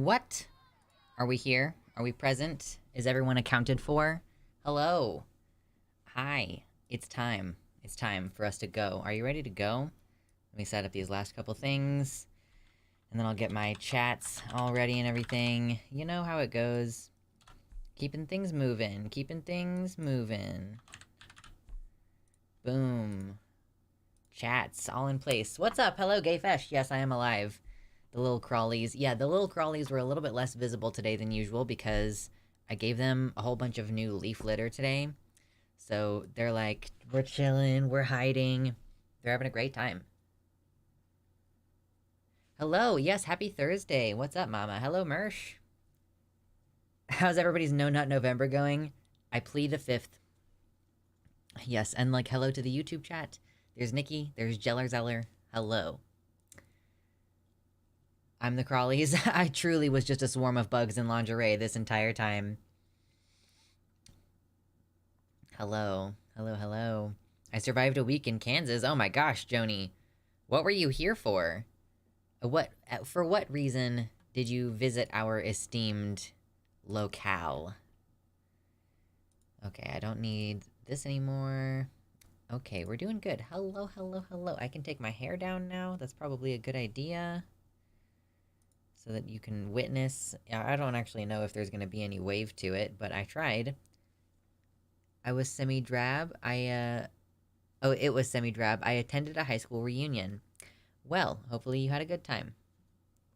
What? Are we here? Are we present? Is everyone accounted for? Hello. Hi. It's time. It's time for us to go. Are you ready to go? Let me set up these last couple things. And then I'll get my chats all ready and everything. You know how it goes. Keeping things moving. Keeping things moving. Boom. Chats all in place. What's up? Hello, Gayfesh. Yes, I am alive. The little crawlies. Yeah, the little crawlies were a little bit less visible today than usual because I gave them a whole bunch of new leaf litter today. So they're like, we're chilling, we're hiding. They're having a great time. Hello, yes, happy Thursday. What's up, mama? Hello, Mersh. How's everybody's No Nut November going? I plead the 5th. Yes, and like hello to the YouTube chat. There's Nikki, there's Jeller Zeller. Hello. I'm the crawlies. I truly was just a swarm of bugs in lingerie this entire time. Hello. Hello, hello. I survived a week in Kansas. Oh my gosh, Joni. What were you here for? For what reason did you visit our esteemed locale? Okay, I don't need this anymore. Okay, we're doing good. Hello, hello, hello. I can take my hair down now. That's probably a good idea. So that you can witness. I don't actually know if there's going to be any wave to it, but I tried. I was semi-drab. Oh, it was semi-drab. I attended a high school reunion. Well, hopefully you had a good time.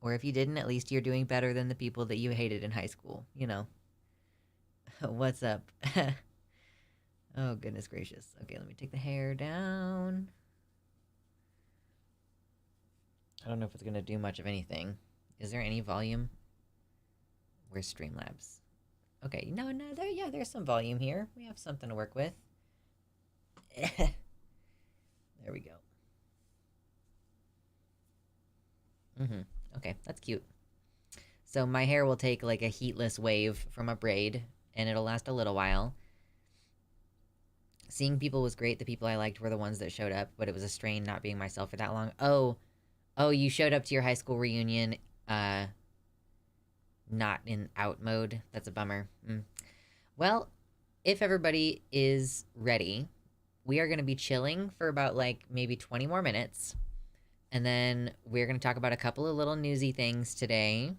Or if you didn't, at least you're doing better than the people that you hated in high school. You know. What's up? Oh, goodness gracious. Okay, let me take the hair down. I don't know if it's going to do much of anything. Is there any volume? Where's Streamlabs? Okay, no, there's some volume here. We have something to work with. There we go. Okay, that's cute. So my hair will take like a heatless wave from a braid, and it'll last a little while. Seeing people was great. The people I liked were the ones that showed up, but it was a strain not being myself for that long. Oh, you showed up to your high school reunion, not in out mode. That's a bummer. Well, if everybody is ready, we are going to be chilling for about like maybe 20 more minutes. And then we're going to talk about a couple of little newsy things today.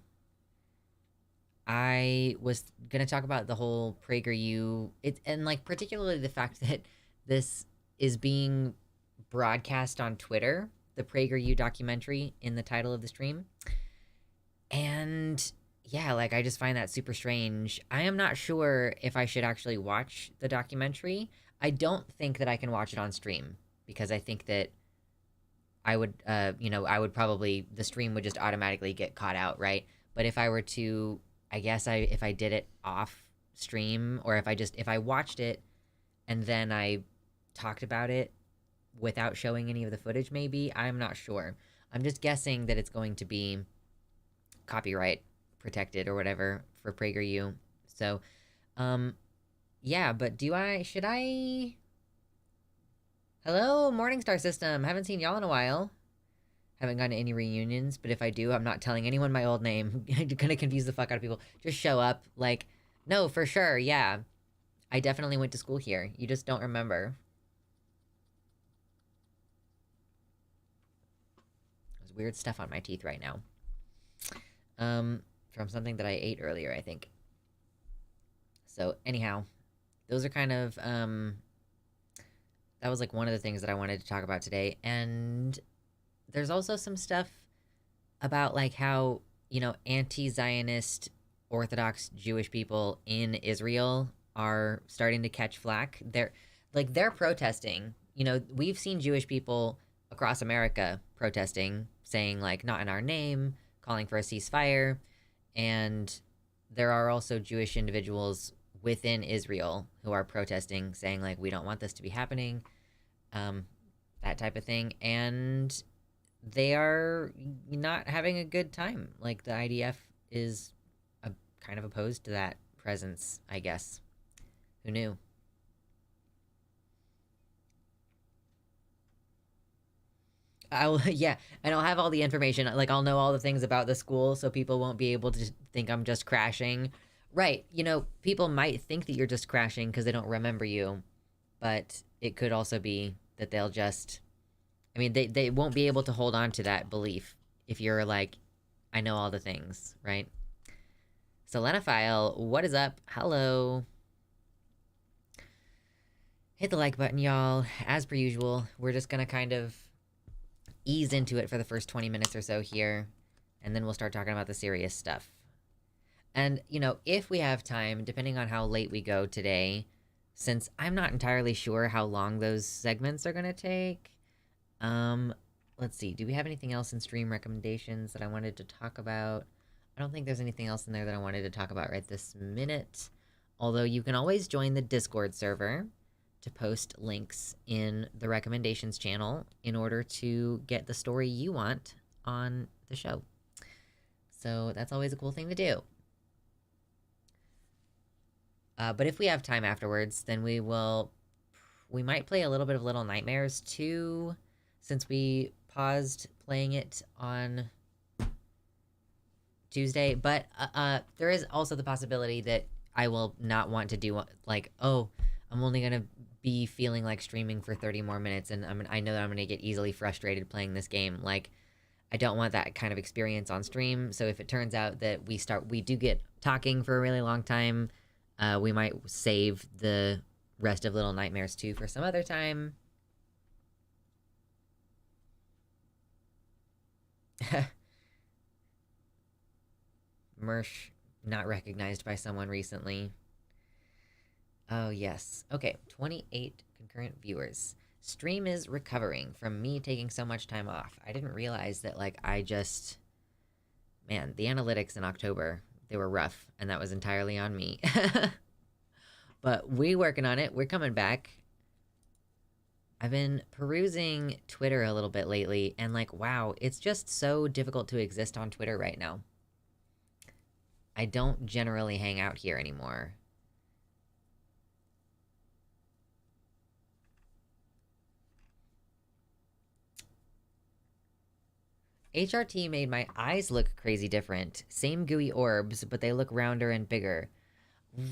I was going to talk about the whole Prageru, and like particularly the fact that this is being broadcast on Twitter, the Prageru documentary in the title of the stream. And yeah, like I just find that super strange. I am not sure if I should actually watch the documentary. I don't think that I can watch it on stream because I think that I would, I would probably, the stream would just automatically get caught out, right? But if I were to, I guess if I did it off stream, or if I watched it and then I talked about it without showing any of the footage, maybe, I'm not sure. I'm just guessing that it's going to be copyright protected or whatever for Prageru. So, yeah, but should I... Hello, Morningstar System. Haven't seen y'all in a while. Haven't gone to any reunions, but if I do, I'm not telling anyone my old name. I'm gonna confuse the fuck out of people. Just show up, like, no, for sure, yeah. I definitely went to school here. You just don't remember. There's weird stuff on my teeth right now. From something that I ate earlier, I think. So, anyhow, those are kind of, that was like one of the things that I wanted to talk about today. And there's also some stuff about like how, anti-Zionist Orthodox Jewish people in Israel are starting to catch flack. They're protesting. We've seen Jewish people across America protesting, saying like, not in our name, calling for a ceasefire. And there are also Jewish individuals within Israel who are protesting, saying like, we don't want this to be happening, that type of thing. And they are not having a good time. Like, the IDF is kind of opposed to that presence, I guess. Who knew? I'll yeah, and I'll have all the information. Like I'll know all the things about the school, so people won't be able to think I'm just crashing. Right? You know, people might think that you're just crashing because they don't remember you, but it could also be that they'll just. I mean, they won't be able to hold on to that belief if you're like, I know all the things, right? Selenophile, what is up? Hello. Hit the like button, y'all. As per usual, we're just gonna kind of ease into it for the first 20 minutes or so here, and then we'll start talking about the serious stuff. And, you know, if we have time, depending on how late we go today, since I'm not entirely sure how long those segments are gonna take, let's see, do we have anything else in stream recommendations that I wanted to talk about? I don't think there's anything else in there that I wanted to talk about right this minute, although you can always join the Discord server to post links in the recommendations channel in order to get the story you want on the show. So that's always a cool thing to do. But if we have time afterwards, then we might play a little bit of Little Nightmares too, since we paused playing it on Tuesday. But there is also the possibility that I will not want to do, like, oh, I'm only gonna be feeling like streaming for 30 more minutes, and I know that I'm gonna get easily frustrated playing this game. Like, I don't want that kind of experience on stream. So if it turns out that we do get talking for a really long time, we might save the rest of Little Nightmares 2 for some other time. Mersh not recognized by someone recently. Oh, yes. Okay, 28 concurrent viewers. Stream is recovering from me taking so much time off. I didn't realize that, like, man, the analytics in October, they were rough, and that was entirely on me. But we working on it. We're coming back. I've been perusing Twitter a little bit lately, and, like, wow, it's just so difficult to exist on Twitter right now. I don't generally hang out here anymore. HRT made my eyes look crazy different. Same gooey orbs, but they look rounder and bigger.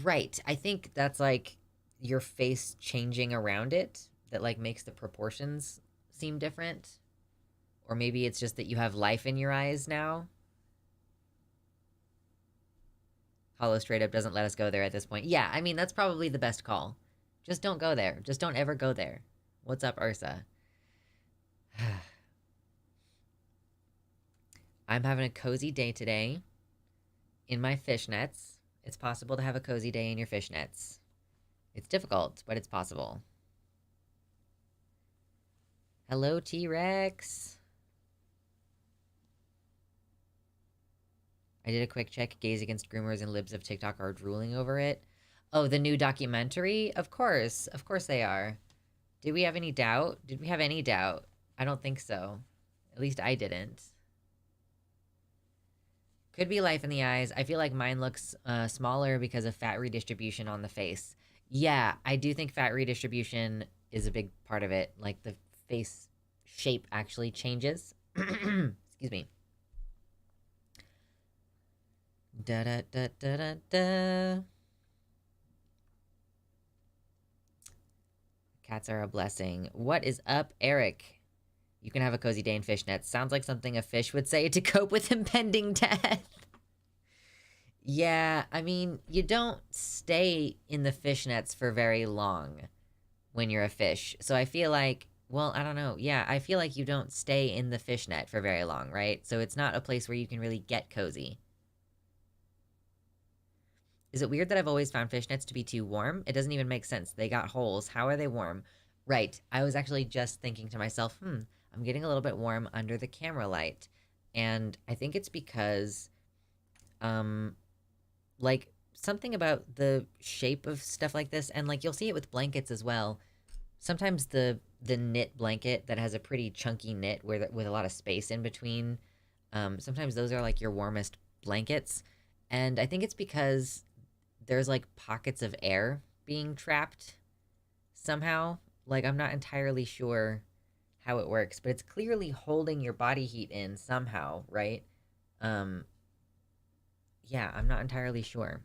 Right. I think that's like your face changing around it that like makes the proportions seem different. Or maybe it's just that you have life in your eyes now. Hollow straight up doesn't let us go there at this point. Yeah, I mean, that's probably the best call. Just don't go there. Just don't ever go there. What's up, Ursa? I'm having a cozy day today in my fishnets. It's possible to have a cozy day in your fishnets. It's difficult, but it's possible. Hello, T-Rex. I did a quick check. Gays Against Groomers and libs of TikTok are drooling over it. Oh, the new documentary? Of course. Of course they are. Did we have any doubt? Did we have any doubt? I don't think so. At least I didn't. Could be life in the eyes. I feel like mine looks smaller because of fat redistribution on the face. Yeah, I do think fat redistribution is a big part of it. Like, the face shape actually changes. Excuse me. Da-da-da-da-da-da. Cats are a blessing. What is up, Eric? You can have a cozy day in fishnets. Sounds like something a fish would say to cope with impending death. Yeah, I mean, you don't stay in the fishnets for very long when you're a fish. So I feel like, well, I don't know. Yeah, I feel like you don't stay in the fishnet for very long, right? So it's not a place where you can really get cozy. Is it weird that I've always found fishnets to be too warm? It doesn't even make sense. They got holes. How are they warm? Right. I was actually just thinking to myself, I'm getting a little bit warm under the camera light. And I think it's because, like, something about the shape of stuff like this, and, like, you'll see it with blankets as well. Sometimes the knit blanket that has a pretty chunky knit with a lot of space in between, sometimes those are, like, your warmest blankets. And I think it's because there's, like, pockets of air being trapped somehow. Like, I'm not entirely sure how it works, but it's clearly holding your body heat in somehow, right? Um, yeah, I'm not entirely sure.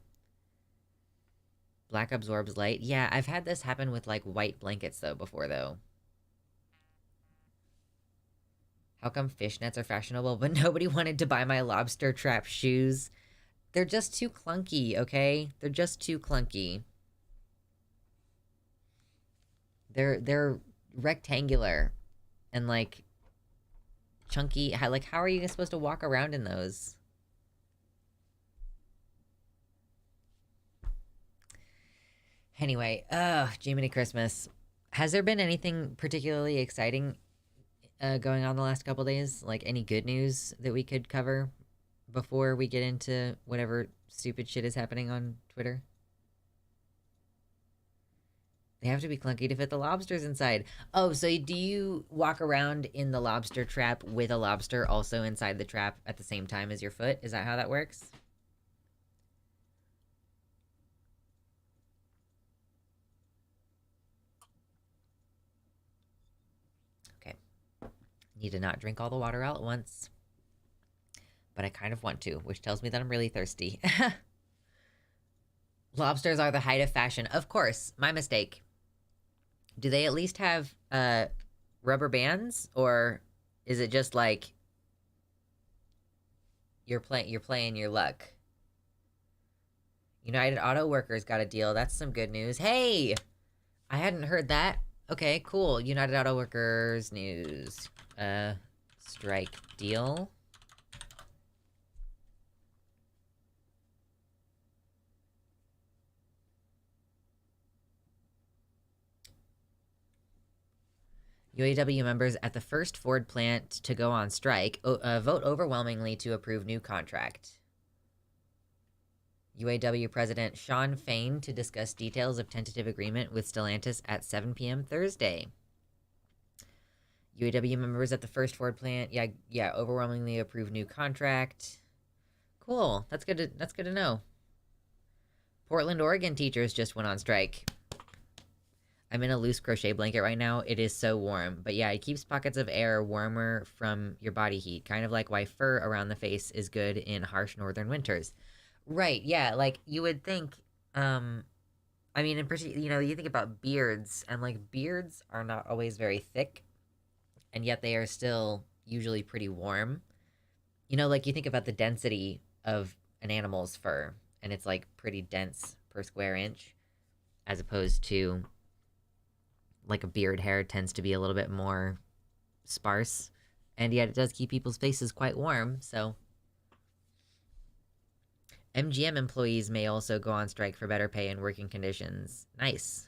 Black absorbs light. Yeah, I've had this happen with like white blankets though before though. How come fishnets are fashionable, but nobody wanted to buy my lobster trap shoes? They're just too clunky, okay? They're just too clunky. They're rectangular and like chunky. How are you supposed to walk around in those? Anyway, Jiminy Christmas. Has there been anything particularly exciting going on the last couple days? Like any good news that we could cover before we get into whatever stupid shit is happening on Twitter? They have to be clunky to fit the lobsters inside. Oh, so do you walk around in the lobster trap with a lobster also inside the trap at the same time as your foot? Is that how that works? Okay. Need to not drink all the water all at once. But I kind of want to, which tells me that I'm really thirsty. Lobsters are the height of fashion. Of course, my mistake. Do they at least have rubber bands, or is it just like you're playing your luck? United Auto Workers got a deal. That's some good news. Hey, I hadn't heard that. Okay, cool. United Auto Workers news. Strike deal. UAW members at the first Ford plant to go on strike vote overwhelmingly to approve new contract. UAW President Sean Fain to discuss details of tentative agreement with Stellantis at 7 p.m. Thursday. UAW members at the first Ford plant, yeah, overwhelmingly approve new contract. Cool. That's good to know. Portland, Oregon teachers just went on strike. I'm in a loose crochet blanket right now. It is so warm. But yeah, it keeps pockets of air warmer from your body heat. Kind of like why fur around the face is good in harsh northern winters. Right, yeah, like you would think, I mean, in particular, you think about beards, and like beards are not always very thick, and yet they are still usually pretty warm. Like you think about the density of an animal's fur, and it's like pretty dense per square inch, as opposed to like a beard hair tends to be a little bit more sparse, and yet it does keep people's faces quite warm, so. MGM employees may also go on strike for better pay and working conditions. Nice.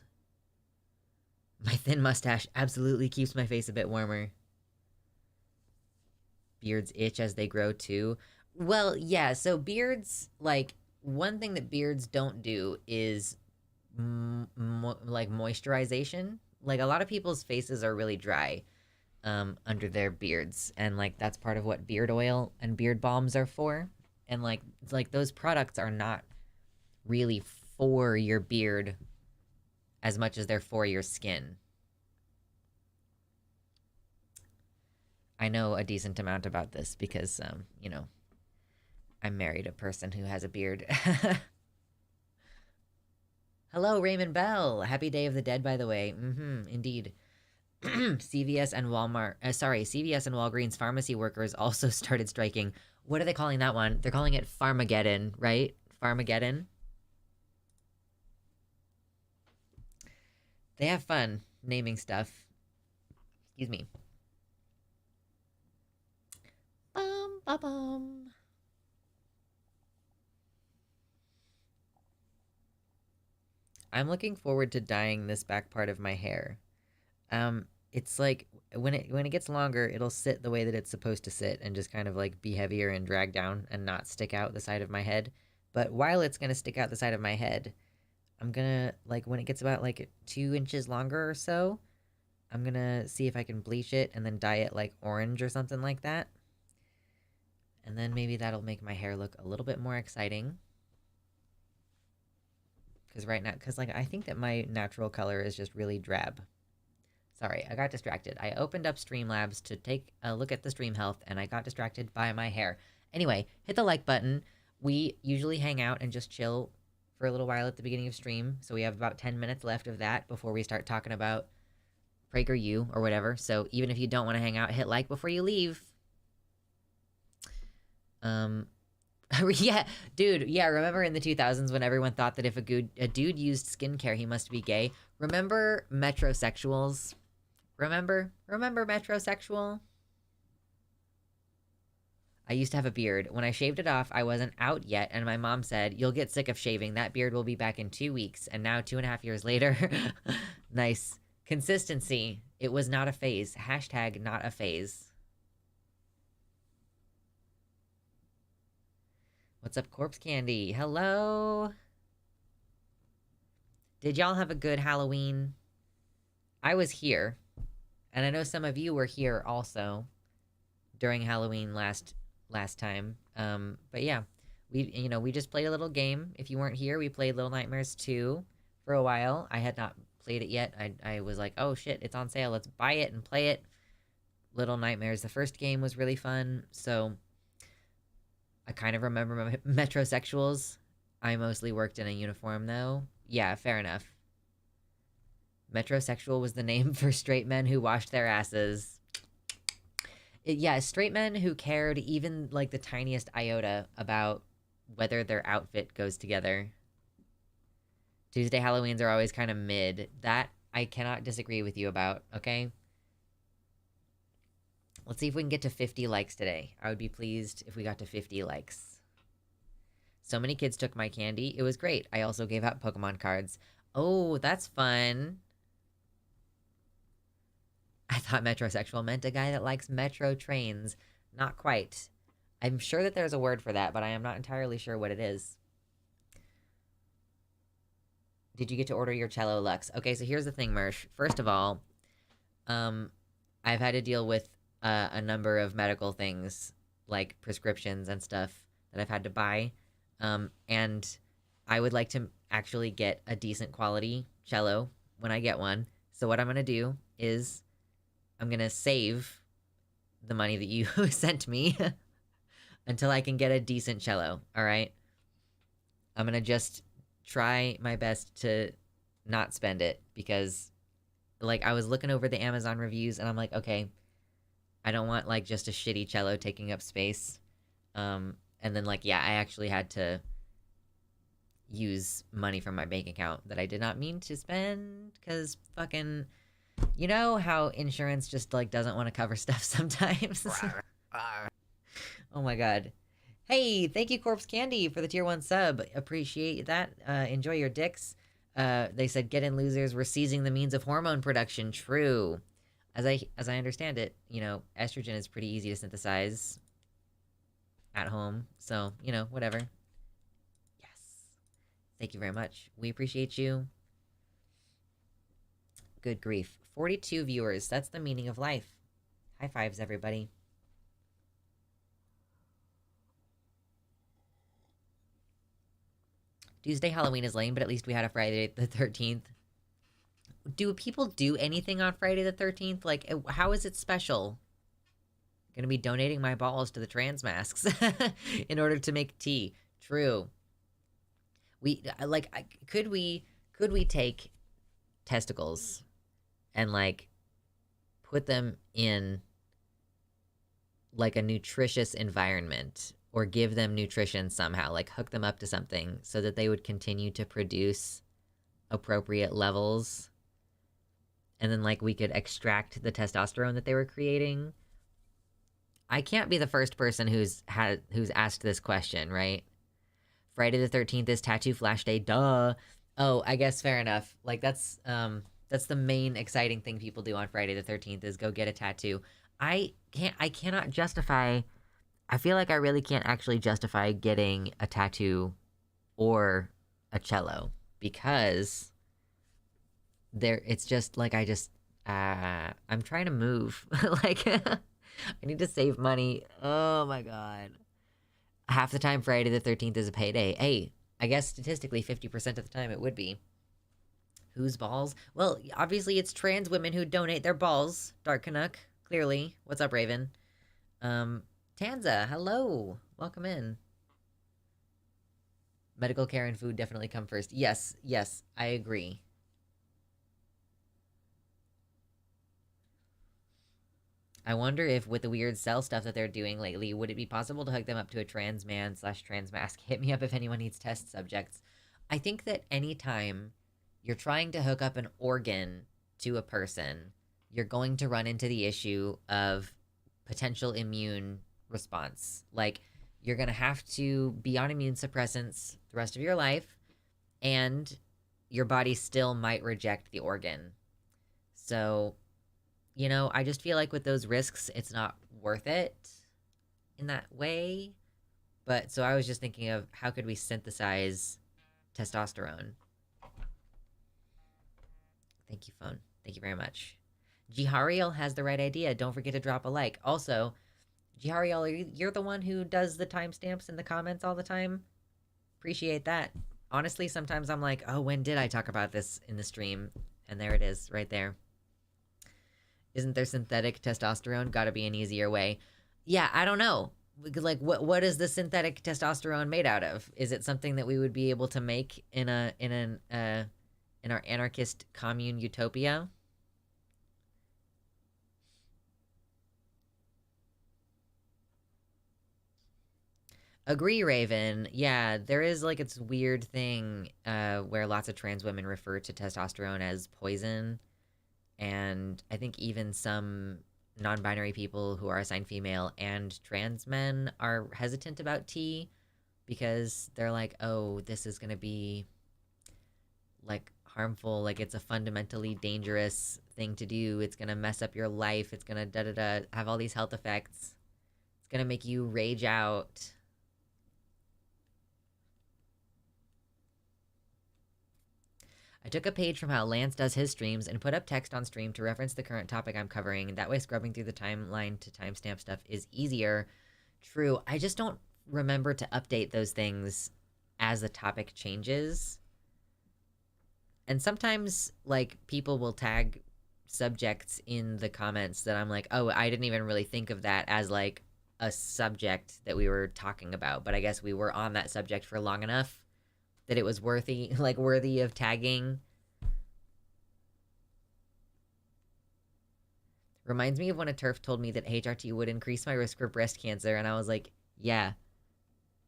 My thin mustache absolutely keeps my face a bit warmer. Beards itch as they grow too. Well, yeah, so beards, like, one thing that beards don't do is, like, moisturization. Like, a lot of people's faces are really dry under their beards, and, like, that's part of what beard oil and beard balms are for. And like those products are not really for your beard as much as they're for your skin. I know a decent amount about this because I married a person who has a beard. Hello, Raymond Bell. Happy Day of the Dead, by the way. Indeed. CVS and Walgreens pharmacy workers also started striking. What are they calling that one? They're calling it Farmageddon, right? Farmageddon. They have fun naming stuff. Excuse me. Bum, ba, bum. I'm looking forward to dyeing this back part of my hair. It's like when it gets longer, it'll sit the way that it's supposed to sit and just kind of like be heavier and drag down and not stick out the side of my head. But while it's gonna stick out the side of my head, I'm gonna, like, when it gets about like 2 inches longer or so, I'm gonna see if I can bleach it and then dye it like orange or something like that. And then maybe that'll make my hair look a little bit more exciting. Because right now, like, I think that my natural color is just really drab. Sorry, I got distracted. I opened up Streamlabs to take a look at the stream health, and I got distracted by my hair. Anyway, hit the like button. We usually hang out and just chill for a little while at the beginning of stream, so we have about 10 minutes left of that before we start talking about PragerU or whatever. So even if you don't want to hang out, hit like before you leave. Yeah, dude, yeah, remember in the 2000s when everyone thought that if a dude used skincare, he must be gay? Remember metrosexuals? Remember metrosexual? I used to have a beard. When I shaved it off, I wasn't out yet, and my mom said, "You'll get sick of shaving. That beard will be back in 2 weeks." And now, 2.5 years later, nice. Consistency. It was not a phase. Hashtag not a phase. What's up, Corpse Candy? Hello? Did y'all have a good Halloween? I was here, and I know some of you were here also during Halloween last time. But yeah, we just played a little game. If you weren't here, we played Little Nightmares 2 for a while. I had not played it yet. I was like, oh shit, it's on sale. Let's buy it and play it. Little Nightmares, the first game was really fun, so I kind of remember metrosexuals. I mostly worked in a uniform, though. Yeah, fair enough. Metrosexual was the name for straight men who washed their asses. Yeah, straight men who cared even, like, the tiniest iota about whether their outfit goes together. Tuesday Halloweens are always kind of mid. That I cannot disagree with you about, okay? Let's see if we can get to 50 likes today. I would be pleased if we got to 50 likes. So many kids took my candy. It was great. I also gave out Pokemon cards. Oh, that's fun. I thought metrosexual meant a guy that likes metro trains. Not quite. I'm sure that there's a word for that, but I am not entirely sure what it is. Did you get to order your cello, Lux? Okay, so here's the thing, Mersh. First of all, I've had to deal with a number of medical things, like prescriptions and stuff that I've had to buy. And I would like to actually get a decent quality cello when I get one. So what I'm going to do is I'm going to save the money that you sent me until I can get a decent cello, all right? I'm going to just try my best to not spend it because, like, I was looking over the Amazon reviews and I'm like, okay, I don't want, like, just a shitty cello taking up space. And then, like, yeah, I actually had to use money from my bank account that I did not mean to spend because fucking, you know how insurance just, like, doesn't want to cover stuff sometimes? Oh my god. Hey, thank you, Corpse Candy, for the tier 1 sub. Appreciate that. Enjoy your dicks. They said, get in, losers. We're seizing the means of hormone production. True. As I understand it, you know, estrogen is pretty easy to synthesize at home. So, you know, whatever. Yes. Thank you very much. We appreciate you. Good grief. 42 viewers. That's the meaning of life. High fives, everybody. Tuesday Halloween is lame, but at least we had a Friday the 13th. Do people do anything on Friday the 13th? Like, how is it special? Gonna be donating my balls to the trans masks in order to make tea. True. Could we take testicles and, like, put them in, like, a nutritious environment or give them nutrition somehow, like hook them up to something so that they would continue to produce appropriate levels, and then, like, we could extract the testosterone that they were creating? I can't be the first person who's asked this question, right? Friday the 13th is Tattoo Flash Day, duh. Oh, I guess fair enough. Like, that's the main exciting thing people do on Friday the 13th is go get a tattoo. I cannot justify, I feel like I really can't actually justify getting a tattoo or a cello because it's just like, I'm trying to move. Like, I need to save money. Oh my god. Half the time Friday the 13th is a payday. Hey, I guess statistically 50% of the time it would be. Whose balls? Well, obviously it's trans women who donate their balls. Dark Canuck, clearly. What's up, Raven? Tanza, hello. Welcome in. Medical care and food definitely come first. Yes, yes, I agree. I wonder if with the weird cell stuff that they're doing lately, would it be possible to hook them up to a trans man / trans mask? Hit me up if anyone needs test subjects. I think that anytime you're trying to hook up an organ to a person, you're going to run into the issue of potential immune response. Like, you're going to have to be on immune suppressants the rest of your life, and your body still might reject the organ. So, you know, I just feel like with those risks, it's not worth it in that way. But so I was just thinking of how could we synthesize testosterone? Thank you, phone. Thank you very much. Jihariel has the right idea. Don't forget to drop a like. Also, Jihariel, you're the one who does the timestamps in the comments all the time. Appreciate that. Honestly, sometimes I'm like, oh, when did I talk about this in the stream? And there it is, right there. Isn't there synthetic testosterone? Gotta be an easier way. Yeah, I don't know. Like, what is the synthetic testosterone made out of? Is it something that we would be able to make in our anarchist commune utopia? Agree, Raven. Yeah, there is like its weird thing where lots of trans women refer to testosterone as poison. And I think even some non-binary people who are assigned female and trans men are hesitant about tea because they're like, oh, this is going to be like harmful. Like, it's a fundamentally dangerous thing to do. It's going to mess up your life. It's going to have all these health effects. It's going to make you rage out. I took a page from how Lance does his streams and put up text on stream to reference the current topic I'm covering. That way scrubbing through the timeline to timestamp stuff is easier. True. I just don't remember to update those things as the topic changes. And sometimes, like, people will tag subjects in the comments that I'm like, oh, I didn't even really think of that as, like, a subject that we were talking about. But I guess we were on that subject for long enough that it was worthy of tagging. Reminds me of when a TERF told me that HRT would increase my risk for breast cancer, and I was like, yeah,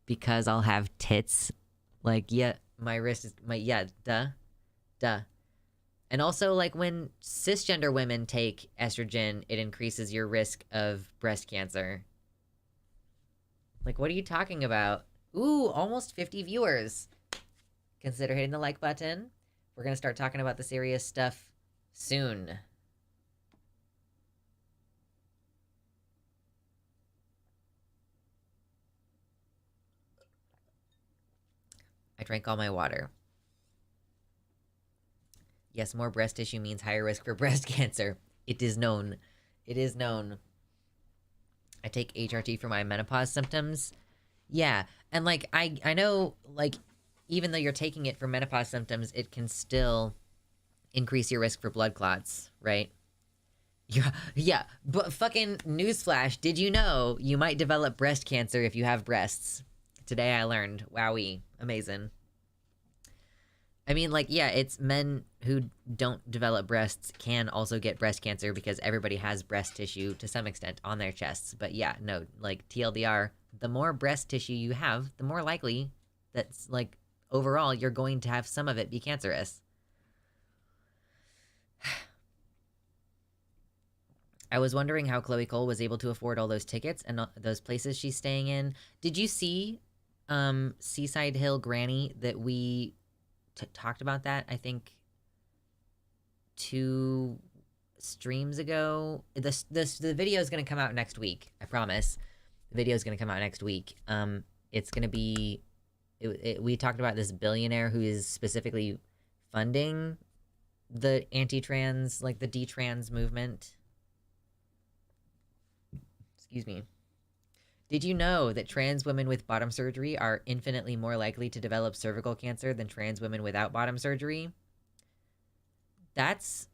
because I'll have tits. Like, yeah, my risk is, yeah, duh. And also, like, when cisgender women take estrogen, it increases your risk of breast cancer. Like, what are you talking about? Ooh, almost 50 viewers. Consider hitting the like button. We're going to start talking about the serious stuff soon. I drank all my water. Yes, more breast tissue means higher risk for breast cancer. It is known. It is known. I take HRT for my menopause symptoms. Yeah, and, like, I know, like, even though you're taking it for menopause symptoms, it can still increase your risk for blood clots, right? Yeah, but fucking newsflash, did you know you might develop breast cancer if you have breasts? Today I learned. Wowie. Amazing. I mean, like, yeah, it's men who don't develop breasts can also get breast cancer because everybody has breast tissue to some extent on their chests. But yeah, no, like, TLDR, the more breast tissue you have, the more likely that's, like, overall, you're going to have some of it be cancerous. I was wondering how Chloe Cole was able to afford all those tickets and those places she's staying in. Did you see Seaside Hill Granny that we talked about that, I think, 2 streams ago? The video is going to come out next week. I promise. The video is going to come out next week. It's going to be... we talked about this billionaire who is specifically funding the anti-trans, like the detrans movement. Excuse me. Did you know that trans women with bottom surgery are infinitely more likely to develop cervical cancer than trans women without bottom surgery? That's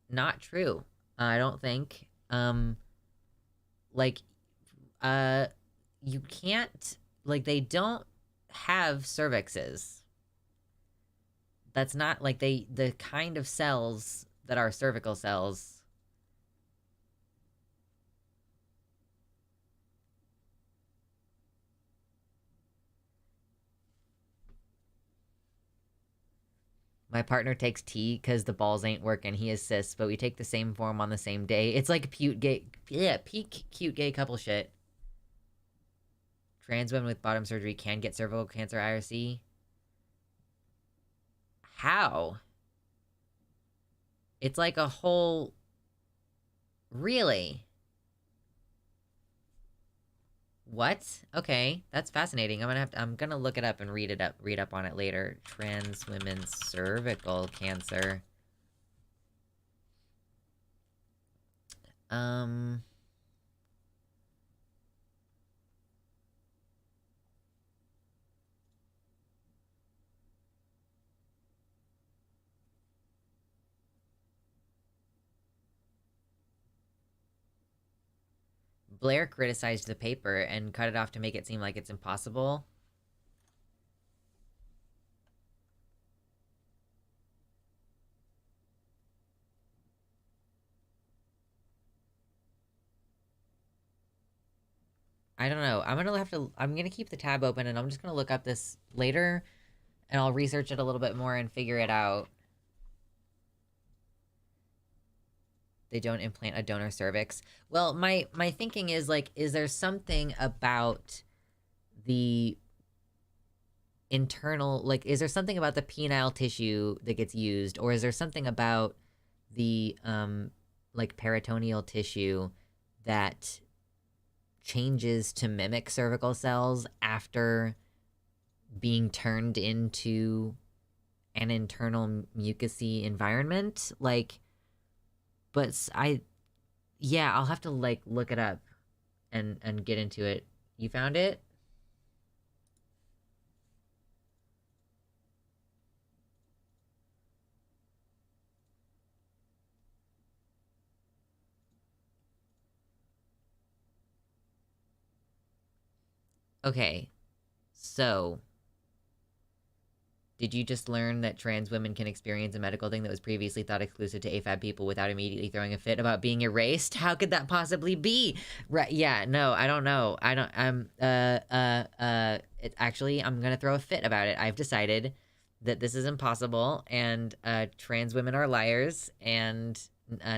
not true. I don't think. Like, uh, you can't, like, they don't have cervixes. That's not, like, the kind of cells that are cervical cells. My partner takes T because the balls ain't working. He is cis, but we take the same form on the same day. It's like cute gay, yeah, peak cute gay couple shit. Trans women with bottom surgery can get cervical cancer IRC. How? It's like a whole... Really? What? Okay, that's fascinating. I'm gonna look it up and read up on it later. Trans women's cervical cancer. Blair criticized the paper and cut it off to make it seem like it's impossible. I don't know. I'm gonna keep the tab open and I'm just gonna look up this later and I'll research it a little bit more and figure it out. They don't implant a donor cervix. Well, my thinking is, like, is there something about the internal, like, is there something about the penile tissue that gets used, or is there something about the like peritoneal tissue that changes to mimic cervical cells after being turned into an internal mucousy environment? Like, but yeah, I'll have to, like, look it up and get into it. You found it? Okay, so did you just learn that trans women can experience a medical thing that was previously thought exclusive to AFAB people without immediately throwing a fit about being erased? How could that possibly be? Right? Yeah. No, I don't know. I don't. Actually, I'm gonna throw a fit about it. I've decided that this is impossible, and trans women are liars, and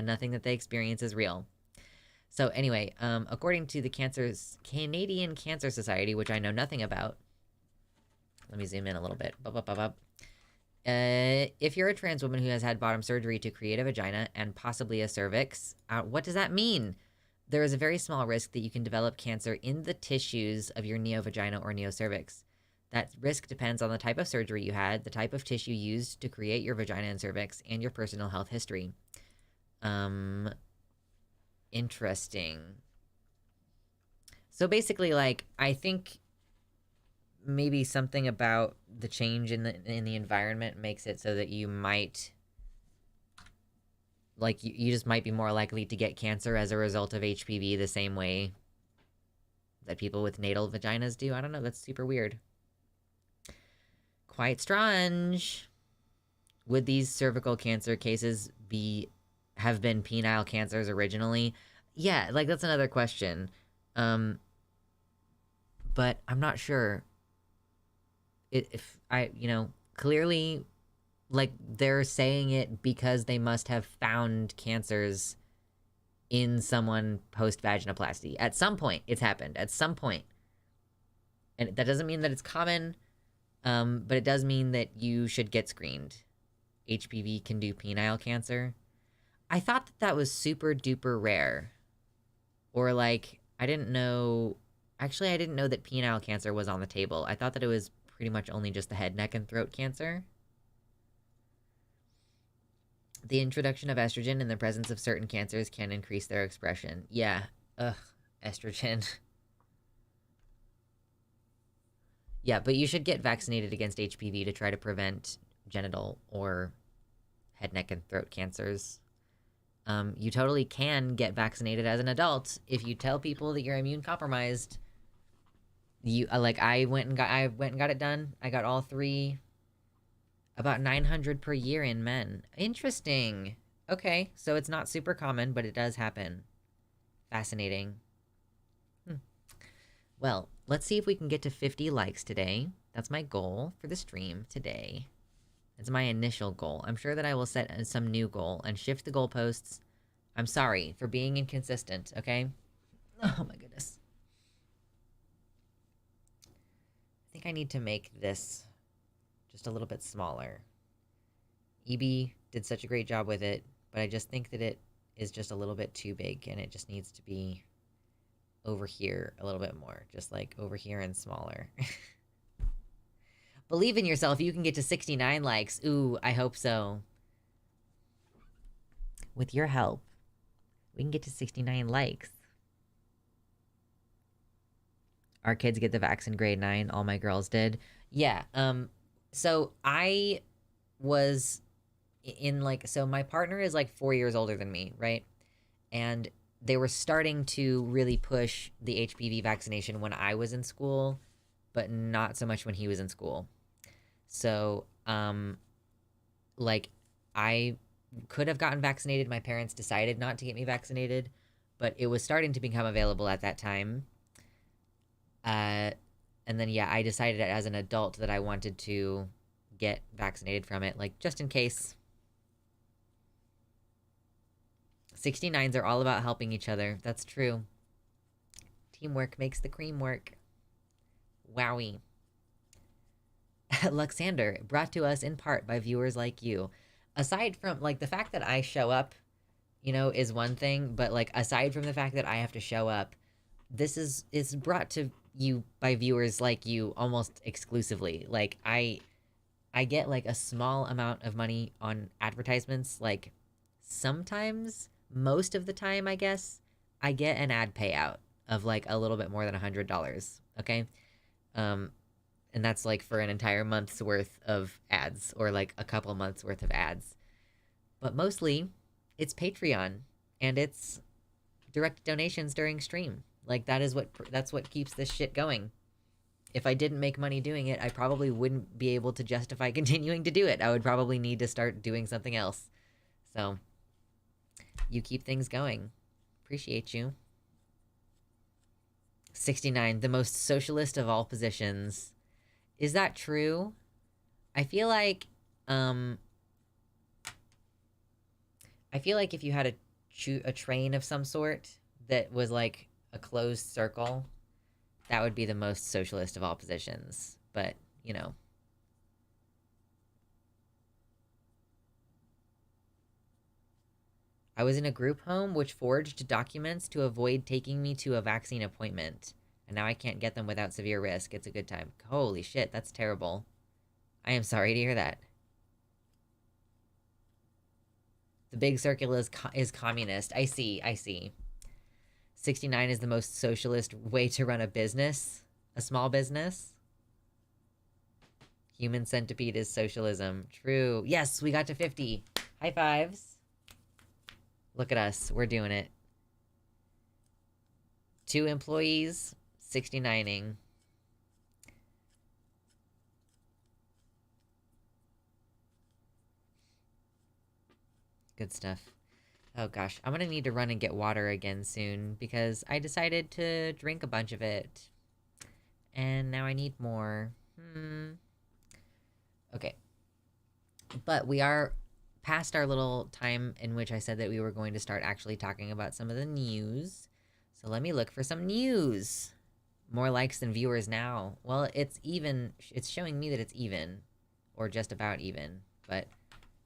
nothing that they experience is real. So anyway, according to the Canadian Cancer Society, which I know nothing about. Let me zoom in a little bit. If you're a trans woman who has had bottom surgery to create a vagina and possibly a cervix, what does that mean? There is a very small risk that you can develop cancer in the tissues of your neovagina or neocervix. That risk depends on the type of surgery you had, the type of tissue used to create your vagina and cervix, and your personal health history. Interesting. So basically, like, I think maybe something about the change in the environment makes it so that you might, like, you just might be more likely to get cancer as a result of HPV the same way that people with natal vaginas do. I don't know, that's super weird. Quite strange. Would these cervical cancer cases have been penile cancers originally? Yeah, like, that's another question. But I'm not sure. If I, clearly, like, they're saying it because they must have found cancers in someone post-vaginoplasty. At some point, it's happened. At some point. And that doesn't mean that it's common, but it does mean that you should get screened. HPV can do penile cancer. I thought that was super duper rare. Or, like, I didn't know... Actually, I didn't know that penile cancer was on the table. I thought that it was pretty much only just the head, neck, and throat cancer. The introduction of estrogen in the presence of certain cancers can increase their expression. Yeah. Ugh. Estrogen. Yeah, but you should get vaccinated against HPV to try to prevent genital or head, neck, and throat cancers. You totally can get vaccinated as an adult if you tell people that you're immune compromised. You like I went and got it done. I got all 3. About 900 per year in men. Interesting. Okay, so it's not super common, but it does happen. Fascinating. Well, let's see if we can get to 50 likes today. That's my goal for the stream today. It's my initial goal. I'm sure that I will set some new goal and shift the goalposts. I'm sorry for being inconsistent, okay? Oh my goodness. I think I need to make this just a little bit smaller. EB did such a great job with it, but I just think that it is just a little bit too big, and it just needs to be over here a little bit more. Just like over here and smaller. Believe in yourself. You can get to 69 likes. Ooh, I hope so. With your help, we can get to 69 likes. Our kids get the vax in grade 9. All my girls did. Yeah, so I was in like, so my partner is like 4 years older than me, right? And they were starting to really push the HPV vaccination when I was in school, but not so much when he was in school. So, like, I could have gotten vaccinated. My parents decided not to get me vaccinated, but it was starting to become available at that time. And then, yeah, I decided as an adult that I wanted to get vaccinated from it, like, just in case. 69s are all about helping each other. That's true. Teamwork makes the cream work. Wowie. Luxander, brought to us in part by viewers like you. Aside from, like, the fact that I show up, you know, is one thing, but, like, aside from the fact that I have to show up, this is brought to you by viewers like you almost exclusively. Like, I get, like, a small amount of money on advertisements. Like, sometimes, most of the time, I guess, I get an ad payout of, like, a little bit more than $100, okay? And that's, like, for an entire month's worth of ads, or, like, a couple months worth of ads. But mostly, it's Patreon, and it's direct donations during stream. Like, that's what keeps this shit going. If I didn't make money doing it, I probably wouldn't be able to justify continuing to do it. I would probably need to start doing something else. So, you keep things going. Appreciate you. 69, the most socialist of all positions. Is that true? I feel like if you had a train of some sort that was like a closed circle, that would be the most socialist of all positions. But, you know. I was in a group home which forged documents to avoid taking me to a vaccine appointment. And now I can't get them without severe risk. It's a good time. Holy shit, that's terrible. I am sorry to hear that. The big circle is communist. I see. 69 is the most socialist way to run a business. A small business. Human centipede is socialism. True. Yes, we got to 50. High fives. Look at us. We're doing it. 2 employees, 69ing. Good stuff. Oh gosh, I'm gonna need to run and get water again soon because I decided to drink a bunch of it. And now I need more. Okay. But we are past our little time in which I said that we were going to start actually talking about some of the news. So let me look for some news. More likes than viewers now. Well, it's even. It's showing me that it's even. Or just about even. But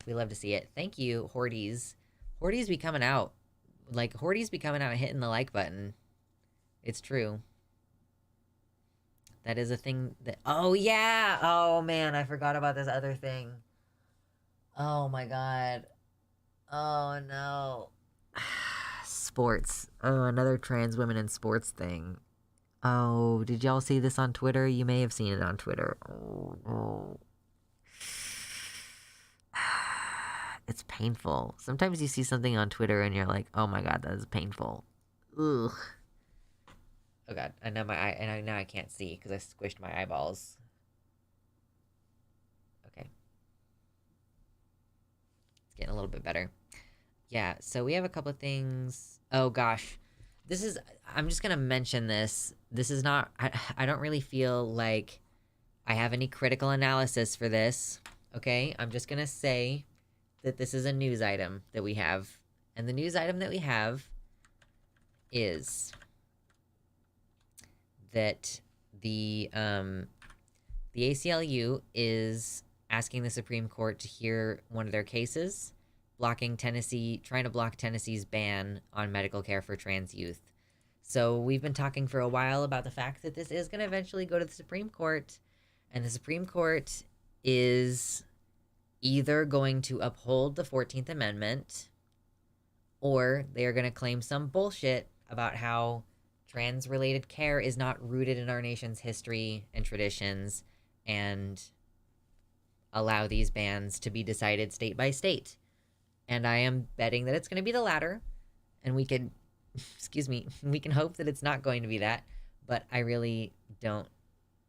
we love to see it. Thank you, Horties. Horties be coming out. Like, Horties be coming out and hitting the like button. It's true. That is a thing that... Oh, yeah! Oh, man, I forgot about this other thing. Oh, my God. Oh, no. Sports. Oh, another trans women in sports thing. Oh, did y'all see this on Twitter? You may have seen it on Twitter. Oh, no. It's painful. Sometimes you see something on Twitter and you're like, oh my god, that is painful. Ugh. Oh god, and now now I can't see because I squished my eyeballs. Okay. It's getting a little bit better. Yeah, so we have a couple of things. Oh gosh. I'm just gonna mention this. This is not, I don't really feel like I have any critical analysis for this. Okay, I'm just gonna say that this is a news item that we have. And the news item that we have is that the ACLU is asking the Supreme Court to hear one of their cases, trying to block Tennessee's ban on medical care for trans youth. So we've been talking for a while about the fact that this is going to eventually go to the Supreme Court, and the Supreme Court is either going to uphold the 14th Amendment, or they are going to claim some bullshit about how trans-related care is not rooted in our nation's history and traditions, and allow these bans to be decided state by state. And I am betting that it's going to be the latter, and we can hope that it's not going to be that, but I really don't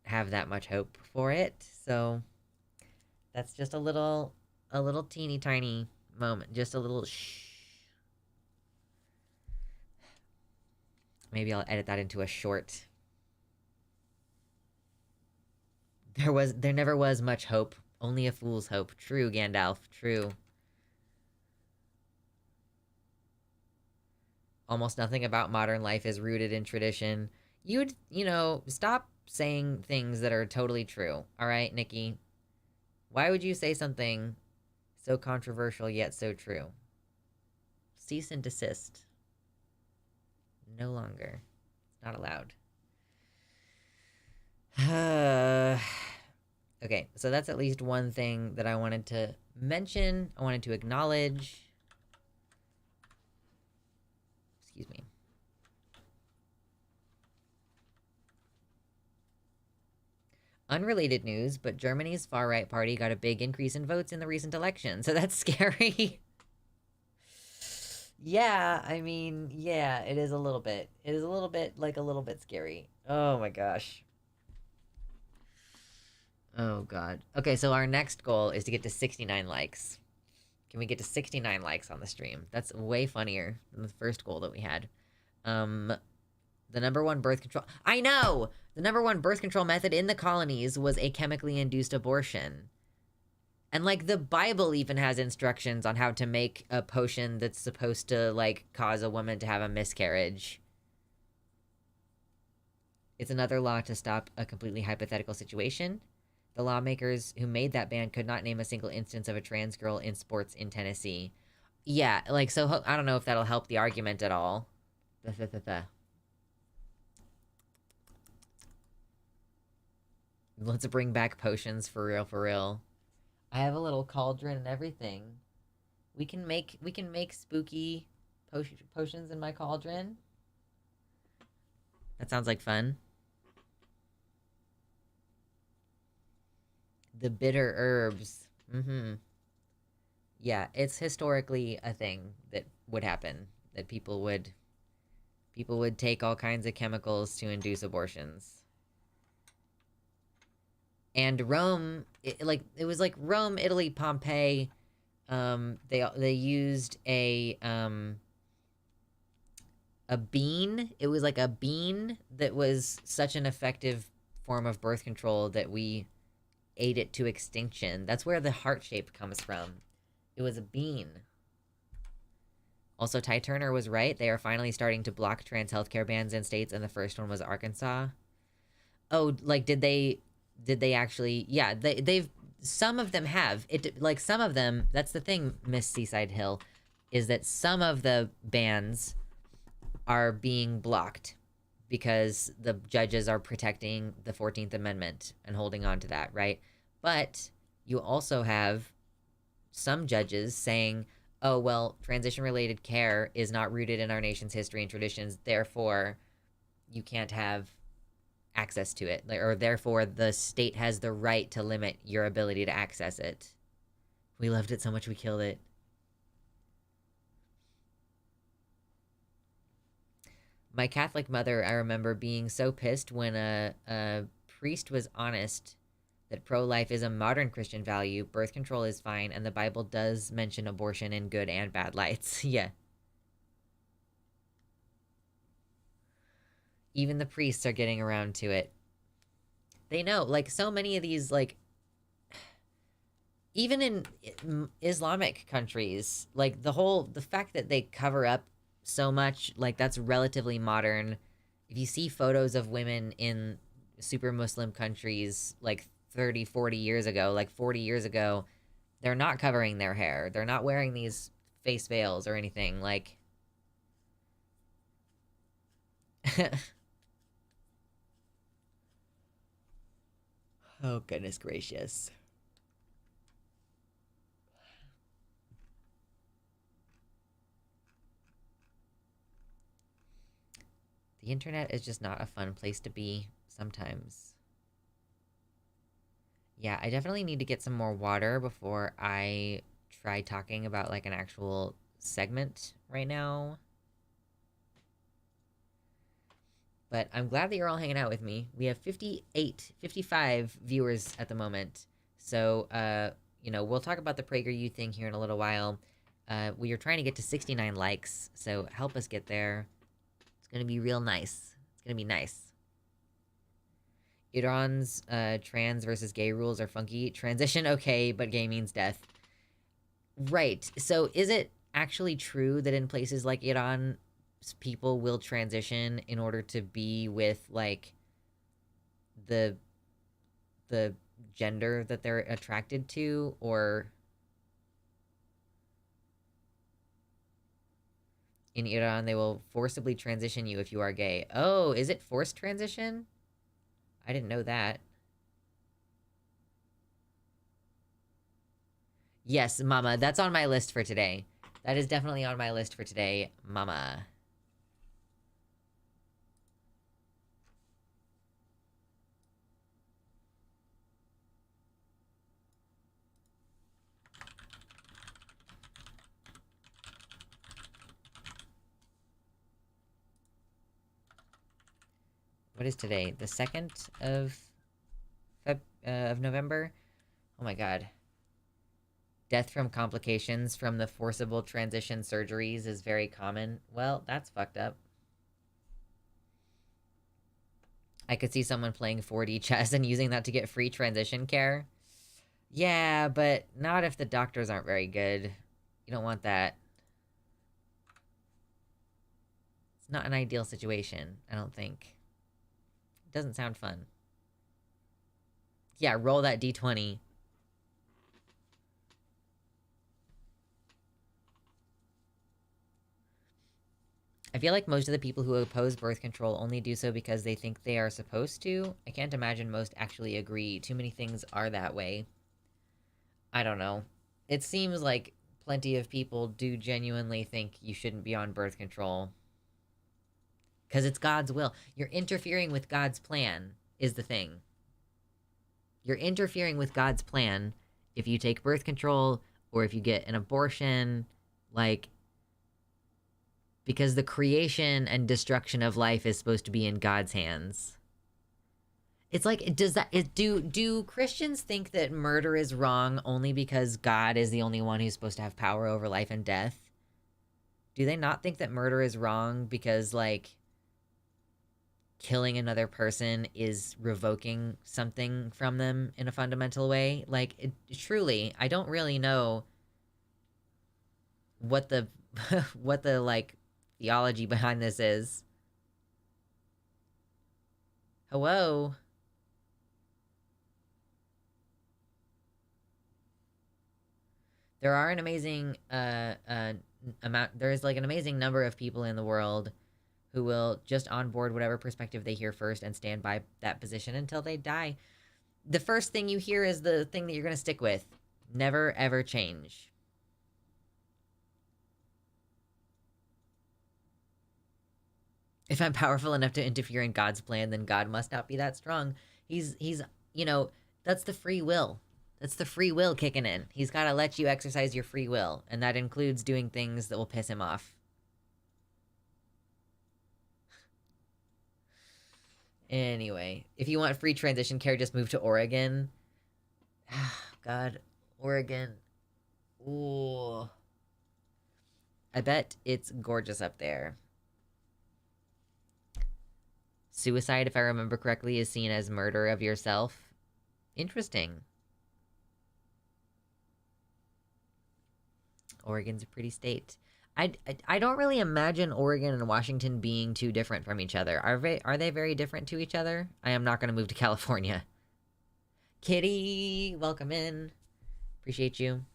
have that much hope for it. So that's just a little teeny tiny moment, just a little shh. Maybe I'll edit that into a short. There never was much hope, only a fool's hope. True, Gandalf, true. Almost nothing about modern life is rooted in tradition. Stop saying things that are totally true. All right, Nikki? Why would you say something so controversial yet so true? Cease and desist. No longer. It's not allowed. Okay, so that's at least one thing that I wanted to mention. I wanted to acknowledge. Excuse me. Unrelated news, but Germany's far-right party got a big increase in votes in the recent election, so that's scary. Yeah, I mean, yeah, it is a little bit. It is a little bit scary. Oh my gosh. Oh god. Okay, so our next goal is to get to 69 likes. Can we get to 69 likes on the stream? That's way funnier than the first goal that we had. The number one birth control... I know! The number one birth control method in the colonies was a chemically induced abortion. And, like, the Bible even has instructions on how to make a potion that's supposed to, like, cause a woman to have a miscarriage. It's another law to stop a completely hypothetical situation. The lawmakers who made that ban could not name a single instance of a trans girl in sports in Tennessee. Yeah, like, so I don't know if that'll help the argument at all. Let's bring back potions for real, for real. I have a little cauldron and everything. We can make spooky potions in my cauldron. That sounds like fun. The bitter herbs. Yeah, it's historically a thing that would happen. That people would take all kinds of chemicals to induce abortions. And Rome, it was like Rome, Italy, Pompeii. They used a bean. It was like a bean that was such an effective form of birth control that we ate it to extinction. That's where the heart shape comes from. It was a bean. Also, Ty Turner was right. They are finally starting to block trans healthcare bans in states, and the first one was Arkansas. Oh, like, did they actually? Yeah, they've, some of them have. Some of them, that's the thing, Miss Seaside Hill, is that some of the bans are being blocked because the judges are protecting the 14th Amendment and holding on to that, right? But you also have some judges saying, oh, well, transition-related care is not rooted in our nation's history and traditions, therefore you can't have access to it, or therefore the state has the right to limit your ability to access it. We loved it so much we killed it. My Catholic mother, I remember being so pissed when a priest was honest that pro-life is a modern Christian value, birth control is fine, and the Bible does mention abortion in good and bad lights. Yeah. Even the priests are getting around to it. They know, like, so many of these, like, even in Islamic countries, like, the fact that they cover up so much, like, that's relatively modern. If you see photos of women in super Muslim countries, like, 30, 40 years ago, like 40 years ago, they're not covering their hair. They're not wearing these face veils or anything. Like, oh, goodness gracious. The internet is just not a fun place to be sometimes. Yeah, I definitely need to get some more water before I try talking about like an actual segment right now. But I'm glad that you're all hanging out with me. We have 58, 55 viewers at the moment. So, we'll talk about the PragerU thing here in a little while. We are trying to get to 69 likes, so help us get there. It's gonna be real nice. It's gonna be nice. Iran's trans versus gay rules are funky. Transition, okay, but gay means death. Right. So is it actually true that in places like Iran, people will transition in order to be with, like, the gender that they're attracted to, or in Iran they will forcibly transition you if you are gay? Oh, is it forced transition? I didn't know that. Yes, mama, that's on my list for today. That is definitely on my list for today, mama. What is today? The 2nd of November? Oh my god. Death from complications from the forcible transition surgeries is very common. Well, that's fucked up. I could see someone playing 4D chess and using that to get free transition care. Yeah, but not if the doctors aren't very good. You don't want that. It's not an ideal situation, I don't think. It doesn't sound fun. Yeah, roll that D20. I feel like most of the people who oppose birth control only do so because they think they are supposed to. I can't imagine most actually agree. Too many things are that way. I don't know. It seems like plenty of people do genuinely think you shouldn't be on birth control. Because it's God's will. You're interfering with God's plan, is the thing. You're interfering with God's plan if you take birth control or if you get an abortion. Like, because the creation and destruction of life is supposed to be in God's hands. It's like, do Christians think that murder is wrong only because God is the only one who's supposed to have power over life and death? Do they not think that murder is wrong because, like, killing another person is revoking something from them in a fundamental way? Like, truly, I don't really know what the what the, like, theology behind this is. Hello? There are an amazing there's like an amazing number of people in the world who will just onboard whatever perspective they hear first and stand by that position until they die. The first thing you hear is the thing that you're going to stick with. Never, ever change. If I'm powerful enough to interfere in God's plan, then God must not be that strong. He's that's the free will. That's the free will kicking in. He's got to let you exercise your free will, and that includes doing things that will piss him off. Anyway, if you want free transition care, just move to Oregon. God, Oregon. Ooh. I bet it's gorgeous up there. Suicide, if I remember correctly, is seen as murder of yourself. Interesting. Oregon's a pretty state. I don't really imagine Oregon and Washington being too different from each other. Are they very different to each other? I am not going to move to California. Kitty, welcome in. Appreciate you.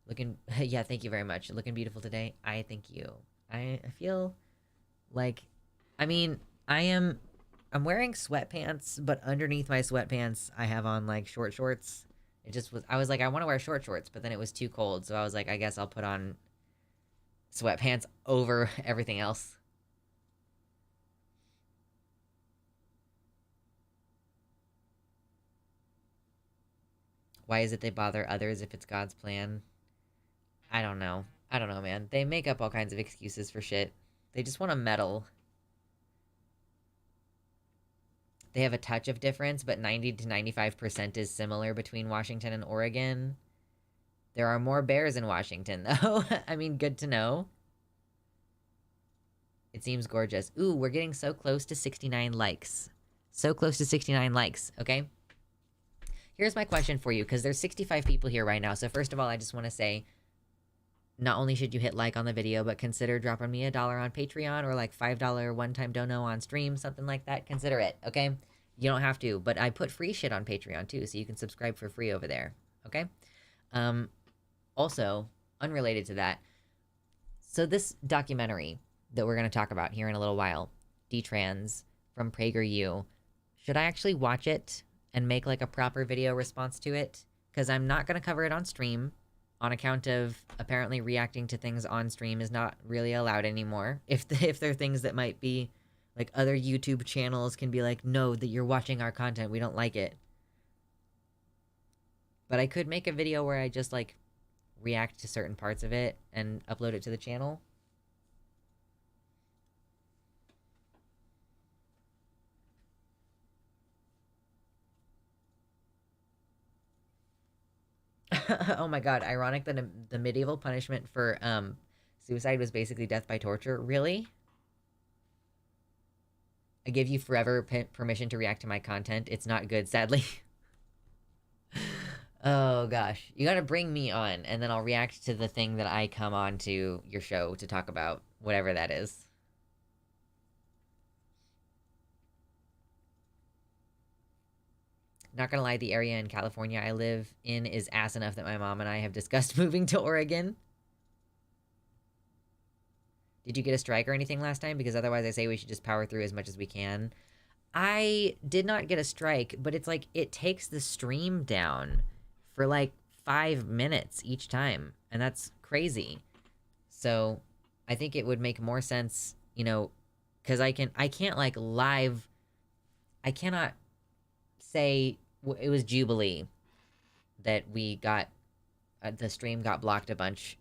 Looking, yeah, thank you very much. Looking beautiful today. I thank you. I feel like, I mean, I'm wearing sweatpants, but underneath my sweatpants, I have on like short shorts. It just was, I was like, I want to wear short shorts, but then it was too cold. So I was like, I guess I'll put on sweatpants over everything else. Why is it they bother others if it's God's plan? I don't know. I don't know, man. They make up all kinds of excuses for shit. They just want to meddle. They have a touch of difference, but 90 to 95% is similar between Washington and Oregon. There are more bears in Washington, though. I mean, good to know. It seems gorgeous. Ooh, we're getting so close to 69 likes. So close to 69 likes, okay? Here's my question for you, because there's 65 people here right now. So first of all, I just want to say, not only should you hit like on the video, but consider dropping me $1 on Patreon or like $5 one-time dono on stream, something like that. Consider it, okay? You don't have to, but I put free shit on Patreon too, so you can subscribe for free over there, okay? Also, unrelated to that, so this documentary that we're going to talk about here in a little while, Detrans from PragerU, should I actually watch it and make like a proper video response to it? Because I'm not going to cover it on stream on account of apparently reacting to things on stream is not really allowed anymore. If there are things that might be like other YouTube channels can be like, no, that you're watching our content, we don't like it. But I could make a video where I just like react to certain parts of it and upload it to the channel. Oh my god, ironic that the medieval punishment for suicide was basically death by torture. Really? I give you forever permission to react to my content. It's not good, sadly. Oh gosh. You gotta bring me on, and then I'll react to the thing that I come on to your show to talk about, whatever that is. Not gonna lie, the area in California I live in is ass enough that my mom and I have discussed moving to Oregon. Did you get a strike or anything last time? Because otherwise I say we should just power through as much as we can. I did not get a strike, but it's like it takes the stream down for like 5 minutes each time, and that's crazy. So I think it would make more sense, you know, because I can't like live, I cannot say it was Jubilee that we got, the stream got blocked a bunch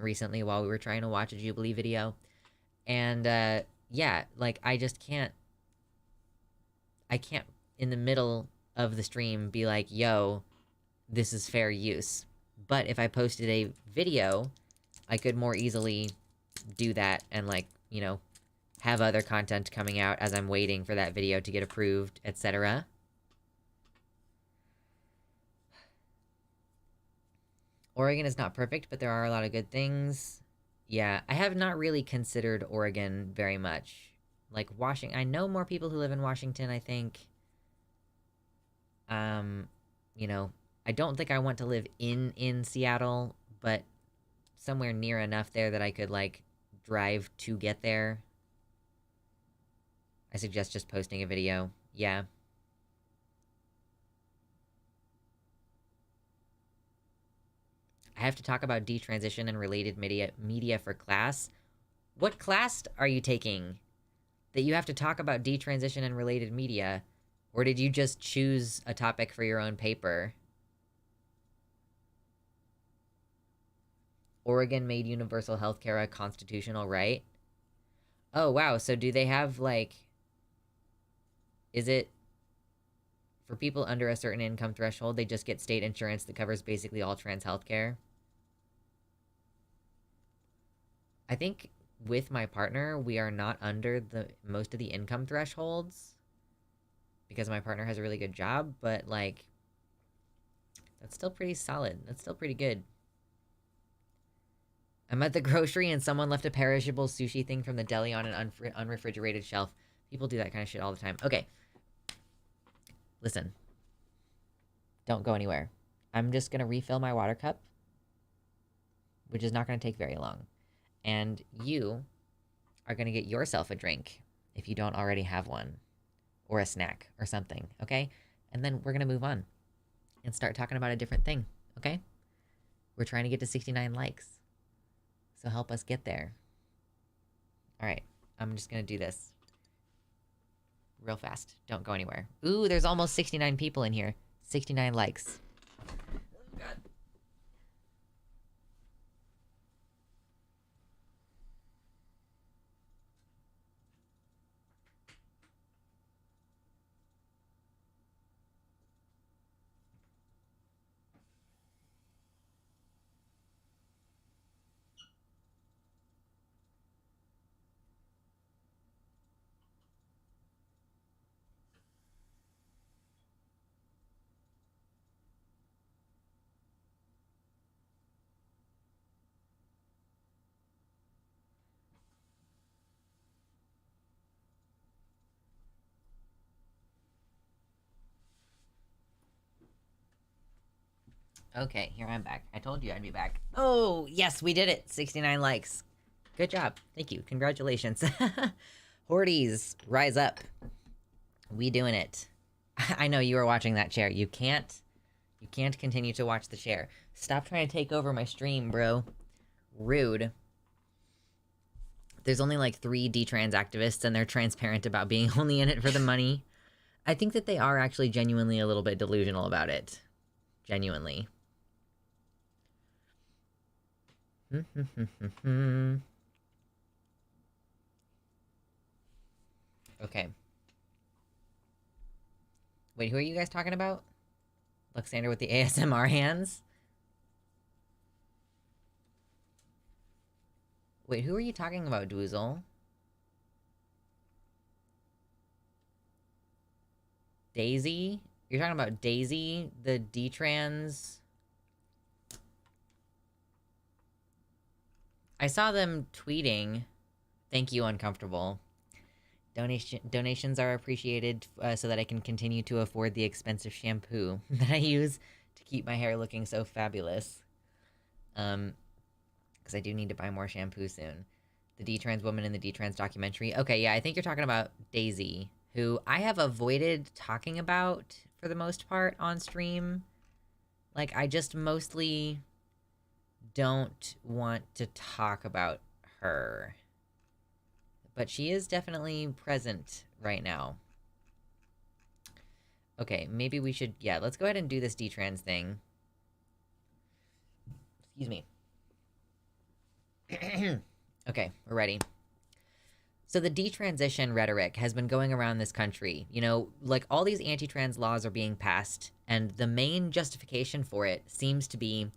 recently while we were trying to watch a Jubilee video. And yeah, like I just can't in the middle of the stream be like, yo, this is fair use. But if I posted a video, I could more easily do that and like, you know, have other content coming out as I'm waiting for that video to get approved, etc. Oregon is not perfect, but there are a lot of good things. Yeah, I have not really considered Oregon very much. Like Washington, I know more people who live in Washington, I think. You know, I don't think I want to live in Seattle, but somewhere near enough there that I could like drive to get there. I suggest just posting a video. Yeah. I have to talk about detransition and related media for class. What class are you taking that you have to talk about detransition and related media? Or did you just choose a topic for your own paper? Oregon made universal healthcare a constitutional right. Oh, wow. So do they have, like... Is it for people under a certain income threshold, they just get state insurance that covers basically all trans healthcare? I think with my partner, we are not under the most of the income thresholds because my partner has a really good job, but like that's still pretty solid. That's still pretty good. I'm at the grocery and someone left a perishable sushi thing from the deli on an unrefrigerated shelf. People do that kind of shit all the time. Okay. Listen. Don't go anywhere. I'm just going to refill my water cup, which is not going to take very long. And you are going to get yourself a drink if you don't already have one, or a snack or something, okay? And then we're going to move on and start talking about a different thing, okay? We're trying to get to 69 likes. So help us get there. All right, I'm just going to do this real fast. Don't go anywhere. Ooh, there's almost 69 people in here. 69 likes. Oh, God. Okay, here I'm back. I told you I'd be back. Oh, yes, we did it. 69 likes. Good job. Thank you. Congratulations. Horties, rise up. We doing it. I know you were watching that chair. You can't continue to watch the chair. Stop trying to take over my stream, bro. Rude. There's only like 3 detrans activists and they're transparent about being only in it for the money. I think that they are actually genuinely a little bit delusional about it. Genuinely. Okay. Wait, who are you guys talking about? Luxander with the ASMR hands? Wait, who are you talking about, Dwoozle? Daisy? You're talking about Daisy, the detrans? I saw them tweeting. Thank you, Uncomfortable. Donations are appreciated so that I can continue to afford the expensive shampoo that I use to keep my hair looking so fabulous. Because I do need to buy more shampoo soon. The detrans woman in the detrans documentary. Okay, yeah, I think you're talking about Daisy, who I have avoided talking about for the most part on stream. Like, I just mostly don't want to talk about her. But she is definitely present right now. Okay, maybe we should... Yeah, let's go ahead and do this detrans thing. Excuse me. Okay, we're ready. So the detransition rhetoric has been going around this country. You know, like, all these anti-trans laws are being passed, and the main justification for it seems to be,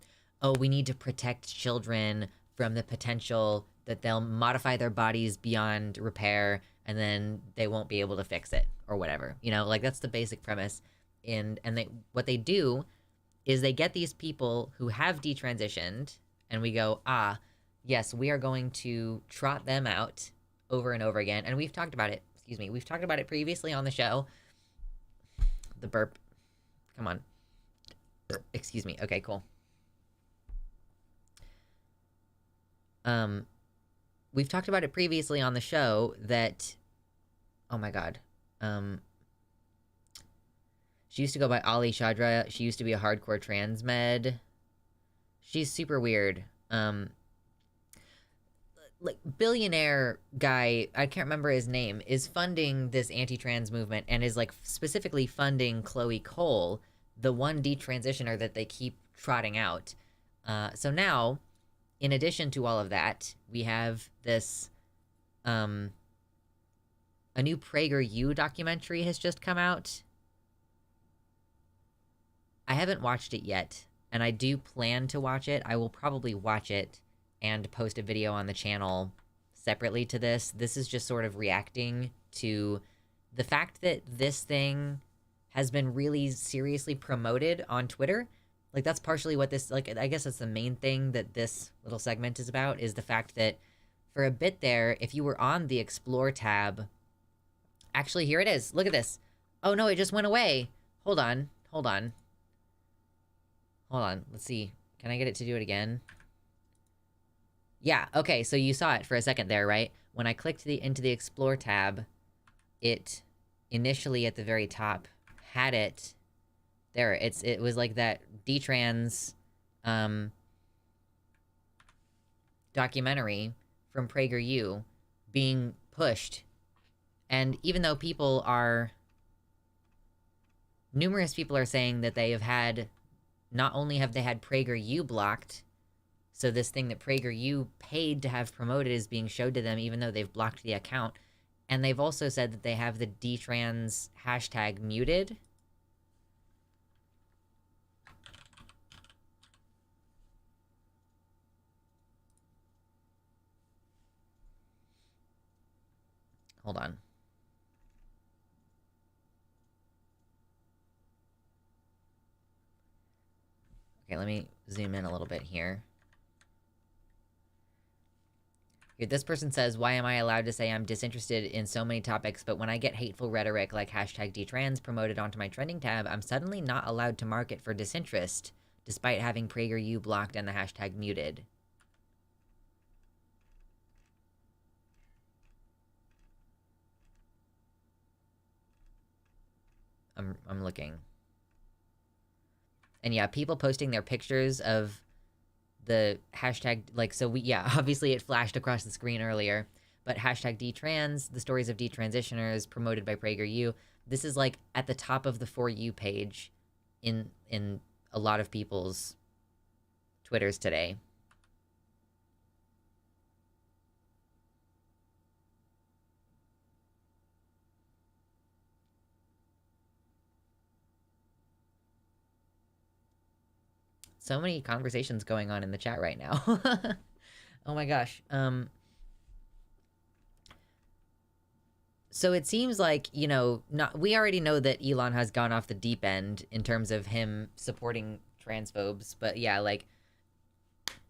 oh, we need to protect children from the potential that they'll modify their bodies beyond repair and then they won't be able to fix it or whatever. You know, like, that's the basic premise. And what they do is they get these people who have detransitioned and we go, ah, yes, we are going to trot them out over and over again. And we've talked about it. Excuse me. We've talked about it previously on the show. The burp. Come on. Burp. Excuse me. Okay, cool. We've talked about it previously on the show that, oh my god, she used to go by Ali Shadra. She used to be a hardcore trans med. She's super weird. Like, billionaire guy, I can't remember his name, is funding this anti-trans movement and is, like, specifically funding Chloe Cole, the one detransitioner that they keep trotting out. So now, in addition to all of that, we have this a new PragerU documentary has just come out. I haven't watched it yet, and I do plan to watch it. I will probably watch it and post a video on the channel separately to this. This is just sort of reacting to the fact that this thing has been really seriously promoted on Twitter. Like, that's partially what this, like, I guess that's the main thing that this little segment is about, is the fact that for a bit there, if you were on the Explore tab, actually, here it is. Look at this. Oh, no, it just went away. Hold on. Hold on. Hold on. Let's see. Can I get it to do it again? Yeah, okay, so you saw it for a second there, right? When I clicked into the Explore tab, it initially at the very top had it there. It was like that Detrans documentary from PragerU being pushed. And even though numerous people are saying that they have had, not only have they had PragerU blocked, so this thing that PragerU paid to have promoted is being showed to them even though they've blocked the account. And they've also said that they have the Detrans hashtag muted. Hold on. Okay, let me zoom in a little bit here. This person says, why am I allowed to say I'm disinterested in so many topics, but when I get hateful rhetoric like hashtag Detrans promoted onto my trending tab, I'm suddenly not allowed to mark it for disinterest, despite having PragerU blocked and the hashtag muted. I'm looking. And yeah, people posting their pictures of the hashtag, like, so obviously it flashed across the screen earlier, but hashtag Detrans, the stories of detransitioners promoted by PragerU, this is like at the top of the For You page in a lot of people's Twitters today. So many conversations going on in the chat right now. Oh my gosh. So it seems like, we already know that Elon has gone off the deep end in terms of him supporting transphobes, but yeah, like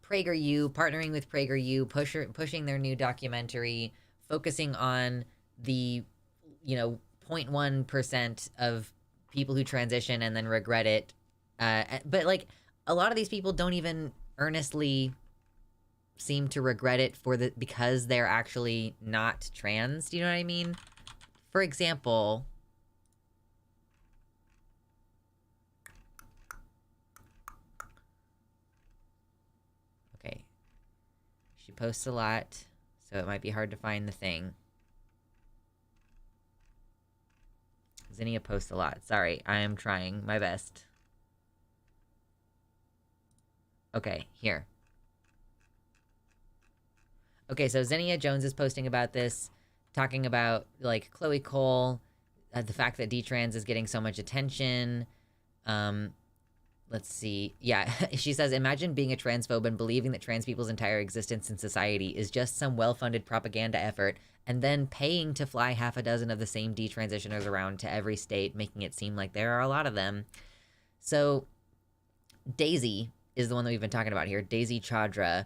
PragerU, partnering with PragerU, pushing their new documentary, focusing on the, 0.1% of people who transition and then regret it. But like, a lot of these people don't even earnestly seem to regret it because they're actually not trans. Do you know what I mean? For example, okay, she posts a lot, so it might be hard to find the thing. Zinnia posts a lot. Sorry, I am trying my best. Okay, here. Okay, so Zinnia Jones is posting about this, talking about, like, Chloe Cole, the fact that Detrans is getting so much attention. Let's see. Yeah, she says, imagine being a transphobe and believing that trans people's entire existence in society is just some well-funded propaganda effort, and then paying to fly half a dozen of the same detransitioners around to every state, making it seem like there are a lot of them. So, Daisy is the one that we've been talking about here. Daisy Chadra,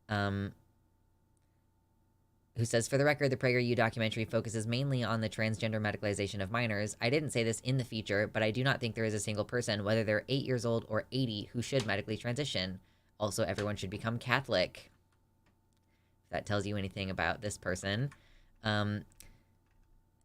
who says, for the record, the PragerU documentary focuses mainly on the transgender medicalization of minors. I didn't say this in the feature, but I do not think there is a single person, whether they're 8 years old or 80, who should medically transition. Also, everyone should become Catholic. If that tells you anything about this person. And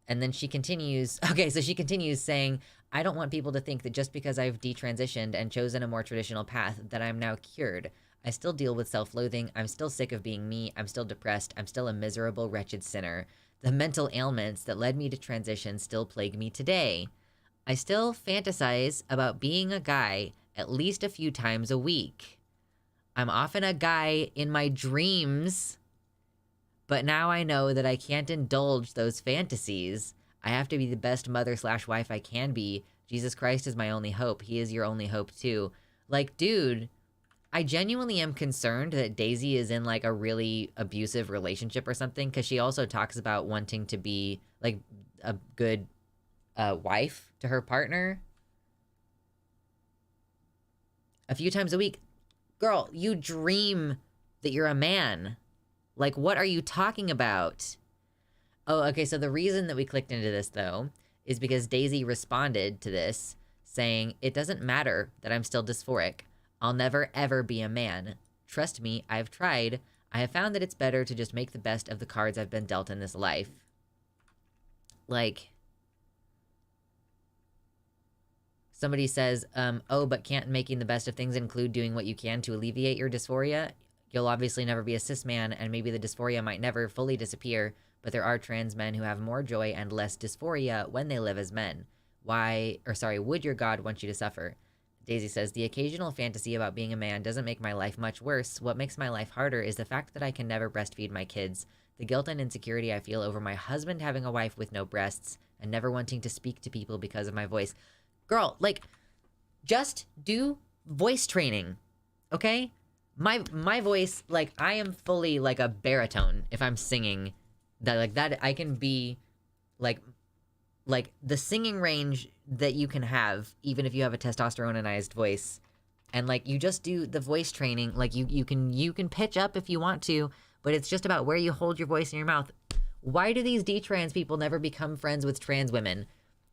then she continues, okay, so she continues saying, I don't want people to think that just because I've detransitioned and chosen a more traditional path that I'm now cured. I still deal with self-loathing. I'm still sick of being me. I'm still depressed. I'm still a miserable, wretched sinner. The mental ailments that led me to transition still plague me today. I still fantasize about being a guy at least a few times a week. I'm often a guy in my dreams. But now I know that I can't indulge those fantasies. I have to be the best mother/wife I can be. Jesus Christ is my only hope. He is your only hope too. Like, dude, I genuinely am concerned that Daisy is in like a really abusive relationship or something, because she also talks about wanting to be like a good wife to her partner a few times a week. Girl, you dream that you're a man. Like, what are you talking about? Oh, okay, so the reason that we clicked into this, though, is because Daisy responded to this saying, "It doesn't matter that I'm still dysphoric. I'll never, ever be a man. Trust me, I've tried. I have found that it's better to just make the best of the cards I've been dealt in this life." Like, somebody says, oh, but can't making the best of things include doing what you can to alleviate your dysphoria? You'll obviously never be a cis man, and maybe the dysphoria might never fully disappear, but there are trans men who have more joy and less dysphoria when they live as men. Would your God want you to suffer? Daisy says, the occasional fantasy about being a man doesn't make my life much worse. What makes my life harder is the fact that I can never breastfeed my kids. The guilt and insecurity I feel over my husband having a wife with no breasts and never wanting to speak to people because of my voice. Girl, like, just do voice training, okay? My voice, like, I am fully like a baritone if I'm singing. That I can be like the singing range that you can have even if you have a testosteronized voice. And like, you just do the voice training. Like, you can pitch up if you want to, but it's just about where you hold your voice in your mouth. Why do these detrans people never become friends with trans women?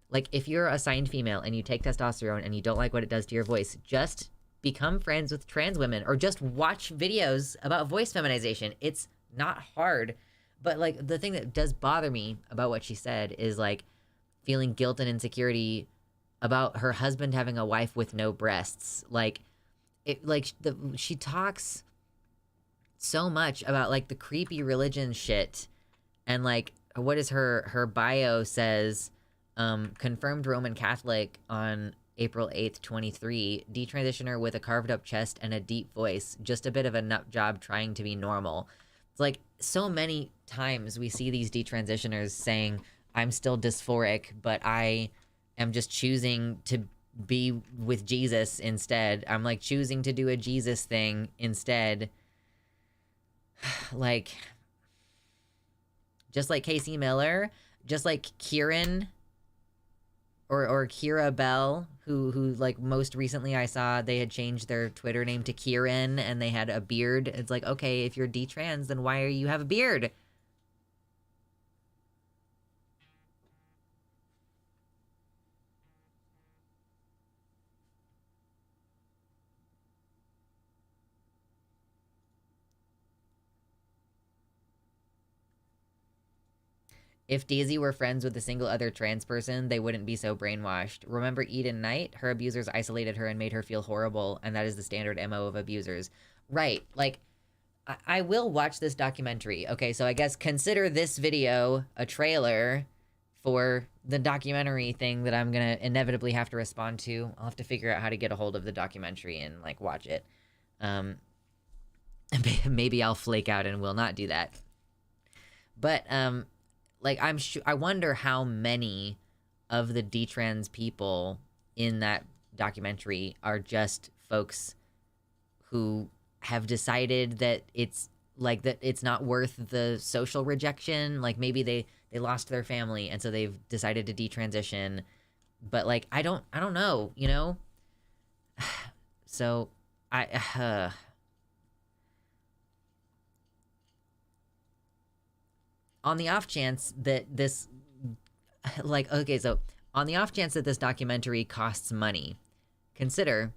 Like, if you're assigned female and you take testosterone and you don't like what it does to your voice, just become friends with trans women, or just watch videos about voice feminization. It's not hard. But like, the thing that does bother me about what she said is like feeling guilt and insecurity about her husband having a wife with no breasts. Like, she talks so much about like the creepy religion shit, and like, what is her bio says, confirmed Roman Catholic on April 8th, 23, detransitioner with a carved up chest and a deep voice, just a bit of a nut job trying to be normal. It's like, so many times we see these detransitioners saying, I'm still dysphoric, but I am just choosing to be with Jesus instead. I'm like choosing to do a Jesus thing instead. Like, just like Casey Miller, just like Kieran or Kira Bell, who like most recently I saw they had changed their Twitter name to Kieran and they had a beard. It's like, okay, if you're detrans, then why are you have a beard? If Daisy were friends with a single other trans person, they wouldn't be so brainwashed. Remember Eden Knight? Her abusers isolated her and made her feel horrible, and that is the standard MO of abusers. Right. Like, I will watch this documentary. Okay, so I guess consider this video a trailer for the documentary thing that I'm gonna inevitably have to respond to. I'll have to figure out how to get a hold of the documentary and, like, watch it. Maybe I'll flake out and will not do that. But, like, I wonder how many of the detrans people in that documentary are just folks who have decided that it's like, that it's not worth the social rejection. Like, maybe they lost their family and so they've decided to detransition. But like, I don't know, you know? So on the off chance that this, like, okay, so on the off chance that this documentary costs money, consider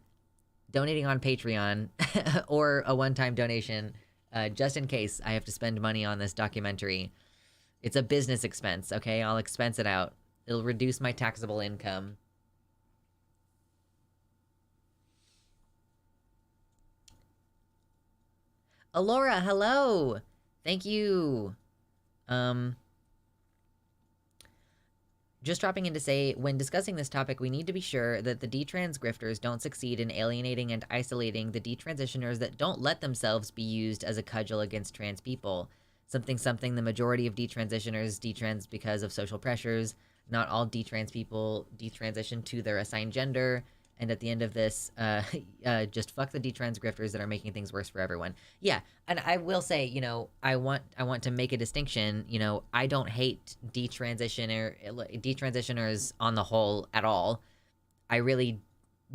donating on Patreon or a one-time donation, just in case I have to spend money on this documentary. It's a business expense, okay? I'll expense it out. It'll reduce my taxable income. Alora, hello! Thank you! Just dropping in to say, when discussing this topic, we need to be sure that the detrans grifters don't succeed in alienating and isolating the detransitioners that don't let themselves be used as a cudgel against trans people. something something, the majority of detransitioners detrans because of social pressures. Not all detrans people detransition to their assigned gender. And at the end of this, just fuck the detrans grifters that are making things worse for everyone. Yeah, and I will say, you know, I want to make a distinction. You know, I don't hate detransitioners on the whole at all. I really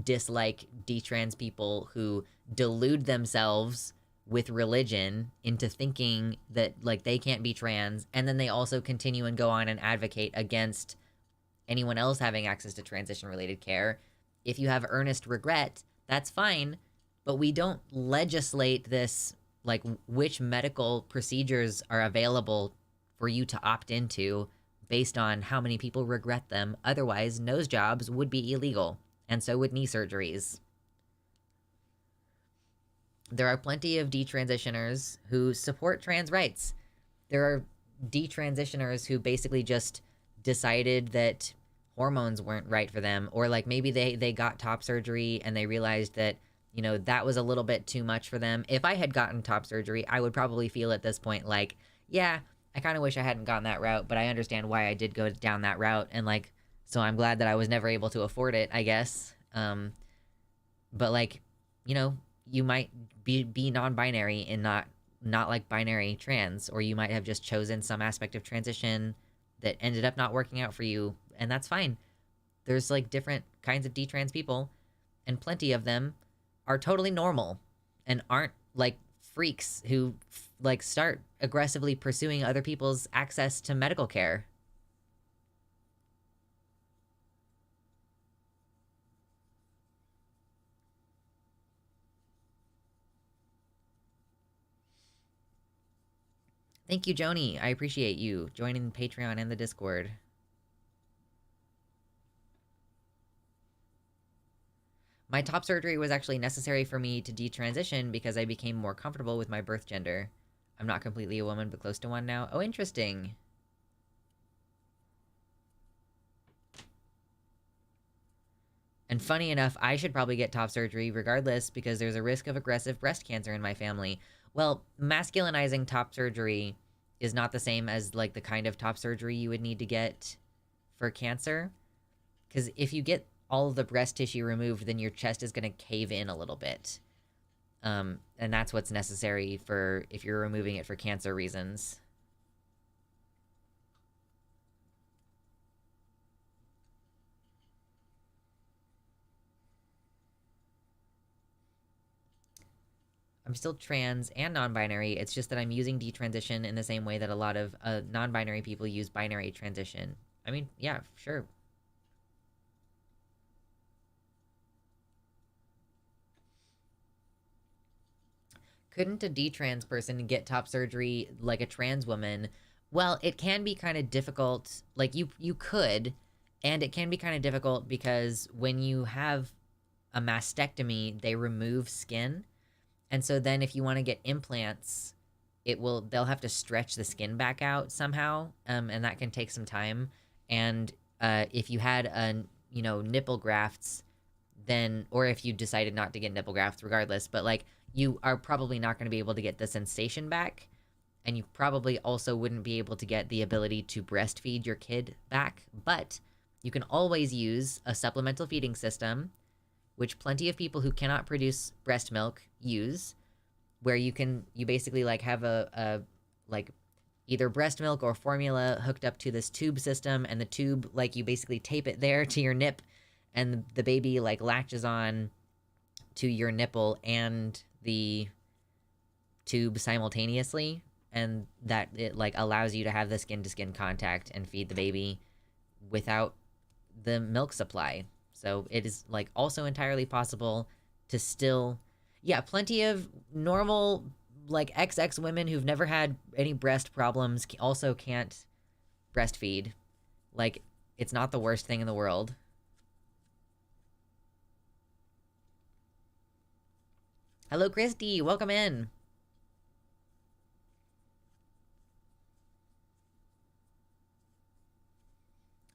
dislike detrans people who delude themselves with religion into thinking that like they can't be trans, and then they also continue and go on and advocate against anyone else having access to transition related care. If you have earnest regret, that's fine, but we don't legislate this, like which medical procedures are available for you to opt into based on how many people regret them. Otherwise, nose jobs would be illegal, and so would knee surgeries. There are plenty of detransitioners who support trans rights. There are detransitioners who basically just decided that hormones weren't right for them, or like maybe they got top surgery and they realized that, you know, that was a little bit too much for them. If I had gotten top surgery, I would probably feel at this point like, yeah, I kind of wish I hadn't gone that route, but I understand why I did go down that route, and like, so I'm glad that I was never able to afford it, I guess. But like, you know, you might be non-binary and not like binary trans, or you might have just chosen some aspect of transition that ended up not working out for you, and that's fine. There's like different kinds of detrans people, and plenty of them are totally normal and aren't like freaks who like start aggressively pursuing other people's access to medical care. Thank you, Joni. I appreciate you joining Patreon and the Discord. My top surgery was actually necessary for me to detransition because I became more comfortable with my birth gender. I'm not completely a woman, but close to one now. Oh, interesting. And funny enough, I should probably get top surgery regardless because there's a risk of aggressive breast cancer in my family. Well, masculinizing top surgery is not the same as like the kind of top surgery you would need to get for cancer. Because if you get all of the breast tissue removed, then your chest is going to cave in a little bit. And that's what's necessary for if you're removing it for cancer reasons. I'm still trans and non-binary. It's just that I'm using detransition in the same way that a lot of non-binary people use binary transition. I mean, yeah, sure. Couldn't a detrans person get top surgery like a trans woman? Well, it can be kind of difficult. Like you could, and it can be kind of difficult because when you have a mastectomy, they remove skin. And so then if you want to get implants, they'll have to stretch the skin back out somehow. And that can take some time. And if you had nipple grafts, then, or if you decided not to get nipple grafts regardless, but like you are probably not going to be able to get the sensation back. And you probably also wouldn't be able to get the ability to breastfeed your kid back. But you can always use a supplemental feeding system, which plenty of people who cannot produce breast milk use, where you basically like have a like either breast milk or formula hooked up to this tube system, and the tube, like you basically tape it there to your nip, and the baby like latches on to your nipple and the tube simultaneously, and that it like allows you to have the skin to skin contact and feed the baby without the milk supply. So it is like also entirely possible to still, yeah, plenty of normal like XX women who've never had any breast problems also can't breastfeed. Like, it's not the worst thing in the world. Hello, Christy. Welcome in.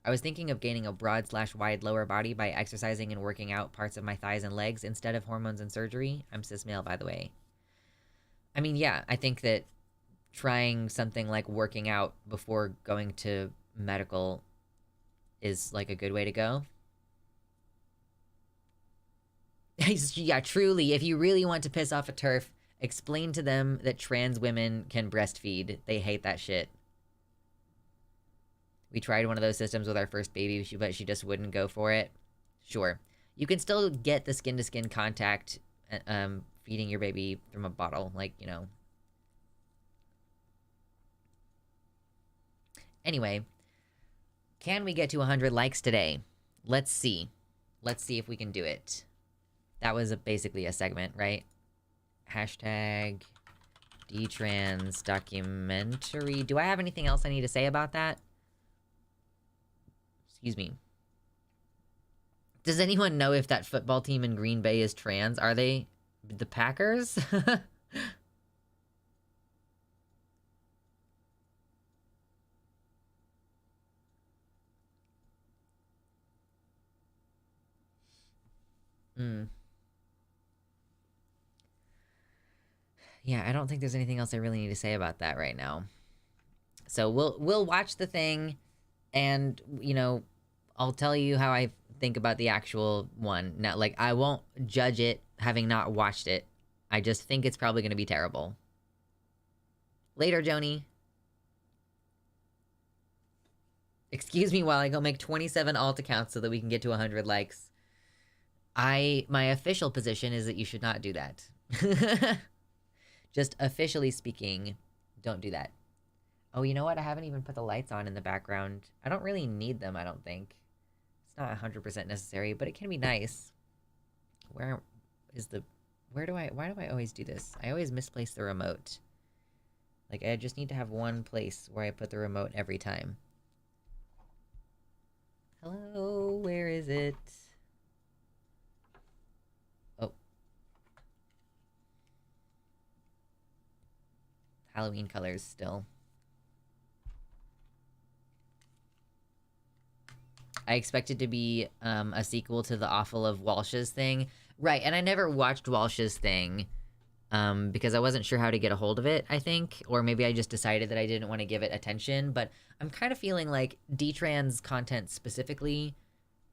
I was thinking of gaining a broad/wide lower body by exercising and working out parts of my thighs and legs instead of hormones and surgery. I'm cis male, by the way. I mean, yeah, I think that trying something like working out before going to medical is like a good way to go. Yeah, truly, if you really want to piss off a TERF, explain to them that trans women can breastfeed. They hate that shit. We tried one of those systems with our first baby, but she just wouldn't go for it. Sure. You can still get the skin-to-skin contact feeding your baby from a bottle, like, you know. Anyway, can we get to 100 likes today? Let's see. Let's see if we can do it. That was basically a segment, right? Hashtag Detrans Documentary. Do I have anything else I need to say about that? Excuse me. Does anyone know if that football team in Green Bay is trans? Are they the Packers? Yeah, I don't think there's anything else I really need to say about that right now. So we'll watch the thing, and, you know, I'll tell you how I think about the actual one. Now, like, I won't judge it having not watched it. I just think it's probably going to be terrible. Later, Joni. Excuse me while I go make 27 alt accounts so that we can get to 100 likes. My official position is that you should not do that. Just officially speaking, don't do that. Oh, you know what? I haven't even put the lights on in the background. I don't really need them, I don't think. It's not 100% necessary, but it can be nice. Why do I always do this? I always misplace the remote. Like, I just need to have one place where I put the remote every time. Hello, where is it? Oh. Halloween colors still. I expected to be a sequel to the Awful of Walsh's thing. Right, and I never watched Walsh's thing because I wasn't sure how to get a hold of it, I think. Or maybe I just decided that I didn't want to give it attention. But I'm kind of feeling like Detrans content specifically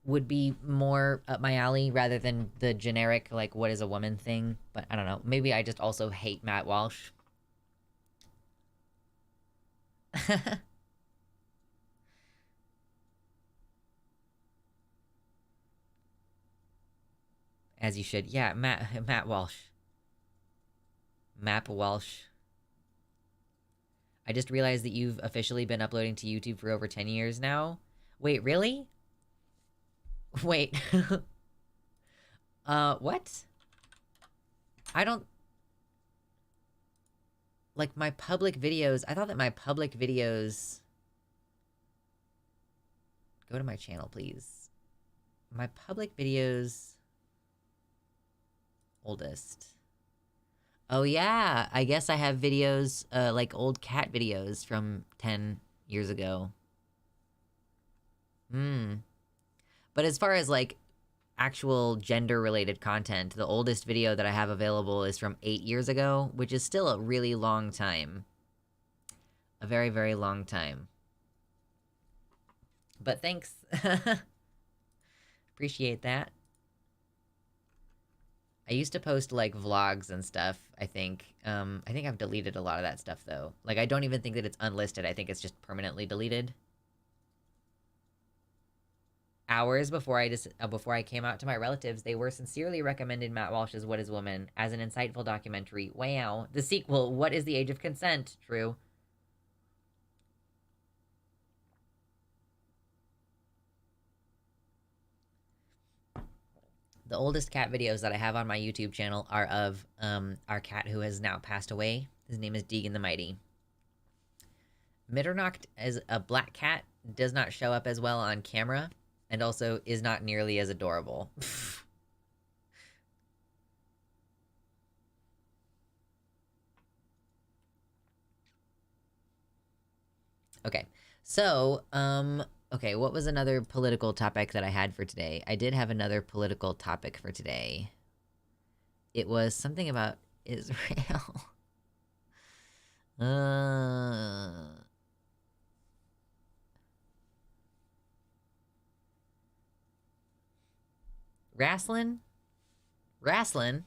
would be more up my alley rather than the generic, like, what is a woman thing. But I don't know. Maybe I just also hate Matt Walsh. As you should. Yeah, Matt Walsh. Map Walsh. I just realized that you've officially been uploading to YouTube for over 10 years now. Wait, really? Wait. What? I don't... Like, my public videos... I thought that my public videos... Go to my channel, please. My public videos... Oldest. Oh yeah, I guess I have videos, like old cat videos from 10 years ago. But as far as, like, actual gender-related content, the oldest video that I have available is from 8 years ago, which is still a really long time. A very, very long time. But thanks. Appreciate that. I used to post, like, vlogs and stuff, I think. I think I've deleted a lot of that stuff, though. Like, I don't even think that it's unlisted. I think it's just permanently deleted. Hours before I came out to my relatives, they were sincerely recommended Matt Walsh's What is Woman as an insightful documentary. Wow. The sequel, What is the Age of Consent? True. The oldest cat videos that I have on my YouTube channel are of our cat who has now passed away. His name is Deegan the Mighty. Mitternacht as a black cat does not show up as well on camera, and also is not nearly as adorable. Okay, so, okay, what was another political topic that I had for today? I did have another political topic for today. It was something about Israel. Wrestling? Wrestling?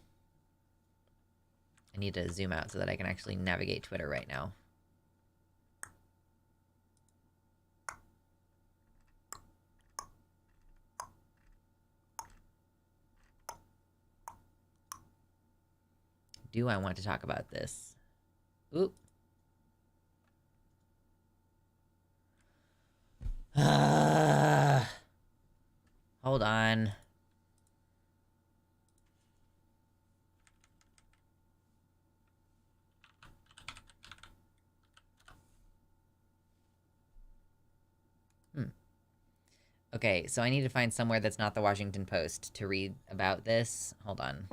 I need to zoom out so that I can actually navigate Twitter right now. Do I want to talk about this? Oop. Hold on. Okay, so I need to find somewhere that's not the Washington Post to read about this. Hold on.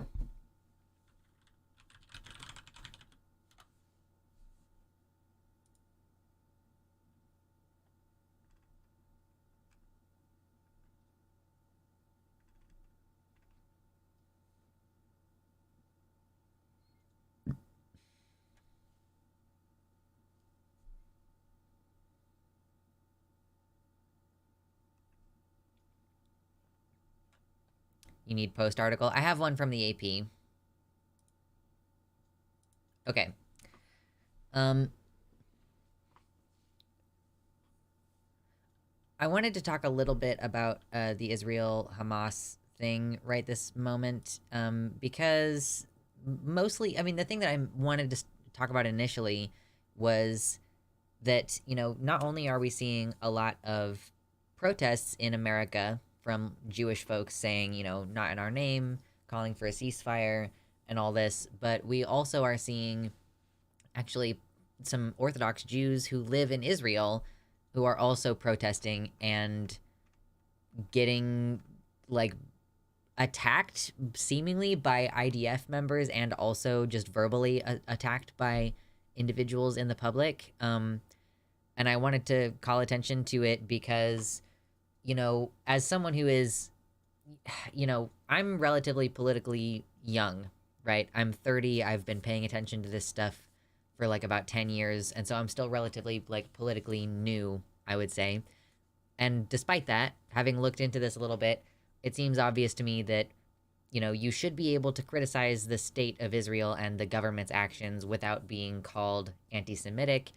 You need Post article. I have one from the AP. Okay. I wanted to talk a little bit about the Israel-Hamas thing right this moment, because mostly, I mean, the thing that I wanted to talk about initially was that, you know, not only are we seeing a lot of protests in America from Jewish folks saying, you know, not in our name, calling for a ceasefire and all this, but we also are seeing actually some Orthodox Jews who live in Israel who are also protesting and getting, like, attacked seemingly by IDF members and also just verbally attacked by individuals in the public. And I wanted to call attention to it because, you know, as someone who is, you know, I'm relatively politically young, right? I'm 30. I've been paying attention to this stuff for like about 10 years. And so I'm still relatively like politically new, I would say. And despite that, having looked into this a little bit, it seems obvious to me that, you know, you should be able to criticize the state of Israel and the government's actions without being called anti-Semitic.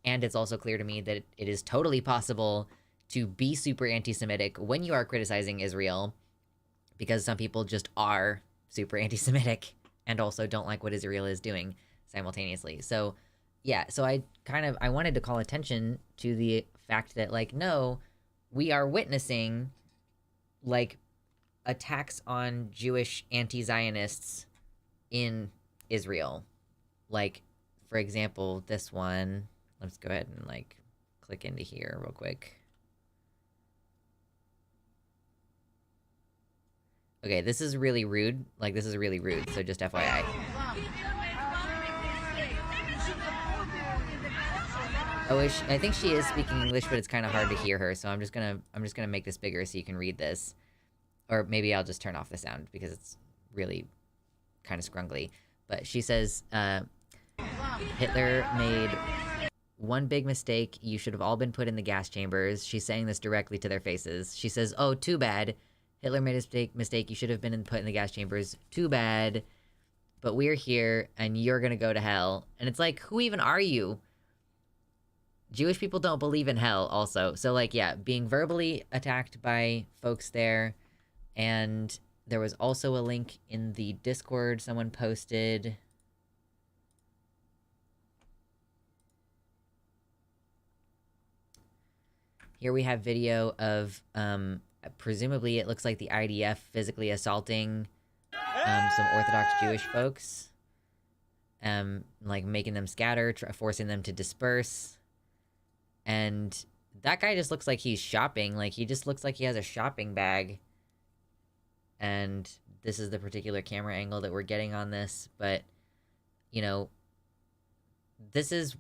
And it's also clear to me that it is totally possible to be super anti-Semitic when you are criticizing Israel, because some people just are super anti-Semitic and also don't like what Israel is doing simultaneously. So, yeah, so I wanted to call attention to the fact that, like, no, we are witnessing, like, attacks on Jewish anti-Zionists in Israel. Like, for example, this one. Let's go ahead and, like, click into here real quick. Okay, this is really rude. Like, this is really rude, so just FYI. Oh, I think she is speaking English, but it's kind of hard to hear her, so I'm just gonna make this bigger so you can read this. Or maybe I'll just turn off the sound because it's really kind of scrungly. But she says, Hitler made one big mistake. You should have all been put in the gas chambers. She's saying this directly to their faces. She says, oh, too bad. Hitler made a mistake. You should have been put in the gas chambers. Too bad. But we're here, and you're gonna go to hell. And it's like, who even are you? Jewish people don't believe in hell, also. So, like, yeah, being verbally attacked by folks there. And there was also a link in the Discord someone posted. Here we have video of, presumably it looks like the IDF physically assaulting some Orthodox Jewish folks. Like making them scatter, forcing them to disperse. And that guy just looks like he's shopping. Like, he just looks like he has a shopping bag. And this is the particular camera angle that we're getting on this. But, you know, this is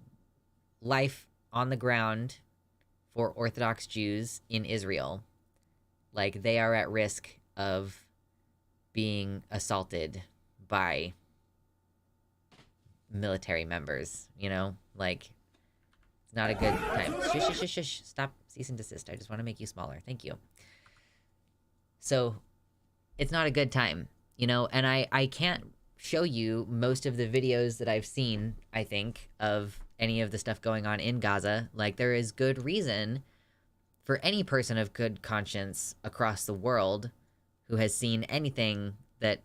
life on the ground for Orthodox Jews in Israel. Like, they are at risk of being assaulted by military members, you know? Like, it's not a good time. Shush, shush, shush, shush. Stop. Cease and desist. I just want to make you smaller. Thank you. So, it's not a good time, you know? And I can't show you most of the videos that I've seen, I think, of any of the stuff going on in Gaza. Like, there is good reason for any person of good conscience across the world who has seen anything that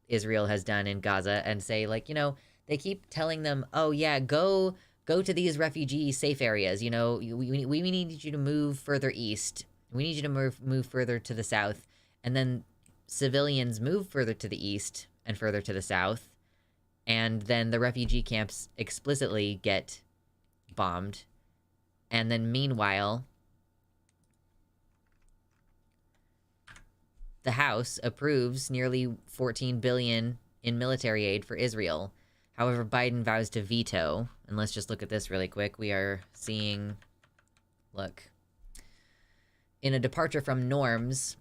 Israel has done in Gaza and say, like, you know, they keep telling them, oh yeah, go to these refugee safe areas, you know, we need you to move further east. We need you to move further to the south. And then civilians move further to the east and further to the south. And then the refugee camps explicitly get bombed. And then meanwhile, the House approves nearly $14 billion in military aid for Israel. However, Biden vows to veto. And let's just look at this really quick. We are seeing, look, in a departure from norms,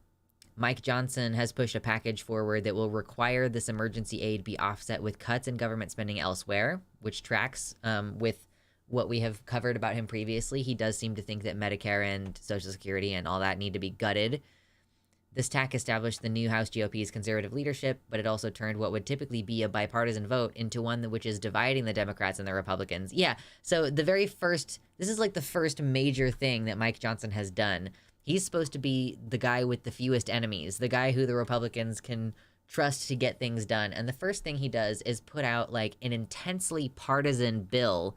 Mike Johnson has pushed a package forward that will require this emergency aid be offset with cuts in government spending elsewhere, which tracks with what we have covered about him previously. He does seem to think that Medicare and Social Security and all that need to be gutted. This tack established the new House GOP's conservative leadership, but it also turned what would typically be a bipartisan vote into one which is dividing the Democrats and the Republicans. Yeah, so this is like the first major thing that Mike Johnson has done. He's supposed to be the guy with the fewest enemies, the guy who the Republicans can trust to get things done. And the first thing he does is put out like an intensely partisan bill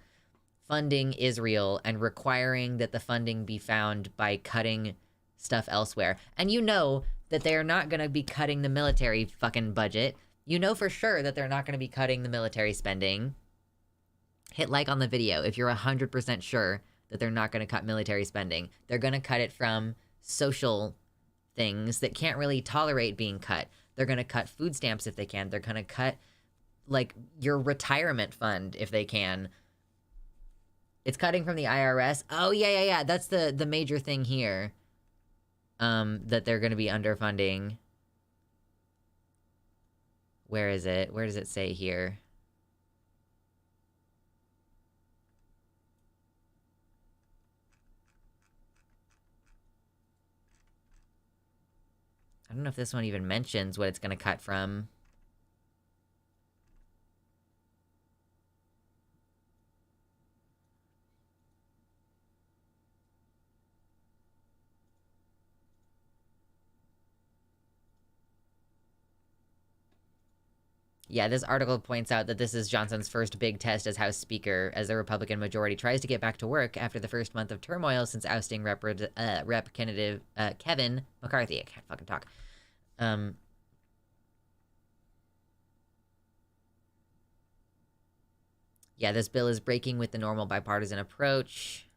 funding Israel and requiring that the funding be found by cutting stuff elsewhere. And you know that they are not going to be cutting the military fucking budget. You know for sure that they're not going to be cutting the military spending. Hit like on the video if you're 100% sure that they're not going to cut military spending. They're going to cut it from social things that can't really tolerate being cut. They're going to cut food stamps if they can. They're going to cut, like, your retirement fund if they can. It's cutting from the IRS. Oh, yeah. That's the major thing here. That they're going to be underfunding. Where is it? Where does it say here? I don't know if this one even mentions what it's going to cut from. Yeah, this article points out that this is Johnson's first big test as House Speaker, as the Republican majority tries to get back to work after the first month of turmoil since ousting Rep. Kevin McCarthy. I can't fucking talk. Yeah, this bill is breaking with the normal bipartisan approach.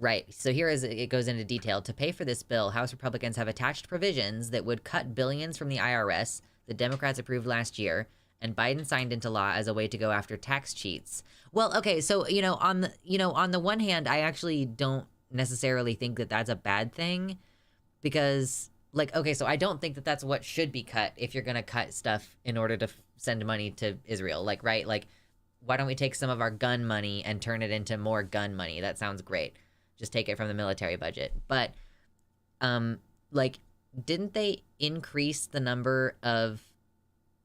Right. So here it goes into detail. To pay for this bill, House Republicans have attached provisions that would cut billions from the IRS the Democrats approved last year, and Biden signed into law as a way to go after tax cheats. Well, okay, so on the one hand, I actually don't necessarily think that that's a bad thing, because like, okay, so I don't think that that's what should be cut if you're gonna cut stuff in order to send money to Israel. Like, right? Like, why don't we take some of our gun money and turn it into more gun money? That sounds great. Just take it from the military budget. But, like, didn't they increase the number of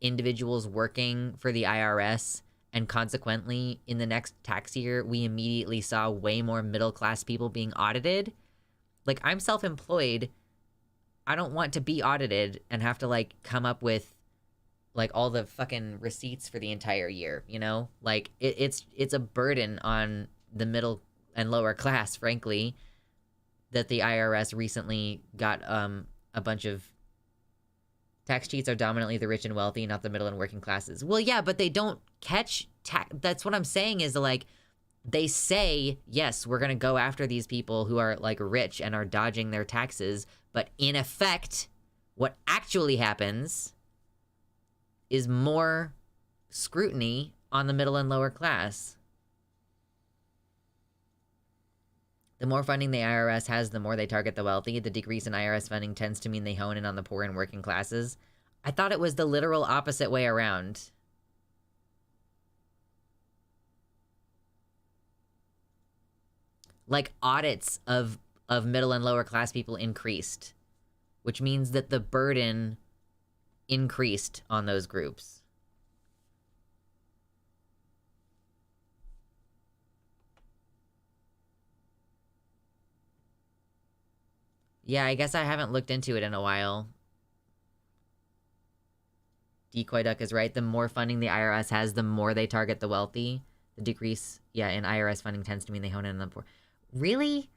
individuals working for the IRS? And consequently, in the next tax year, we immediately saw way more middle-class people being audited. Like, I'm self-employed. I don't want to be audited and have to, like, come up with, like, all the fucking receipts for the entire year, you know? Like, it's a burden on the middle and lower class, frankly, that the IRS recently got a bunch of tax cheats are dominantly the rich and wealthy, not the middle and working classes. Well, yeah, but they don't catch that's what I'm saying is, like, they say, yes, we're going to go after these people who are, like, rich and are dodging their taxes, but in effect, what actually happens is more scrutiny on the middle and lower class. The more funding the IRS has, the more they target the wealthy. The decrease in IRS funding tends to mean they hone in on the poor and working classes. I thought it was the literal opposite way around. Like, audits of middle and lower class people increased, which means that the burden increased on those groups. Yeah, I guess I haven't looked into it in a while. Decoy Duck is right. The more funding the IRS has, the more they target the wealthy. The decrease, yeah, in IRS funding tends to mean they hone in on the poor. Really?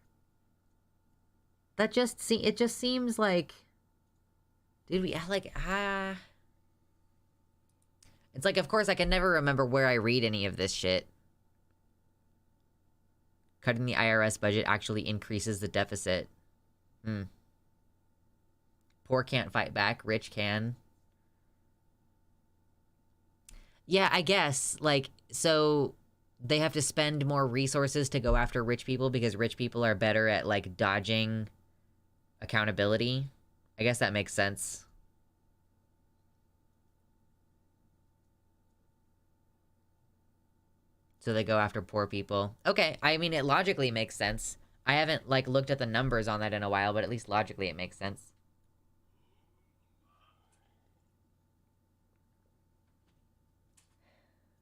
That just it just seems like, did we like it's like, of course I can never remember where I read any of this shit. Cutting the IRS budget actually increases the deficit. Poor can't fight back, rich can. Yeah, I guess, like, so they have to spend more resources to go after rich people because rich people are better at, like, dodging accountability. I guess that makes sense. So they go after poor people. Okay, I mean, it logically makes sense. I haven't, like, looked at the numbers on that in a while, but at least logically it makes sense.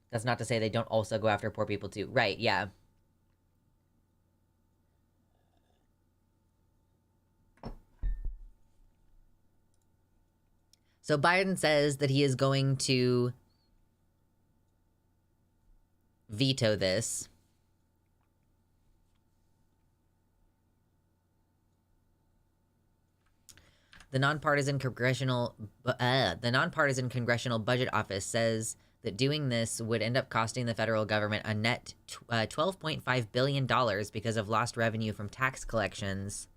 That's not to say they don't also go after poor people too. Right, yeah. So Biden says that he is going to veto this. The nonpartisan congressional budget office says that doing this would end up costing the federal government a net $12.5 billion because of lost revenue from tax collections.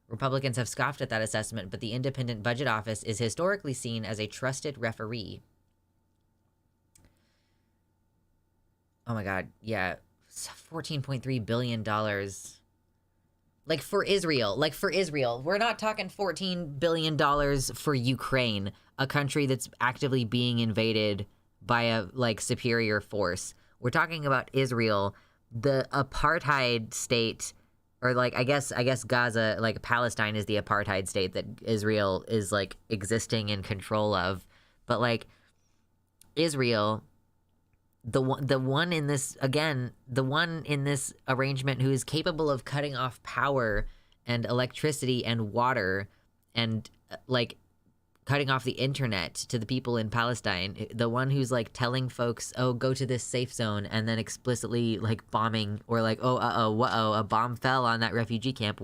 Republicans have scoffed at that assessment, but the independent budget office is historically seen as a trusted referee. Oh my god, yeah. $14.3 billion. Like, for Israel. We're not talking $14 billion for Ukraine, a country that's actively being invaded by a, like, superior force. We're talking about Israel, the apartheid state, or, like, I guess Gaza, like, Palestine is the apartheid state that Israel is, like, existing in control of. But, like, Israel, the one in this arrangement who is capable of cutting off power and electricity and water and, like, cutting off the internet to the people in Palestine, the one who's, like, telling folks, oh, go to this safe zone, and then explicitly, like, bombing, or like, oh, a bomb fell on that refugee camp,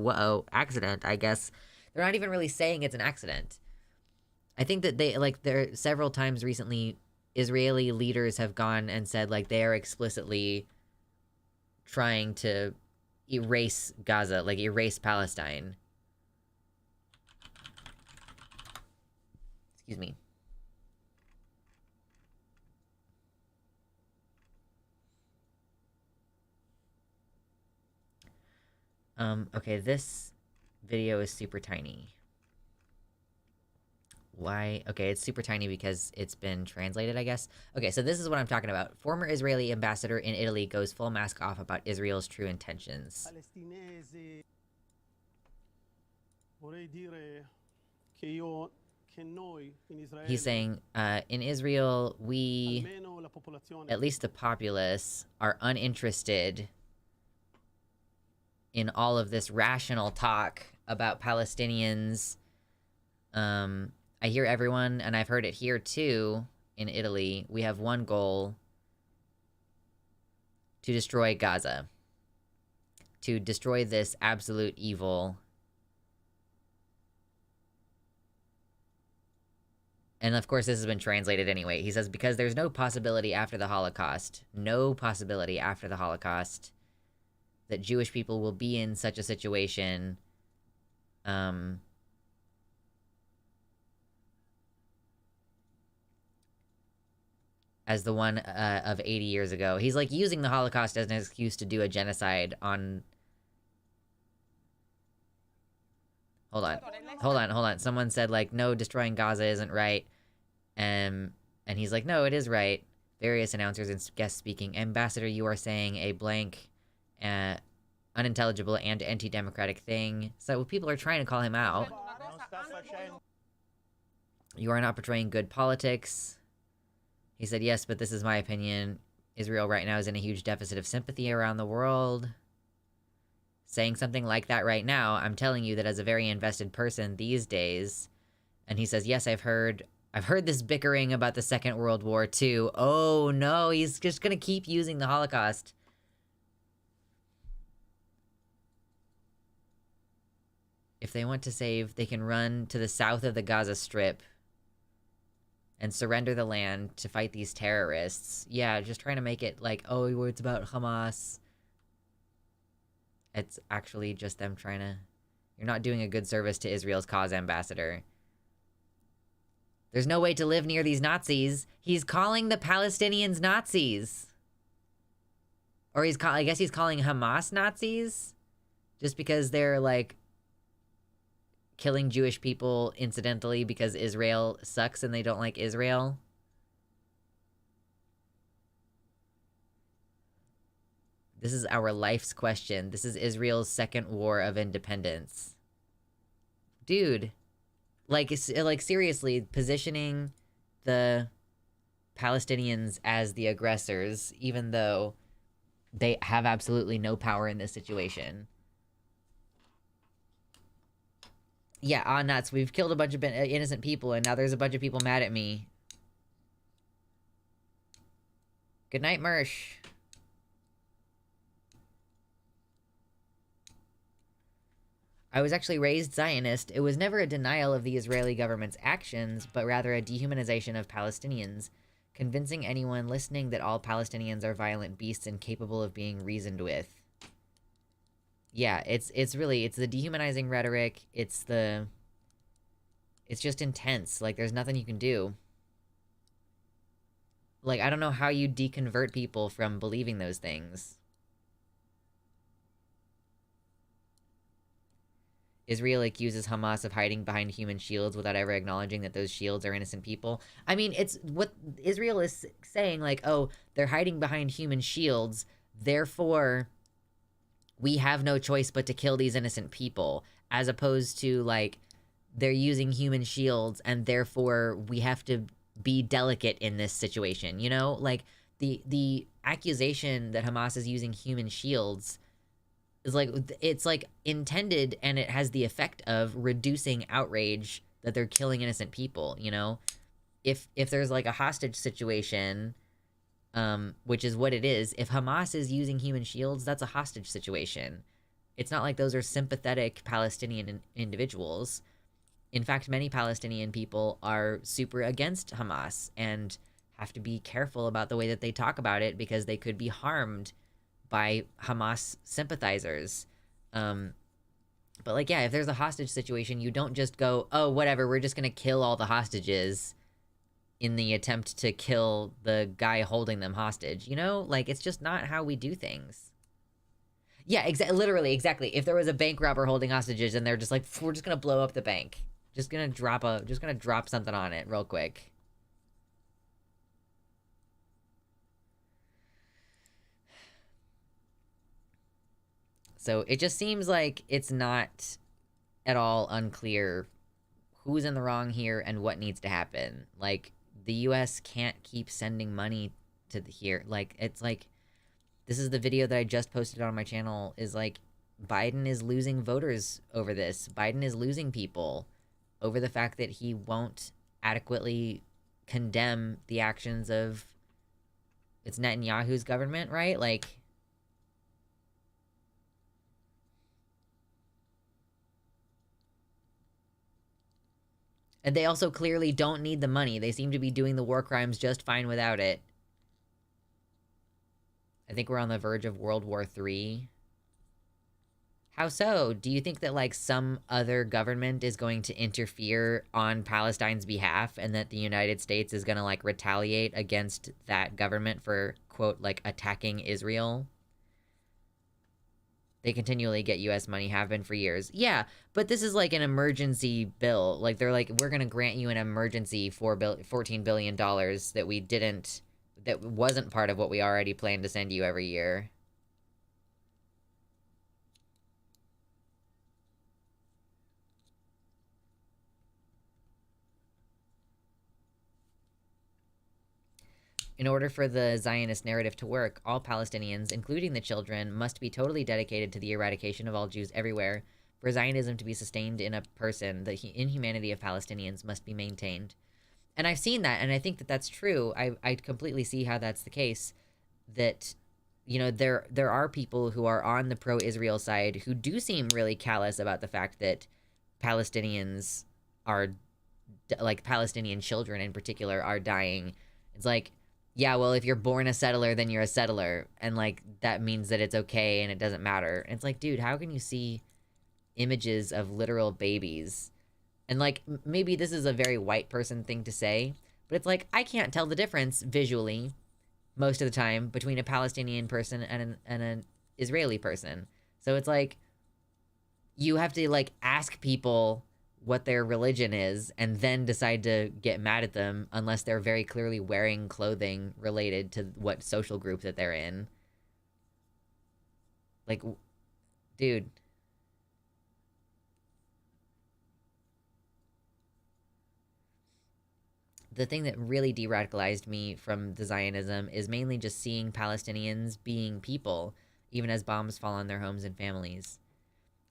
accident, I guess. They're not even really saying it's an accident. I think that they, like, there several times recently, Israeli leaders have gone and said, like, they are explicitly trying to erase Gaza, like, erase Palestine. Excuse me. Okay, this video is super tiny. Why? Okay, it's super tiny because it's been translated, I guess. Okay, so this is what I'm talking about. Former Israeli ambassador in Italy goes full mask off about Israel's true intentions. He's saying, in Israel, we, at least the populace, are uninterested in all of this rational talk about Palestinians. I hear everyone, and I've heard it here too, in Italy, we have one goal: to destroy Gaza. To destroy this absolute evil. And of course this has been translated anyway. He says, because there's no possibility after the Holocaust, that Jewish people will be in such a situation, as the one of 80 years ago. He's, like, using the Holocaust as an excuse to do a genocide on Hold on. Someone said, like, no, destroying Gaza isn't right. And he's like, no, it is right. Various announcers and guests speaking. Ambassador, you are saying a blank, unintelligible and anti-democratic thing. So people are trying to call him out. You are not portraying good politics. He said, yes, but this is my opinion. Israel right now is in a huge deficit of sympathy around the world. Saying something like that right now, I'm telling you that as a very invested person these days. And he says, yes, I've heard this bickering about the Second World War too. Oh no, he's just gonna keep using the Holocaust. If they want to save, they can run to the south of the Gaza Strip and surrender the land to fight these terrorists. Yeah, just trying to make it like, oh, it's about Hamas. It's actually just them trying to... You're not doing a good service to Israel's cause, Ambassador. There's no way to live near these Nazis. He's calling the Palestinians Nazis. Or I guess he's calling Hamas Nazis? Just because they're, like, killing Jewish people incidentally because Israel sucks and they don't like Israel. This is our life's question. This is Israel's second war of independence. Dude. Like seriously, positioning the Palestinians as the aggressors, even though they have absolutely no power in this situation. Yeah, nuts. We've killed a bunch of innocent people, and now there's a bunch of people mad at me. Good night, Mersh. I was actually raised Zionist. It was never a denial of the Israeli government's actions, but rather a dehumanization of Palestinians, convincing anyone listening that all Palestinians are violent beasts and capable of being reasoned with. Yeah, it's the dehumanizing rhetoric. It's just intense. Like, there's nothing you can do. Like, I don't know how you deconvert people from believing those things. Israel accuses Hamas of hiding behind human shields without ever acknowledging that those shields are innocent people. I mean, it's what Israel is saying, like, oh, they're hiding behind human shields, therefore we have no choice but to kill these innocent people, as opposed to, like, they're using human shields and therefore we have to be delicate in this situation, you know? Like, the accusation that Hamas is using human shields is like, it's like intended, and it has the effect of reducing outrage that they're killing innocent people, you know? If there's like a hostage situation, which is what it is, if Hamas is using human shields, that's a hostage situation. It's not like those are sympathetic Palestinian individuals. In fact, many Palestinian people are super against Hamas and have to be careful about the way that they talk about it because they could be harmed by Hamas sympathizers. But like, yeah, if there's a hostage situation, you don't just go, oh, whatever, we're just gonna kill all the hostages in the attempt to kill the guy holding them hostage, you know? Like, it's just not how we do things. Yeah, literally, exactly. If there was a bank robber holding hostages and they're just like, we're just gonna blow up the bank. Just gonna drop something on it real quick. So it just seems like it's not at all unclear who's in the wrong here and what needs to happen. Like, the US can't keep sending money to here. Like, it's like, this is the video that I just posted on my channel, is like, Biden is losing voters over this. Biden is losing people over the fact that he won't adequately condemn the actions of, it's Netanyahu's government, right? Like, and they also clearly don't need the money. They seem to be doing the war crimes just fine without it. I think we're on the verge of World War III. How so? Do you think that, like, some other government is going to interfere on Palestine's behalf and that the United States is gonna, like, retaliate against that government for, quote, like, attacking Israel? They continually get U.S. money, have been for years. Yeah, but this is like an emergency bill. Like, they're like, we're going to grant you an emergency $14 billion that we didn't, that wasn't part of what we already planned to send you every year. In order for the Zionist narrative to work, all Palestinians, including the children, must be totally dedicated to the eradication of all Jews everywhere. For Zionism to be sustained in a person, the inhumanity of Palestinians must be maintained. And I've seen that, and I think that that's true. I completely see how that's the case. That, you know, there are people who are on the pro-Israel side who do seem really callous about the fact that Palestinians are, like, Palestinian children in particular, are dying. It's like, yeah, well, if you're born a settler, then you're a settler. And, like, that means that it's okay and it doesn't matter. And it's like, dude, how can you see images of literal babies? And, like, maybe this is a very white person thing to say, but it's like, I can't tell the difference visually most of the time between a Palestinian person and an Israeli person. So it's like, you have to, like, ask people what their religion is and then decide to get mad at them unless they're very clearly wearing clothing related to what social group that they're in. Like, dude. The thing that really de-radicalized me from the Zionism is mainly just seeing Palestinians being people, even as bombs fall on their homes and families.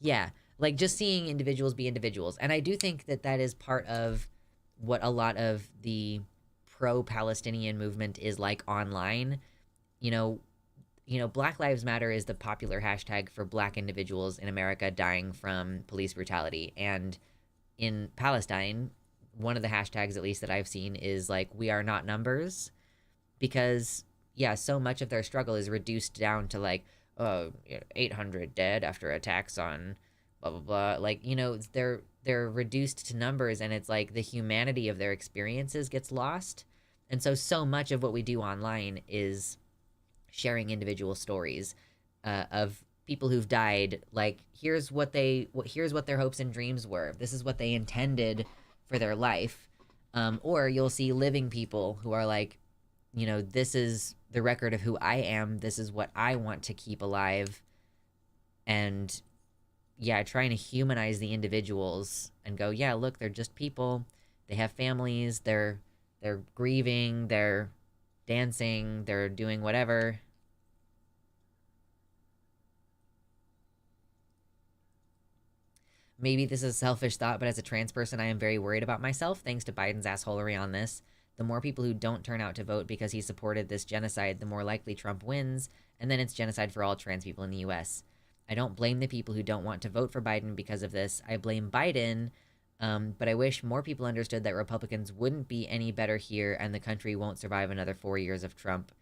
Yeah, like, just seeing individuals be individuals. And I do think that that is part of what a lot of the pro-Palestinian movement is like online. You know, Black Lives Matter is the popular hashtag for Black individuals in America dying from police brutality. And in Palestine, one of the hashtags, at least that I've seen, is like, we are not numbers. Because, yeah, so much of their struggle is reduced down to like, oh, 800 dead after attacks on blah blah blah. Like, they're reduced to numbers, and it's like the humanity of their experiences gets lost. And so much of what we do online is sharing individual stories of people who've died. Like, here's what their hopes and dreams were. This is what they intended for their life. Or you'll see living people who are like, this is the record of who I am. This is what I want to keep alive. And yeah, trying to humanize the individuals and go, yeah, look, they're just people. They have families. They're grieving. They're dancing. They're doing whatever. Maybe this is a selfish thought, but as a trans person, I am very worried about myself, thanks to Biden's assholery on this. The more people who don't turn out to vote because he supported this genocide, the more likely Trump wins, and then it's genocide for all trans people in the US. I don't blame the people who don't want to vote for Biden because of this. I blame Biden, but I wish more people understood that Republicans wouldn't be any better here and the country won't survive another 4 years of Trump.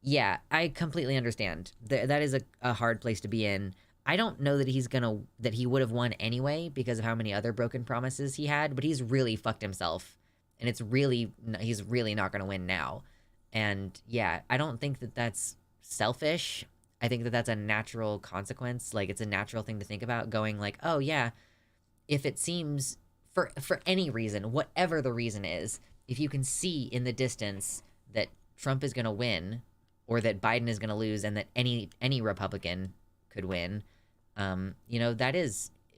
Yeah, I completely understand. That is a hard place to be in. I don't know that he would have won anyway because of how many other broken promises he had, but he's really fucked himself. And he's really not going to win now. And yeah, I don't think that that's selfish. I think that that's a natural consequence. Like, it's a natural thing to think about, going like, oh yeah, if it seems for any reason, whatever the reason is, if you can see in the distance that Trump is going to win or that Biden is going to lose and that any Republican could win,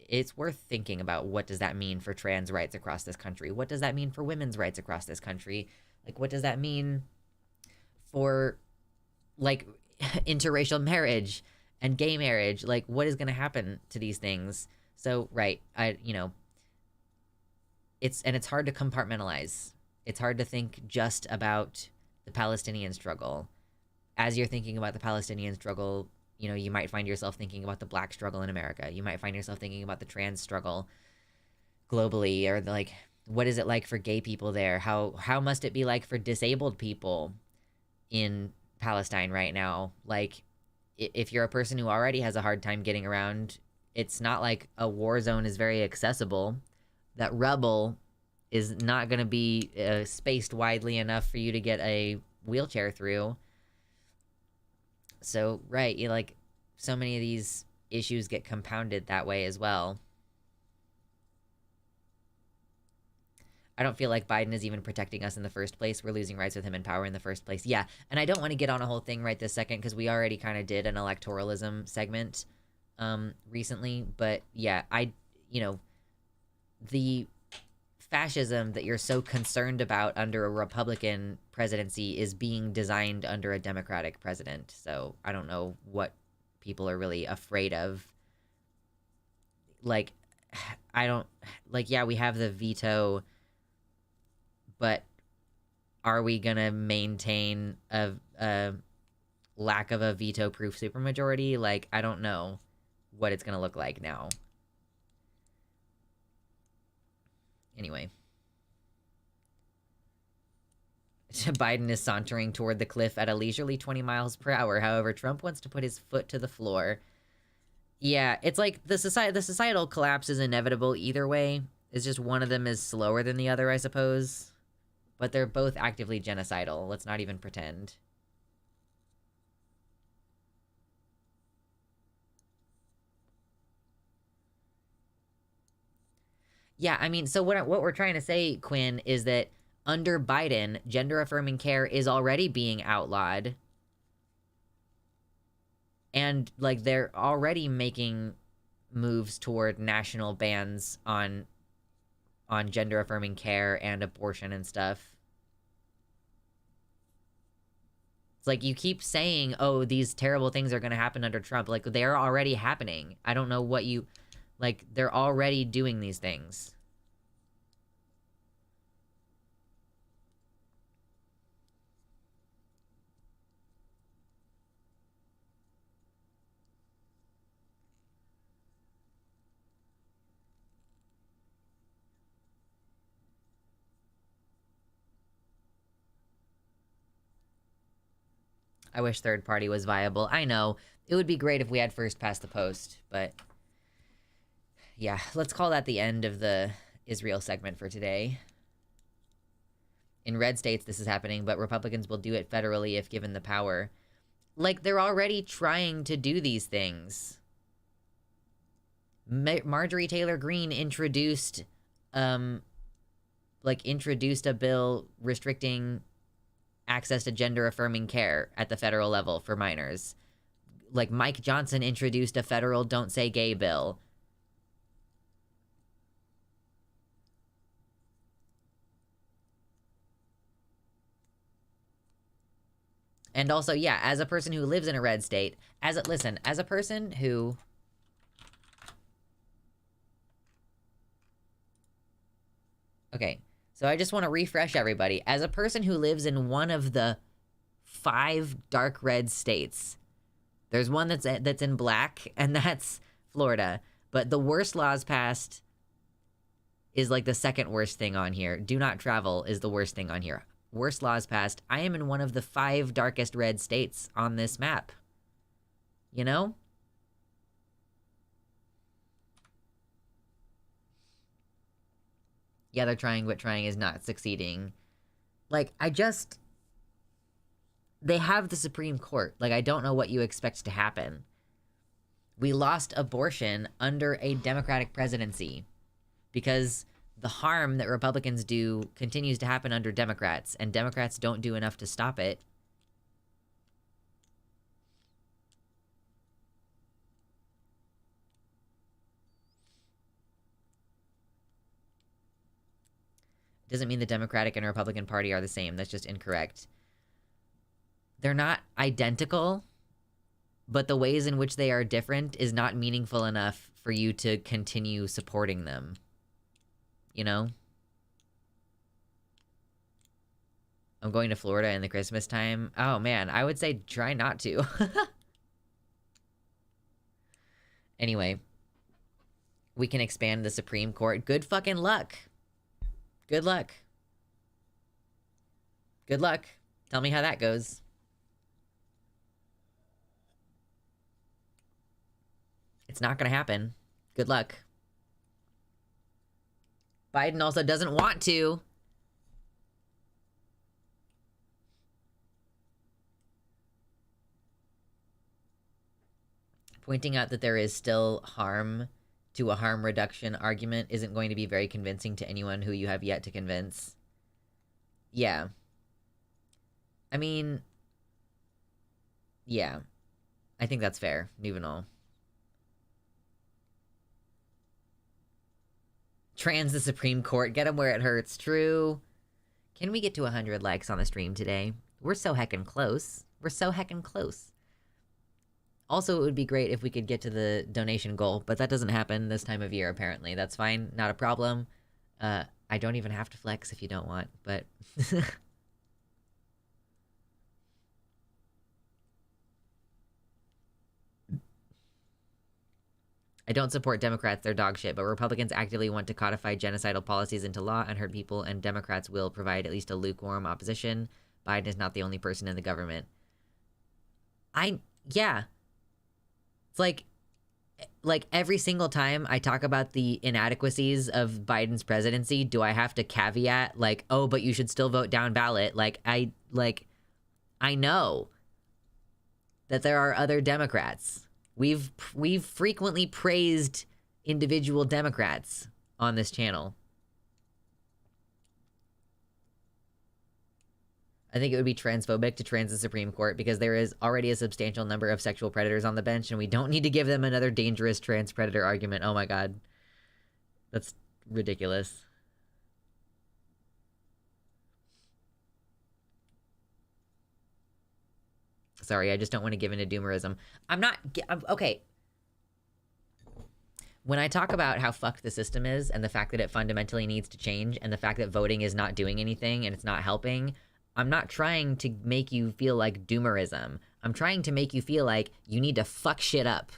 it's worth thinking about, what does that mean for trans rights across this country? What does that mean for women's rights across this country? Like, what does that mean for, like, interracial marriage and gay marriage? Like, what is going to happen to these things? So, right, it's hard to compartmentalize. It's hard to think just about the Palestinian struggle. As you're thinking about the Palestinian struggle, you might find yourself thinking about the Black struggle in America. You might find yourself thinking about the trans struggle globally, or like, what is it like for gay people there? How must it be like for disabled people in Palestine right now? Like, if you're a person who already has a hard time getting around, it's not like a war zone is very accessible. That rubble is not going to be spaced widely enough for you to get a wheelchair through. So, right, so many of these issues get compounded that way as well. I don't feel like Biden is even protecting us in the first place. We're losing rights with him in power in the first place. Yeah, and I don't want to get on a whole thing right this second because we already kind of did an electoralism segment recently. But yeah, the fascism that you're so concerned about under a Republican presidency is being designed under a Democratic president. So I don't know what people are really afraid of. Like, yeah, we have the veto, but are we gonna maintain a lack of a veto-proof supermajority? Like, I don't know what it's gonna look like now. Anyway. Biden is sauntering toward the cliff at a leisurely 20 miles per hour. However, Trump wants to put his foot to the floor. Yeah, it's like the societal collapse is inevitable either way. It's just one of them is slower than the other, I suppose. But they're both actively genocidal. Let's not even pretend. Yeah, I mean, so what we're trying to say, Quinn, is that under Biden, gender-affirming care is already being outlawed. And, like, they're already making moves toward national bans on gender-affirming care and abortion and stuff. It's like, you keep saying, oh, these terrible things are going to happen under Trump. Like, they're already happening. I don't know what you... Like, they're already doing these things. I wish third party was viable. I know. It would be great if we had first past the post, but... Yeah, let's call that the end of the Israel segment for today. In red states, this is happening, but Republicans will do it federally if given the power. Like, they're already trying to do these things. Marjorie Taylor Greene introduced a bill restricting access to gender-affirming care at the federal level for minors. Like, Mike Johnson introduced a federal Don't Say Gay bill. And also, yeah, as a person who lives in a red state, as a person who... Okay, so I just want to refresh everybody. As a person who lives in one of the 5 dark red states, there's one that's in black, and that's Florida. But the worst laws passed is like the second worst thing on here. Do not travel is the worst thing on here. Worst laws passed. I am in one of the 5 darkest red states on this map. You know? Yeah, they're trying, but trying is not succeeding. Like, they have the Supreme Court. Like, I don't know what you expect to happen. We lost abortion under a Democratic presidency because the harm that Republicans do continues to happen under Democrats, and Democrats don't do enough to stop it. Doesn't mean the Democratic and Republican Party are the same. That's just incorrect. They're not identical, but the ways in which they are different is not meaningful enough for you to continue supporting them. You know? I'm going to Florida in the Christmas time. Oh, man. I would say try not to. Anyway. We can expand the Supreme Court. Good fucking luck. Good luck. Good luck. Tell me how that goes. It's not gonna happen. Good luck. Biden also doesn't want to. pointing out that there is still harm to a harm reduction argument isn't going to be very convincing to anyone who you have yet to convince. Yeah. I mean, yeah. I think that's fair, Nuvenal. Trans the Supreme Court, get him where it hurts. True. Can we get to 100 likes on the stream today? We're so heckin' close. We're so heckin' close. Also, it would be great if we could get to the donation goal, but that doesn't happen this time of year, apparently. That's fine. Not a problem. I don't even have to flex if you don't want, but... I don't support Democrats, they're dog shit, but Republicans actively want to codify genocidal policies into law and hurt people, and Democrats will provide at least a lukewarm opposition. Biden is not the only person in the government. Yeah. It's like every single time I talk about the inadequacies of Biden's presidency, do I have to caveat, like, oh, but you should still vote down ballot? I know that there are other Democrats. We've frequently praised individual Democrats on this channel. I think it would be transphobic to trans the Supreme Court because there is already a substantial number of sexual predators on the bench, and we don't need to give them another dangerous trans predator argument. Oh my god. That's ridiculous. Sorry, I just don't want to give into doomerism. Okay. When I talk about how fucked the system is and the fact that it fundamentally needs to change and the fact that voting is not doing anything and it's not helping, I'm not trying to make you feel like doomerism. I'm trying to make you feel like you need to fuck shit up.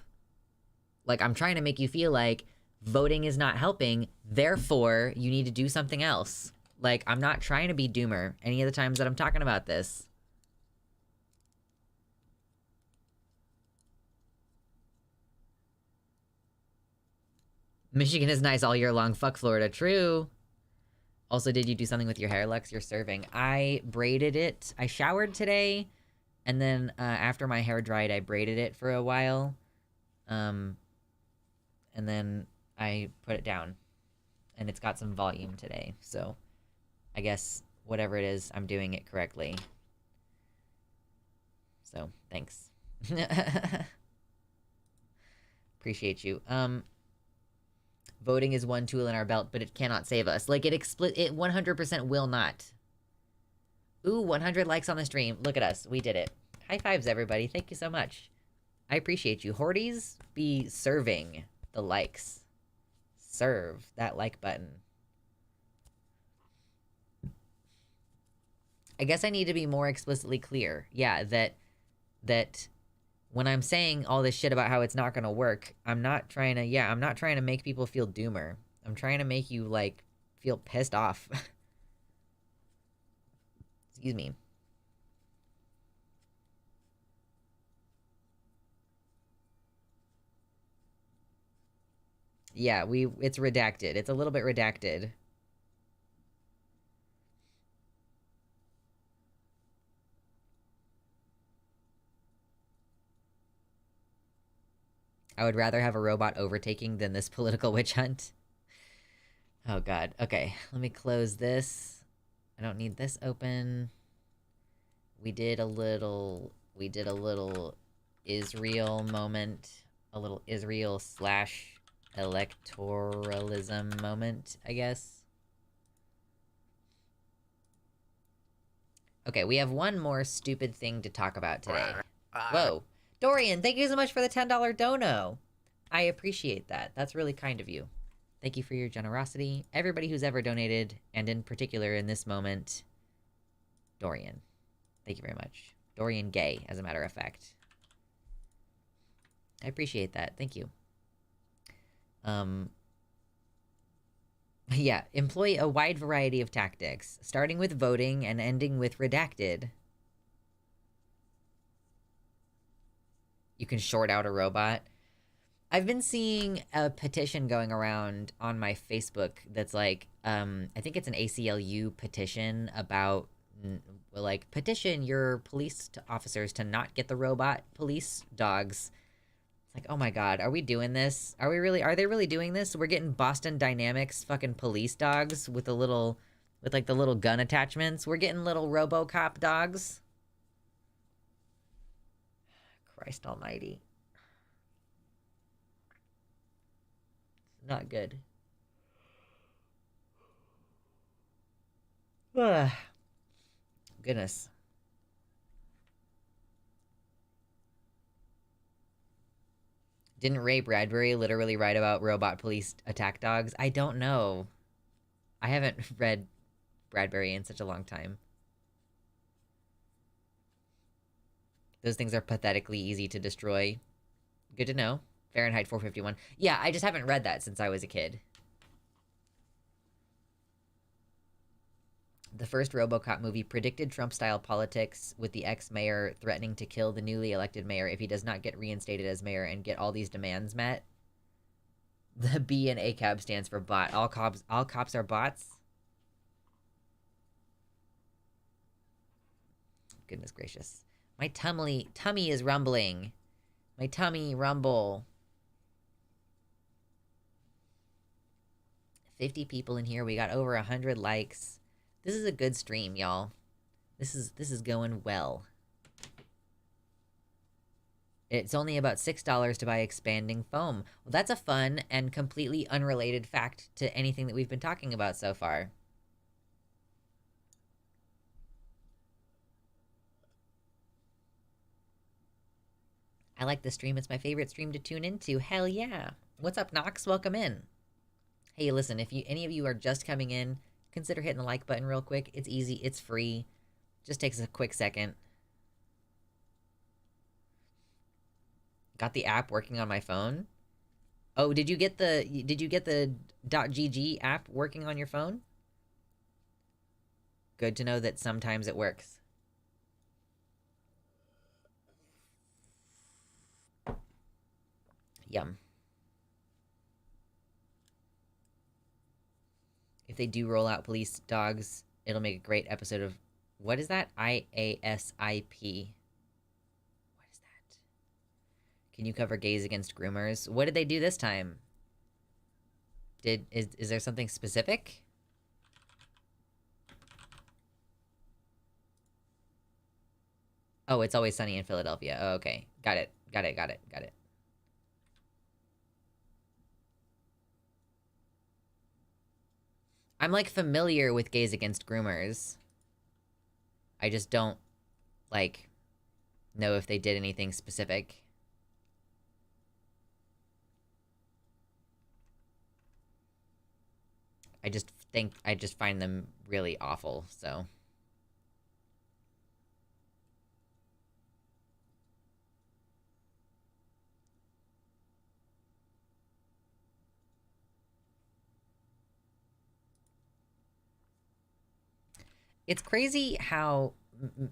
Like, I'm trying to make you feel like voting is not helping, therefore you need to do something else. Like, I'm not trying to be doomer any of the times that I'm talking about this. Michigan is nice all year long. Fuck Florida. True. Also, did you do something with your hair, Lex? You're serving. I braided it. I showered today, and then after my hair dried, I braided it for a while. And then I put it down. And it's got some volume today. So, I guess whatever it is, I'm doing it correctly. So, thanks. Appreciate you. Voting is one tool in our belt, but it cannot save us. Like, it 100% will not. Ooh, 100 likes on the stream. Look at us. We did it. High fives, everybody. Thank you so much. I appreciate you. Horties, be serving the likes. Serve that like button. I guess I need to be more explicitly clear. Yeah, that when I'm saying all this shit about how it's not gonna work, I'm not trying to make people feel doomer. I'm trying to make you, like, feel pissed off. Excuse me. Yeah, it's redacted. It's a little bit redacted. I would rather have a robot overtaking than this political witch hunt. Oh god. Okay, let me close this. I don't need this open. We did a little Israel moment. A little Israel / electoralism moment, I guess. Okay, we have one more stupid thing to talk about today. Whoa. Dorian, thank you so much for the $10 dono. I appreciate that. That's really kind of you. Thank you for your generosity. Everybody who's ever donated, and in particular in this moment, Dorian. Thank you very much. Dorian Gay, as a matter of fact. I appreciate that. Thank you. Yeah, employ a wide variety of tactics, starting with voting and ending with redacted. You can short out a robot. I've been seeing a petition going around on my Facebook that's like, I think it's an ACLU petition about, like, petition your police officers to not get the robot police dogs. It's Like, oh my god, are we doing this? Are they really doing this? We're getting Boston Dynamics fucking police dogs with like the little gun attachments. We're getting little RoboCop dogs. Christ almighty. Not good. Ugh. Goodness. Didn't Ray Bradbury literally write about robot police attack dogs? I don't know. I haven't read Bradbury in such a long time. Those things are pathetically easy to destroy. Good to know. Fahrenheit 451. Yeah, I just haven't read that since I was a kid. The first RoboCop movie predicted Trump-style politics, with the ex-mayor threatening to kill the newly elected mayor if he does not get reinstated as mayor and get all these demands met. The B in ACAB stands for bot. All cops are bots? Goodness gracious. My tummy is rumbling. My tummy rumble. 50 people in here. We got over 100 likes. This is a good stream, y'all. This is going well. It's only about $6 to buy expanding foam. Well, that's a fun and completely unrelated fact to anything that we've been talking about so far. I like the stream. It's my favorite stream to tune into. Hell yeah. What's up, Knox? Welcome in. Hey, listen, if any of you are just coming in, consider hitting the like button real quick. It's easy. It's free. Just takes a quick second. Got the app working on my phone. Oh, did you get the .gg app working on your phone? Good to know that sometimes it works. Yum. If they do roll out police dogs, it'll make a great episode of... What is that? IASIP. What is that? Can you cover gays against groomers? What did they do this time? Is there something specific? Oh, It's Always Sunny in Philadelphia. Oh, okay. Got it. I'm, like, familiar with gays against groomers. I just don't, like, know if they did anything specific. I just find them really awful, so... It's crazy how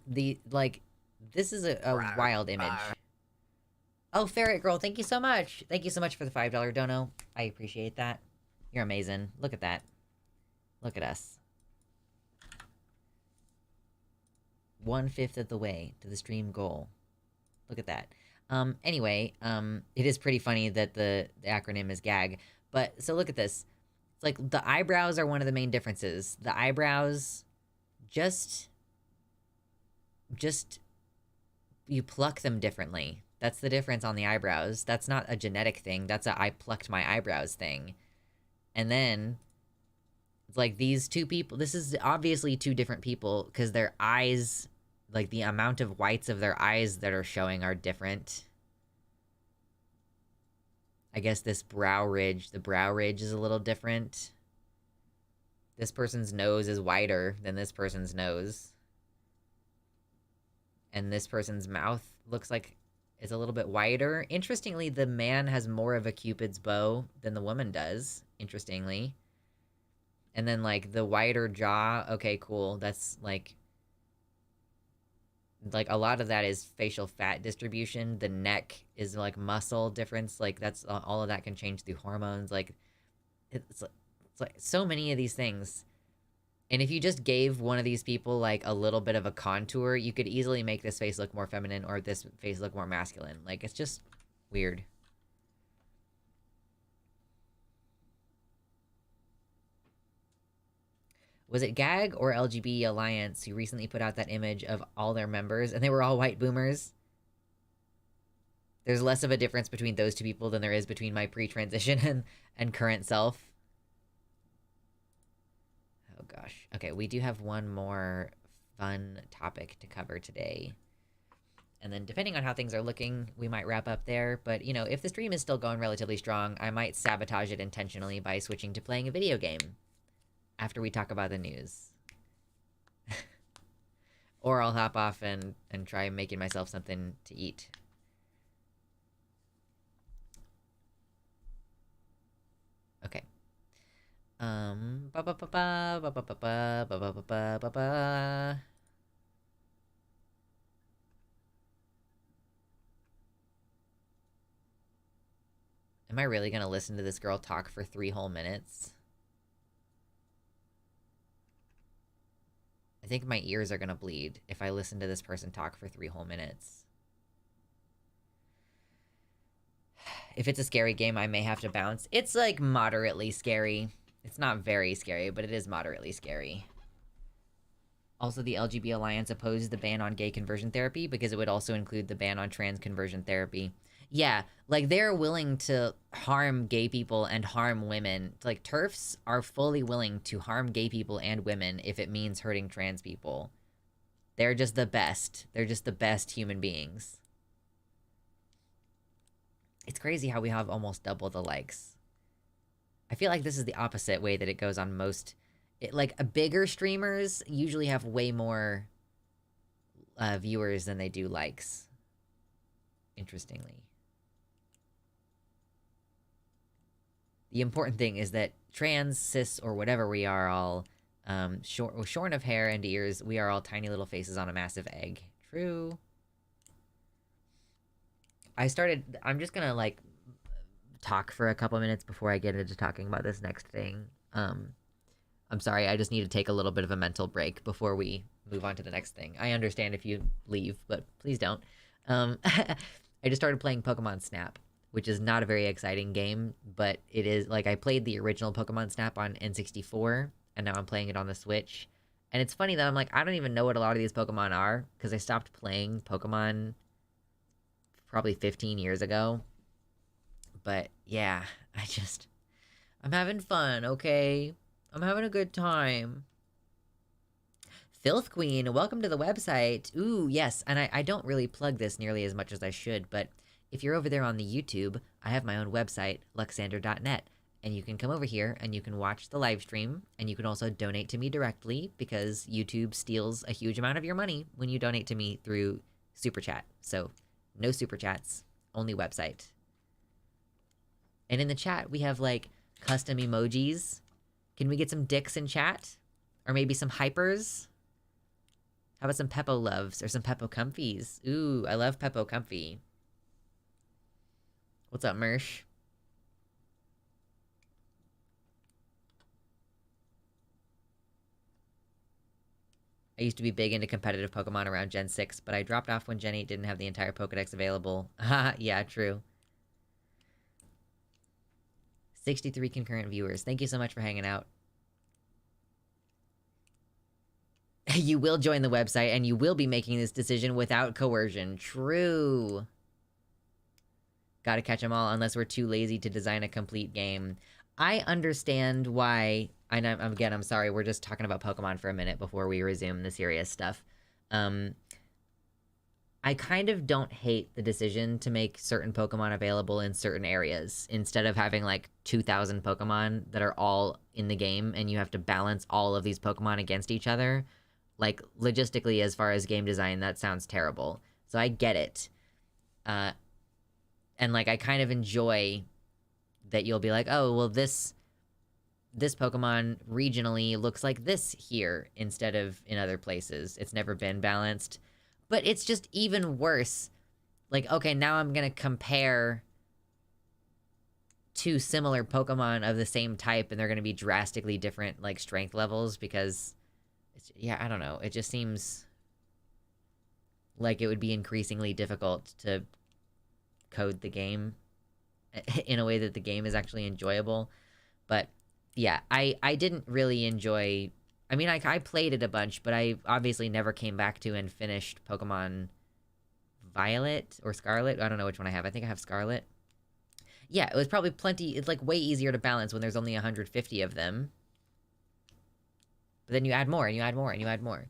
this is a wild image. Oh, Ferret Girl, thank you so much. Thank you so much for the $5 dono. I appreciate that. You're amazing. Look at that. Look at us. 1/5 of the way to the stream goal. Look at that. Anyway, it is pretty funny that the acronym is GAG. But, so look at this. It's like, the eyebrows are one of the main differences. The eyebrows... Just you pluck them differently. That's the difference on the eyebrows. That's not a genetic thing. That's a I plucked my eyebrows thing. And then it's like these two people, this is obviously two different people because their eyes, like the amount of whites of their eyes that are showing are different. I guess the brow ridge is a little different. This person's nose is wider than this person's nose. And this person's mouth looks like it's a little bit wider. Interestingly, the man has more of a Cupid's bow than the woman does, interestingly. And then, like, the wider jaw, okay, cool. That's, like, a lot of that is facial fat distribution. The neck is, like, muscle difference. Like, that's, all of that can change through hormones. Like, it's like so many of these things. And if you just gave one of these people, like, a little bit of a contour, you could easily make this face look more feminine or this face look more masculine. Like, it's just weird. Was it GAG or LGBT Alliance who recently put out that image of all their members, and they were all white boomers? There's less of a difference between those two people than there is between my pre-transition and current self. Oh gosh. Okay, we do have one more fun topic to cover today. And then depending on how things are looking, we might wrap up there. But, you know, if the stream is still going relatively strong, I might sabotage it intentionally by switching to playing a video game after we talk about the news. Or I'll hop off and try making myself something to eat. Okay. Am I really gonna listen to this girl talk for 3 whole minutes? I think my ears are gonna bleed if I listen to this person talk for 3 whole minutes. If it's a scary game, I may have to bounce. It's, like, moderately scary. It's not very scary, but it is moderately scary. Also, the LGBT Alliance opposed the ban on gay conversion therapy because it would also include the ban on trans conversion therapy. Yeah, like, they're willing to harm gay people and harm women. Like, TERFs are fully willing to harm gay people and women if it means hurting trans people. They're just the best. They're just the best human beings. It's crazy how we have almost double the likes. I feel like this is the opposite way that it goes on most... like, bigger streamers usually have way more viewers than they do likes. Interestingly. The important thing is that trans, cis, or whatever we are all, shorn of hair and ears, we are all tiny little faces on a massive egg. True. I'm just gonna, like, talk for a couple minutes before I get into talking about this next thing. I'm sorry, I just need to take a little bit of a mental break before we move on to the next thing. I understand if you leave, but please don't. I just started playing Pokemon Snap, which is not a very exciting game, but it is, like, I played the original Pokemon Snap on N64, and now I'm playing it on the Switch. And it's funny that I'm like, I don't even know what a lot of these Pokemon are, because I stopped playing Pokemon probably 15 years ago. But, yeah, I'm having fun, okay? I'm having a good time. Filth Queen, welcome to the website. Ooh, yes, and I don't really plug this nearly as much as I should, but if you're over there on the YouTube, I have my own website, luxander.net, and you can come over here and you can watch the live stream, and you can also donate to me directly, because YouTube steals a huge amount of your money when you donate to me through Super Chat. So, no Super Chats, only website. And in the chat, we have, like, custom emojis. Can we get some dicks in chat? Or maybe some hypers? How about some Peppo loves or some Peppo comfies? Ooh, I love Peppo comfy. What's up, Mersh? I used to be big into competitive Pokemon around Gen 6, but I dropped off when Gen 8 didn't have the entire Pokedex available. Haha, yeah, true. 63 concurrent viewers. Thank you so much for hanging out. You will join the website, and you will be making this decision without coercion. True. Gotta catch them all, unless we're too lazy to design a complete game. I understand why... Again, I'm sorry, we're just talking about Pokemon for a minute before we resume the serious stuff. I kind of don't hate the decision to make certain Pokemon available in certain areas, instead of having, like, 2,000 Pokemon that are all in the game, and you have to balance all of these Pokemon against each other. Like, logistically, as far as game design, that sounds terrible. So I get it. And, like, I kind of enjoy that you'll be like, oh, well, this Pokemon regionally looks like this here, instead of in other places. It's never been balanced. But it's just even worse. Like, okay, now I'm gonna compare two similar Pokemon of the same type, and they're gonna be drastically different, like, strength levels, because... yeah, I don't know. It just seems like it would be increasingly difficult to code the game in a way that the game is actually enjoyable. But, yeah, I didn't really enjoy... I mean, I played it a bunch, but I obviously never came back to and finished Pokemon Violet or Scarlet. I don't know which one I have. I think I have Scarlet. Yeah, it was probably plenty. It's like way easier to balance when there's only 150 of them. But then you add more, and you add more, and you add more.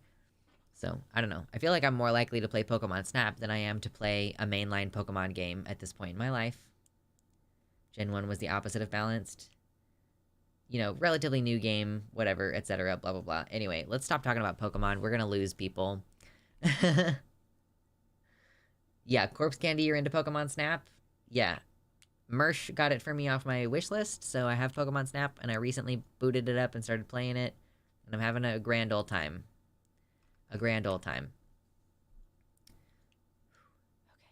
So, I don't know. I feel like I'm more likely to play Pokemon Snap than I am to play a mainline Pokemon game at this point in my life. Gen 1 was the opposite of balanced. You know, relatively new game, whatever, etc., blah, blah, blah. Anyway, let's stop talking about Pokemon. We're gonna lose people. Yeah, Corpse Candy, you're into Pokemon Snap? Yeah. Mersh got it for me off my wish list, so I have Pokemon Snap, and I recently booted it up and started playing it, and I'm having a grand old time. A grand old time. Okay.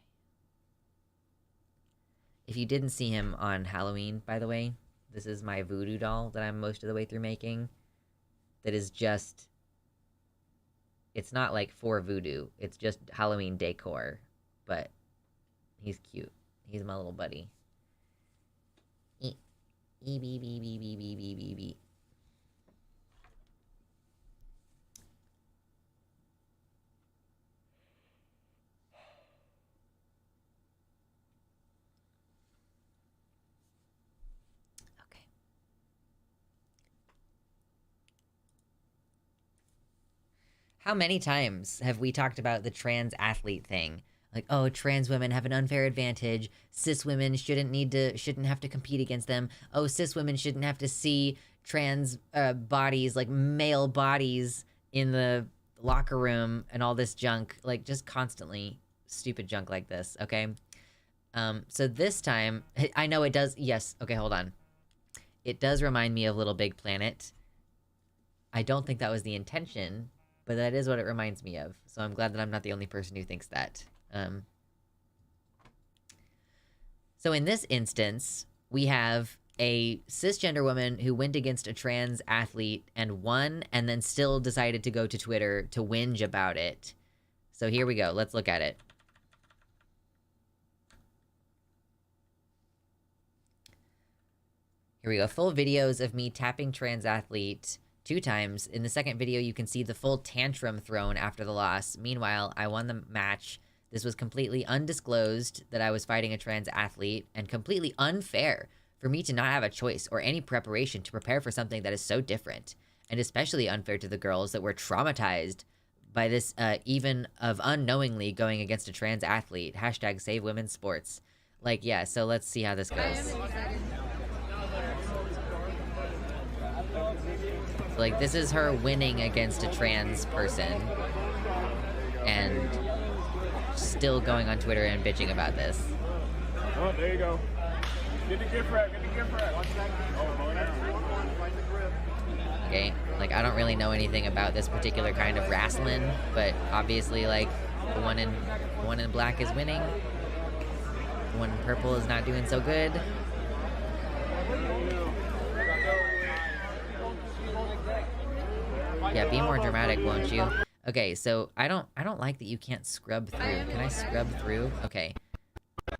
If you didn't see him on Halloween, by the way, this is my voodoo doll that I'm most of the way through making. That is just... It's not like for voodoo. It's just Halloween decor. But he's cute. He's my little buddy. E-bee-bee-bee-bee-bee-bee-bee. How many times have we talked about the trans athlete thing? Like, oh, trans women have an unfair advantage. Cis women shouldn't have to compete against them. Oh, cis women shouldn't have to see trans bodies, like male bodies, in the locker room and all this junk. Like, just constantly stupid junk like this, okay? So this time, I know it does, yes, okay, hold on. It does remind me of Little Big Planet. I don't think that was the intention, but that is what it reminds me of. So I'm glad that I'm not the only person who thinks that. So in this instance, we have a cisgender woman who went against a trans athlete and won, and then still decided to go to Twitter to whinge about it. So here we go. Let's look at it. Here we go. Full videos of me tapping trans athlete 2 times. In the second video, you can see the full tantrum thrown after the loss. Meanwhile, I won the match. This was completely undisclosed that I was fighting a trans athlete, and completely unfair for me to not have a choice or any preparation to prepare for something that is so different. And especially unfair to the girls that were traumatized by this, even of unknowingly going against a trans athlete. Hashtag save women's sports. Like, yeah, so let's see how this goes. Like, this is her winning against a trans person, and still going on Twitter and bitching about this. Oh, there you go. Get the gift wrap, get the gift wrap. Okay, like, I don't really know anything about this particular kind of wrestling, but obviously, like, the one in black is winning. The one in purple is not doing so good. Yeah, be more dramatic, won't you? Okay, so I don't like that you can't scrub through. Can I scrub through? Okay.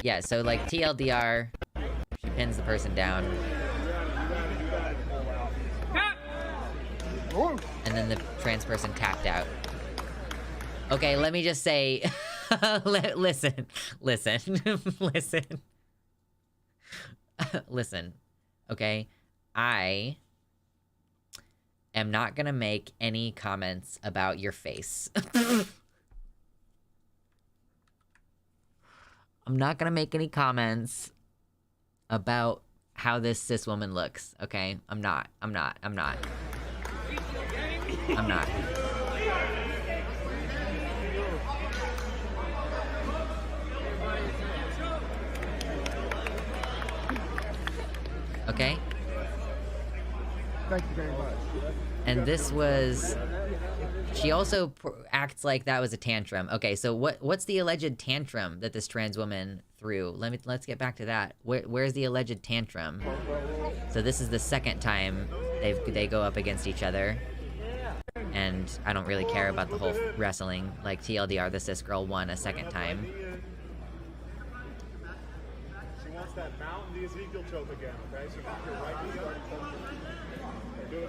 Yeah, so like TLDR, she pins the person down. And then the trans person tapped out. Okay, let me just say, listen, okay? I am not gonna make any comments about your face. I'm not gonna make any comments about how this cis woman looks, okay? I'm not. Okay? Thank you very much. And this was... She also acts like that was a tantrum. Okay, so what's the alleged tantrum that this trans woman threw? Let's get back to that. Where's the alleged tantrum? So this is the second time they go up against each other. And I don't really care about the whole wrestling. Like, TLDR, the cis girl won a second time. She wants that mountain, the Ezekiel choke again, okay? So keep your right knee started. Do it.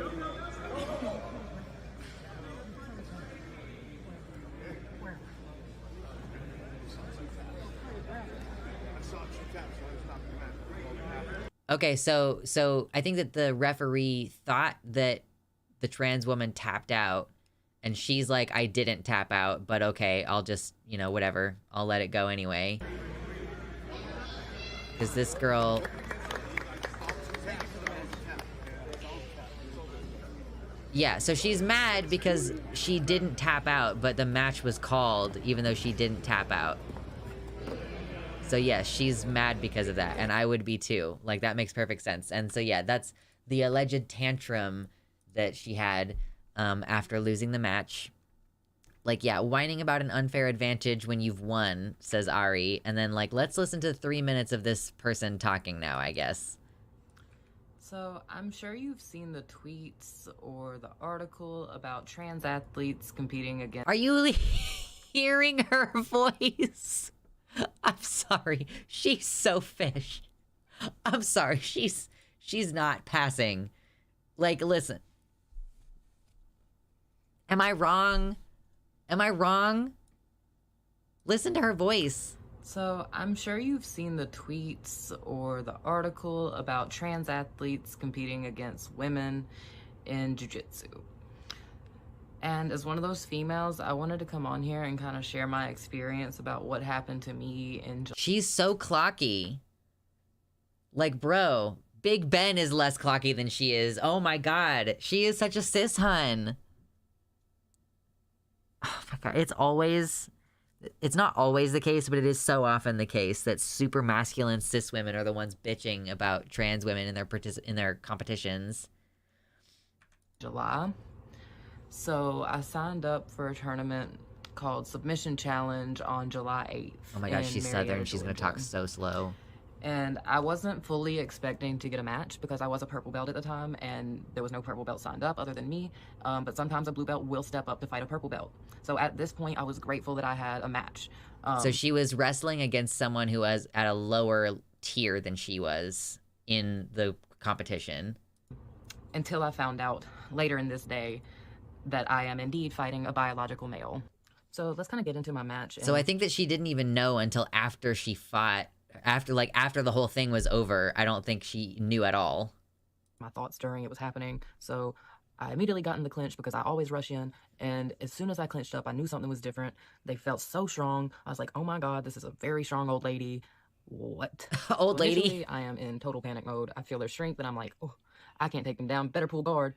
Okay, so I think that the referee thought that the trans woman tapped out, and she's like, I didn't tap out, but okay, I'll just, whatever. I'll let it go anyway. Because this girl... Yeah, so she's mad because she didn't tap out, but the match was called even though she didn't tap out. So yeah, she's mad because of that, and I would be too. Like, that makes perfect sense. And so yeah, that's the alleged tantrum that she had after losing the match. Like, yeah, whining about an unfair advantage when you've won, says Ari. And then, like, let's listen to 3 minutes of this person talking now, I guess. So, I'm sure you've seen the tweets or the article about trans athletes competing against... Are you hearing her voice? I'm sorry. She's so fish. I'm sorry. She's not passing. Like, listen. Am I wrong? Am I wrong? Listen to her voice. So, I'm sure you've seen the tweets or the article about trans athletes competing against women in jiu-jitsu. And as one of those females, I wanted to come on here and kind of share my experience about what happened to me in... She's so clocky. Like, bro, Big Ben is less clocky than she is. Oh my god. She is such a cis hun. Oh my god. It's not always the case, but it is so often the case that super masculine cis women are the ones bitching about trans women in their competitions. July. So I signed up for a tournament called Submission Challenge on July 8th. Oh my gosh, she's Southern. She's going to talk so slow. And I wasn't fully expecting to get a match because I was a purple belt at the time and there was no purple belt signed up other than me. But sometimes a blue belt will step up to fight a purple belt. So at this point, I was grateful that I had a match. So she was wrestling against someone who was at a lower tier than she was in the competition. Until I found out later in this day that I am indeed fighting a biological male. So let's kind of get into my match. So I think that she didn't even know until after she fought. After the whole thing was over, I don't think she knew at all. My thoughts during it was happening. So I immediately got in the clinch because I always rush in. And as soon as I clinched up, I knew something was different. They felt so strong. I was like, oh my God, this is a very strong old lady. What? Old lady? I am in total panic mode. I feel their strength and I'm like, oh, I can't take them down. Better pull guard.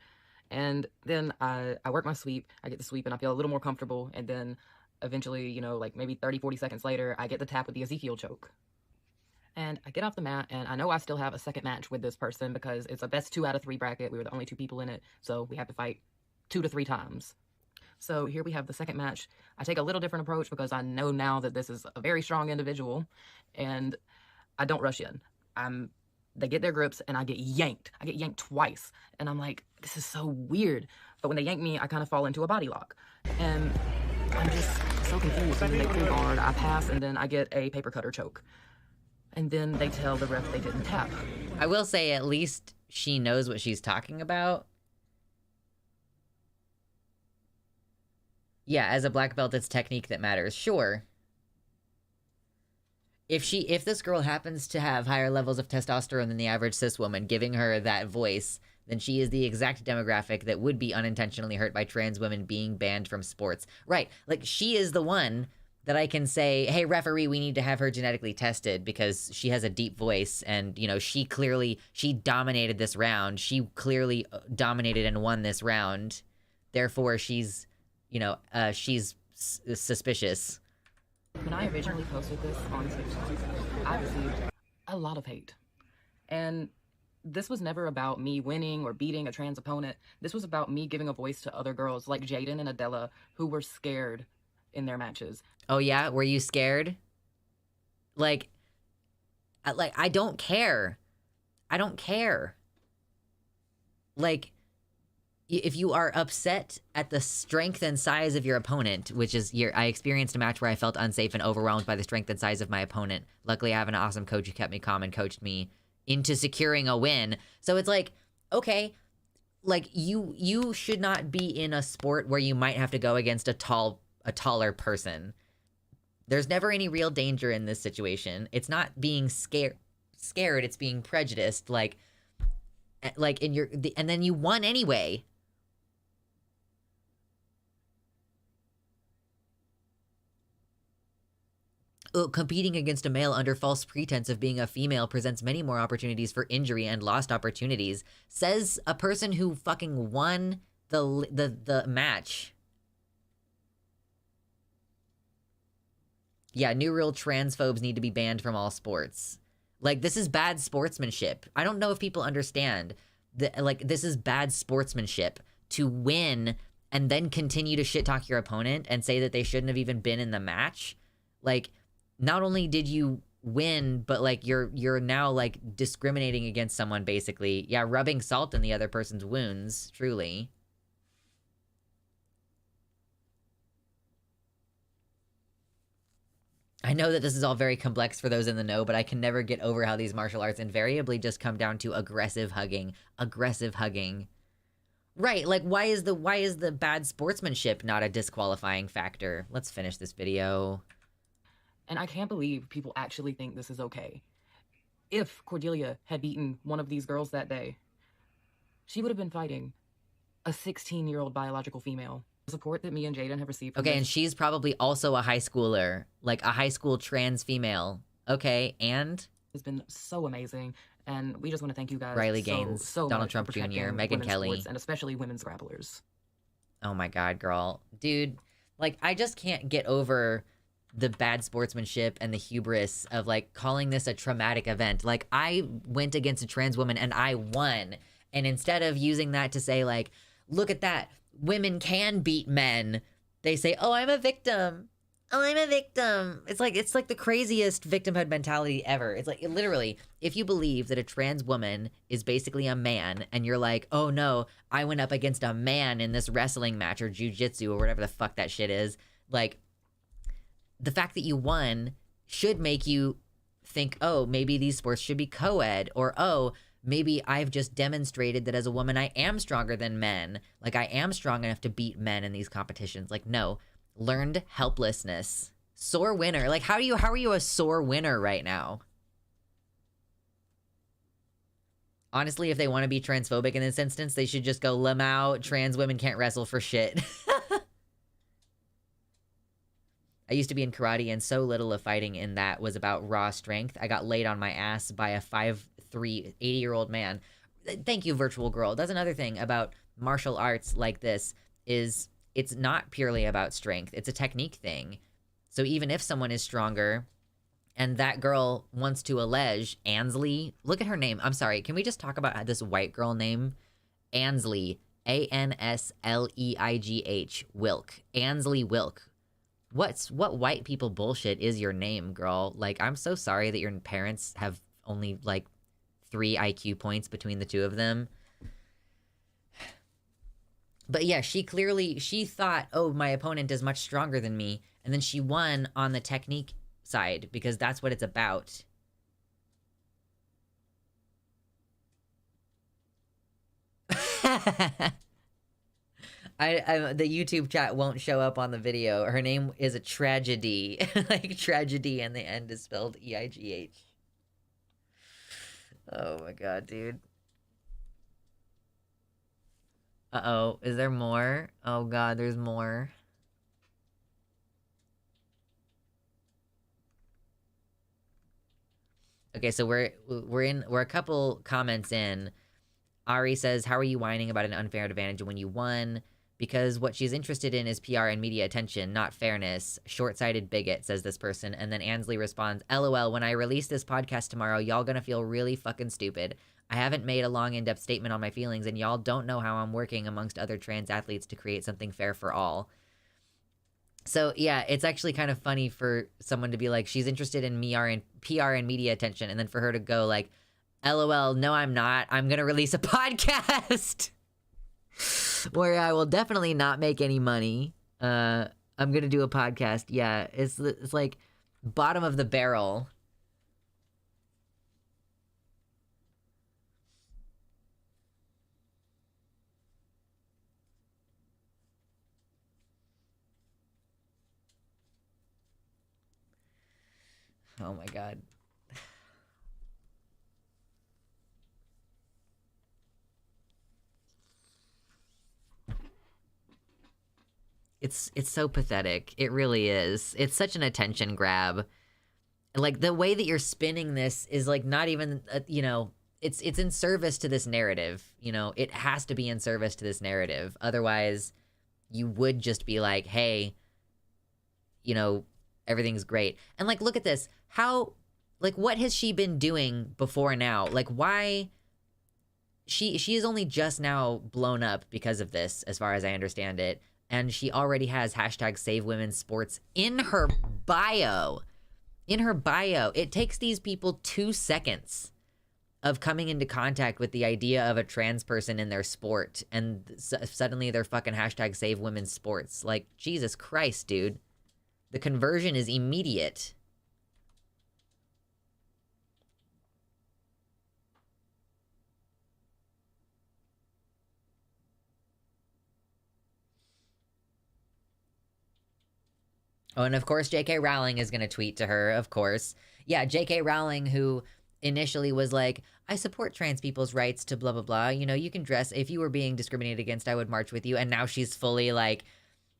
And then I work my sweep. I get the sweep and I feel a little more comfortable. And then eventually, like maybe 30, 40 seconds later, I get the tap with the Ezekiel choke. And I get off the mat, and I know I still have a second match with this person because it's a best 2 out of 3 bracket. We were the only 2 people in it, so we have to fight 2 to 3 times. So here we have the second match. I take a little different approach because I know now that this is a very strong individual, and I don't rush in. They get their grips, and I get yanked. I get yanked twice, and I'm like, this is so weird. But when they yank me, I kind of fall into a body lock, and I'm just so confused. And then they pull guard, I pass, and then I get a paper cutter choke. And then they tell the ref they didn't tap. I will say at least she knows what she's talking about. Yeah, as a black belt, it's technique that matters. Sure. If this girl happens to have higher levels of testosterone than the average cis woman, giving her that voice, then she is the exact demographic that would be unintentionally hurt by trans women being banned from sports. Right. Like, she is the one that I can say, hey, referee, we need to have her genetically tested because she has a deep voice and, she dominated this round. She clearly dominated and won this round. Therefore, she's suspicious. When I originally posted this on TikTok, I received a lot of hate. And this was never about me winning or beating a trans opponent. This was about me giving a voice to other girls like Jaden and Adela who were scared in their matches. Oh yeah? Were you scared? Like, I don't care. I don't care. Like, if you are upset at the strength and size of your opponent, which is I experienced a match where I felt unsafe and overwhelmed by the strength and size of my opponent. Luckily, I have an awesome coach who kept me calm and coached me into securing a win. So it's like, okay, like you should not be in a sport where you might have to go against a taller person. There's never any real danger in this situation. It's not being scared. scared, it's being prejudiced, like in your and then you won anyway. Competing against a male under false pretense of being a female presents many more opportunities for injury and lost opportunities, says a person who fucking won the match. Yeah, new rule, transphobes need to be banned from all sports. Like, this is bad sportsmanship. I don't know if people understand that, like, this is bad sportsmanship to win and then continue to shit talk your opponent and say that they shouldn't have even been in the match. Like, not only did you win, but like you're now like discriminating against someone, basically. Yeah, rubbing salt in the other person's wounds, truly. I know that this is all very complex for those in the know, but I can never get over how these martial arts invariably just come down to aggressive hugging. Aggressive hugging. Right, like why is the bad sportsmanship not a disqualifying factor? Let's finish this video. And I can't believe people actually think this is okay. If Cordelia had beaten one of these girls that day, she would have been fighting a 16-year-old biological female. The support that me and Jaden have received from Okay, and she's probably also a high schooler, like a high school trans female. Okay, and? Has been so amazing, and we just want to thank you guys Riley Gaines, so Donald much Trump for Jr., protecting Megyn women's Kelly. sports, and especially women's grapplers. Oh my god, girl. Dude, like, I just can't get over the bad sportsmanship and the hubris of, like, calling this a traumatic event. Like, I went against a trans woman and I won. And instead of using that to say, like, look at that, women can beat men, they say, oh, I'm a victim. Oh, I'm a victim. It's like the craziest victimhood mentality ever. It's like, literally, if you believe that a trans woman is basically a man and you're like, oh no, I went up against a man in this wrestling match or jujitsu or whatever the fuck that shit is, like, the fact that you won should make you think, oh, maybe these sports should be co-ed, or oh, maybe I've just demonstrated that as a woman I am stronger than men. Like, I am strong enough to beat men in these competitions. Like, no. Learned helplessness. Sore winner. Like, how are you a sore winner right now? Honestly, if they want to be transphobic in this instance, they should just go, Lamau, trans women can't wrestle for shit. I used to be in karate, and so little of fighting in that was about raw strength. I got laid on my ass by a 5'3", 80-year-old man. Thank you, virtual girl. That's another thing about martial arts like this, is it's not purely about strength. It's a technique thing. So even if someone is stronger, and that girl wants to allege Ansley, look at her name. I'm sorry, can we just talk about this white girl name? Ansley, A-N-S-L-E-I-G-H, Wilk. Ansley Wilk. What white people bullshit is your name, girl? Like, I'm so sorry that your parents have only, like, 3 IQ points between the two of them. But yeah, she thought, oh, my opponent is much stronger than me. And then she won on the technique side, because that's what it's about. The YouTube chat won't show up on the video. Her name is a tragedy. Like, tragedy, and the end is spelled E-I-G-H. Oh my god, dude. Uh-oh, is there more? Oh god, there's more. Okay, so we're a couple comments in. Ari says, how are you whining about an unfair advantage when you won? Because what she's interested in is PR and media attention, not fairness. Short-sighted bigot, says this person. And then Ansley responds, LOL, when I release this podcast tomorrow, y'all gonna feel really fucking stupid. I haven't made a long, in-depth statement on my feelings, and y'all don't know how I'm working amongst other trans athletes to create something fair for all. So, yeah, it's actually kind of funny for someone to be like, she's interested in PR and media attention, and then for her to go like, LOL, no, I'm not. I'm gonna release a podcast where I will definitely not make any money. I'm gonna do a podcast. Yeah, it's like bottom of the barrel. Oh my god. It's so pathetic. It really is. It's such an attention grab. Like, the way that you're spinning this is, like, not even, you know, it's in service to this narrative, you know? It has to be in service to this narrative. Otherwise, you would just be like, hey, you know, everything's great. And, like, look at this. How, like, what has she been doing before now? Like, why... She is only just now blown up because of this, as far as I understand it. And she already has hashtag Save Women's Sports in her bio. In her bio. It takes these people 2 seconds of coming into contact with the idea of a trans person in their sport, and suddenly they're fucking hashtag Save Women's Sports. Like, Jesus Christ, dude. The conversion is immediate. Oh, and of course, J.K. Rowling is going to tweet to her, of course. Yeah, J.K. Rowling, who initially was like, I support trans people's rights to blah, blah, blah. You know, you can dress. If you were being discriminated against, I would march with you. And now she's fully like,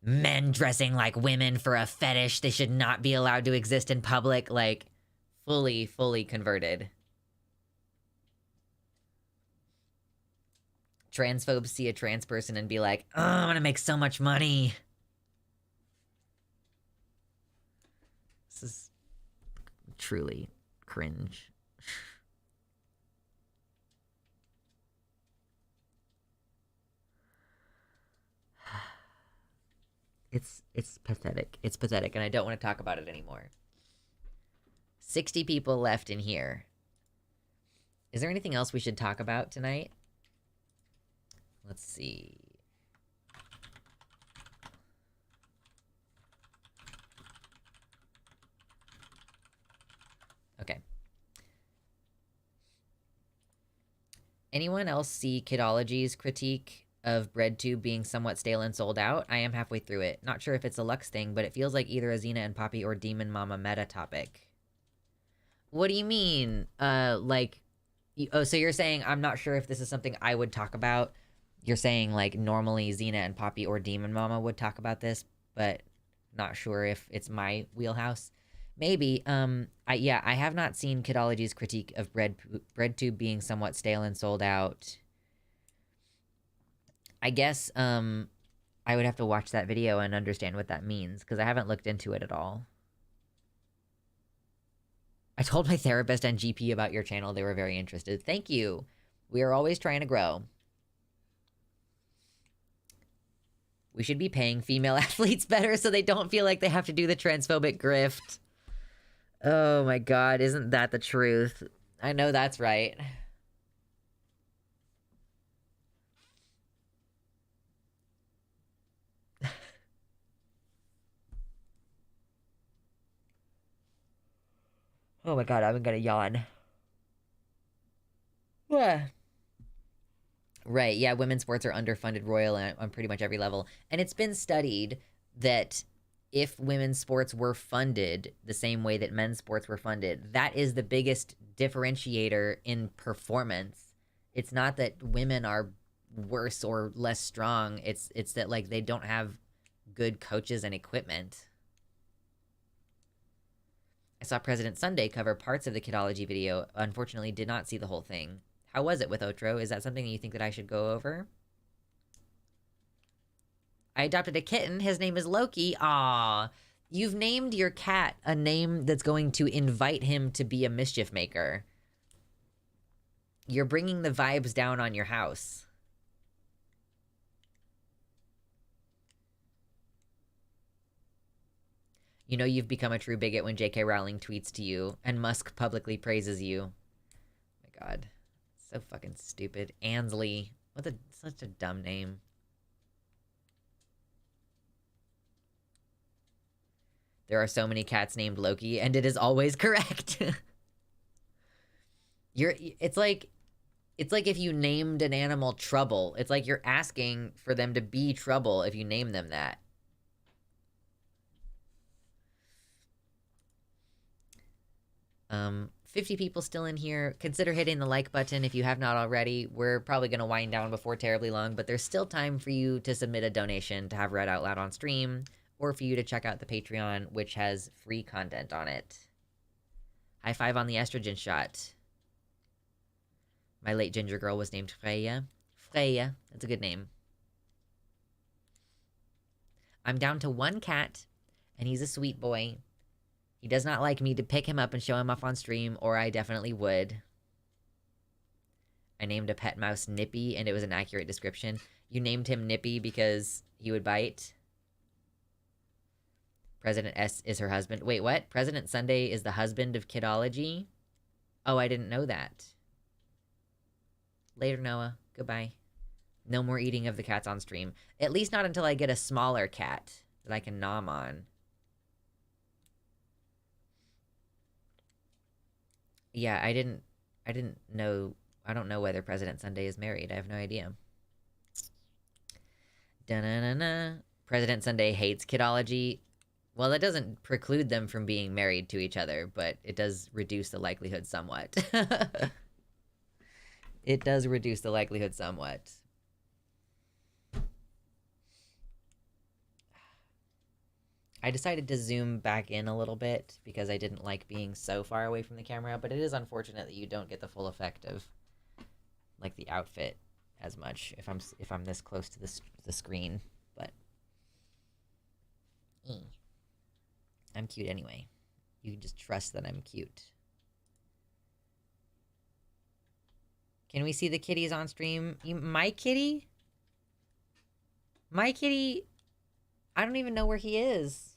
men dressing like women for a fetish. They should not be allowed to exist in public. Like, fully converted. Transphobes see a trans person and be like, oh, I'm going to make so much money. This is truly cringe. It's pathetic. It's pathetic, and I don't want to talk about it anymore. 60 people left in here. Is there anything else we should talk about tonight? Let's see. Okay. Anyone else see Kidology's critique of BreadTube being somewhat stale and sold out? I am halfway through it. Not sure if it's a Lux thing, but it feels like either a Xena and Poppy or Demon Mama meta topic. What do you mean? Like... Oh, so you're saying I'm not sure if this is something I would talk about. You're saying, like, normally Xena and Poppy or Demon Mama would talk about this, but not sure if it's my wheelhouse. Maybe. I have not seen Kidology's critique of BreadTube being somewhat stale and sold out. I guess, I would have to watch that video and understand what that means, because I haven't looked into it at all. I told my therapist and GP about your channel. They were very interested. Thank you. We are always trying to grow. We should be paying female athletes better so they don't feel like they have to do the transphobic grift. Oh my god, isn't that the truth? I know that's right. Oh my god, I'm gonna yawn. Right, yeah, women's sports are underfunded royally on pretty much every level. And it's been studied that if women's sports were funded the same way that men's sports were funded, that is the biggest differentiator in performance. It's not that women are worse or less strong. It's that, like, they don't have good coaches and equipment. I saw President Sunday cover parts of the Kidology video. Unfortunately, did not see the whole thing. How was it with Otro? Is that something you think that I should go over? I adopted a kitten. His name is Loki. Aw. You've named your cat a name that's going to invite him to be a mischief maker. You're bringing the vibes down on your house. You know you've become a true bigot when J.K. Rowling tweets to you and Musk publicly praises you. Oh my god. So fucking stupid. Ansley. Such a dumb name. There are so many cats named Loki, and it is always correct. It's like if you named an animal Trouble. It's like you're asking for them to be trouble if you name them that. 50 people still in here. Consider hitting the like button if you have not already. We're probably going to wind down before terribly long, but there's still time for you to submit a donation to have read out loud on stream, or for you to check out the Patreon, which has free content on it. High five on the estrogen shot. My late ginger girl was named Freya. Freya, that's a good name. I'm down to one cat, and he's a sweet boy. He does not like me to pick him up and show him off on stream, or I definitely would. I named a pet mouse Nippy, and it was an accurate description. You named him Nippy because he would bite? President S is her husband. Wait, what? President Sunday is the husband of Kidology? Oh, I didn't know that. Later, Noah. Goodbye. No more eating of the cats on stream. At least not until I get a smaller cat that I can nom on. Yeah, I didn't know. I don't know whether President Sunday is married. I have no idea. Da-na-na-na. President Sunday hates Kidology. Well, that doesn't preclude them from being married to each other, but it does reduce the likelihood somewhat. It does reduce the likelihood somewhat. I decided to zoom back in a little bit because I didn't like being so far away from the camera, but it is unfortunate that you don't get the full effect of like the outfit as much if I'm this close to the screen, but I'm cute anyway. You can just trust that I'm cute. Can we see the kitties on stream? My kitty? My kitty, I don't even know where he is.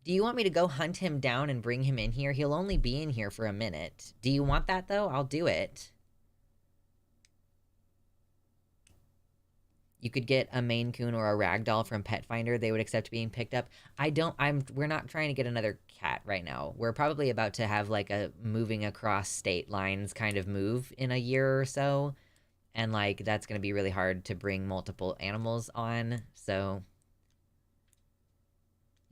Do you want me to go hunt him down and bring him in here? He'll only be in here for a minute. Do you want that, though? I'll do it. You could get a Maine Coon or a Ragdoll from Pet Finder. They would accept being picked up. We're not trying to get another cat right now. We're probably about to have like a moving across state lines kind of move in a year or so. And like, that's going to be really hard to bring multiple animals on. So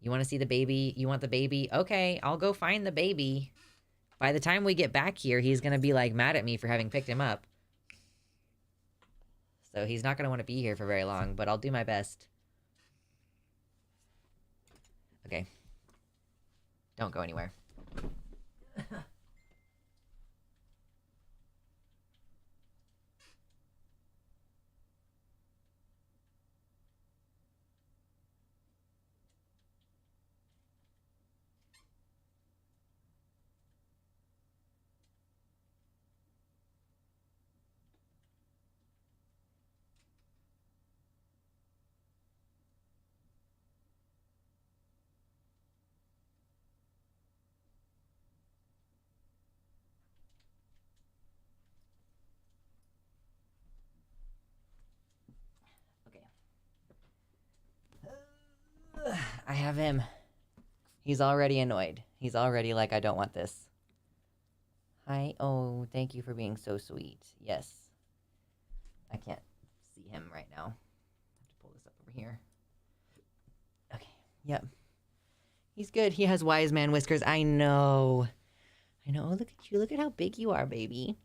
you want to see the baby? You want the baby? Okay, I'll go find the baby. By the time we get back here, he's going to be like mad at me for having picked him up. So he's not going to want to be here for very long, but I'll do my best. Okay. Don't go anywhere. I have him. He's already annoyed. He's already like, I don't want this. Hi. Oh, thank you for being so sweet. Yes. I can't see him right now. I have to pull this up over here. Okay. Yep. He's good. He has wise man whiskers. I know. I know. Look at you. Look at how big you are, baby.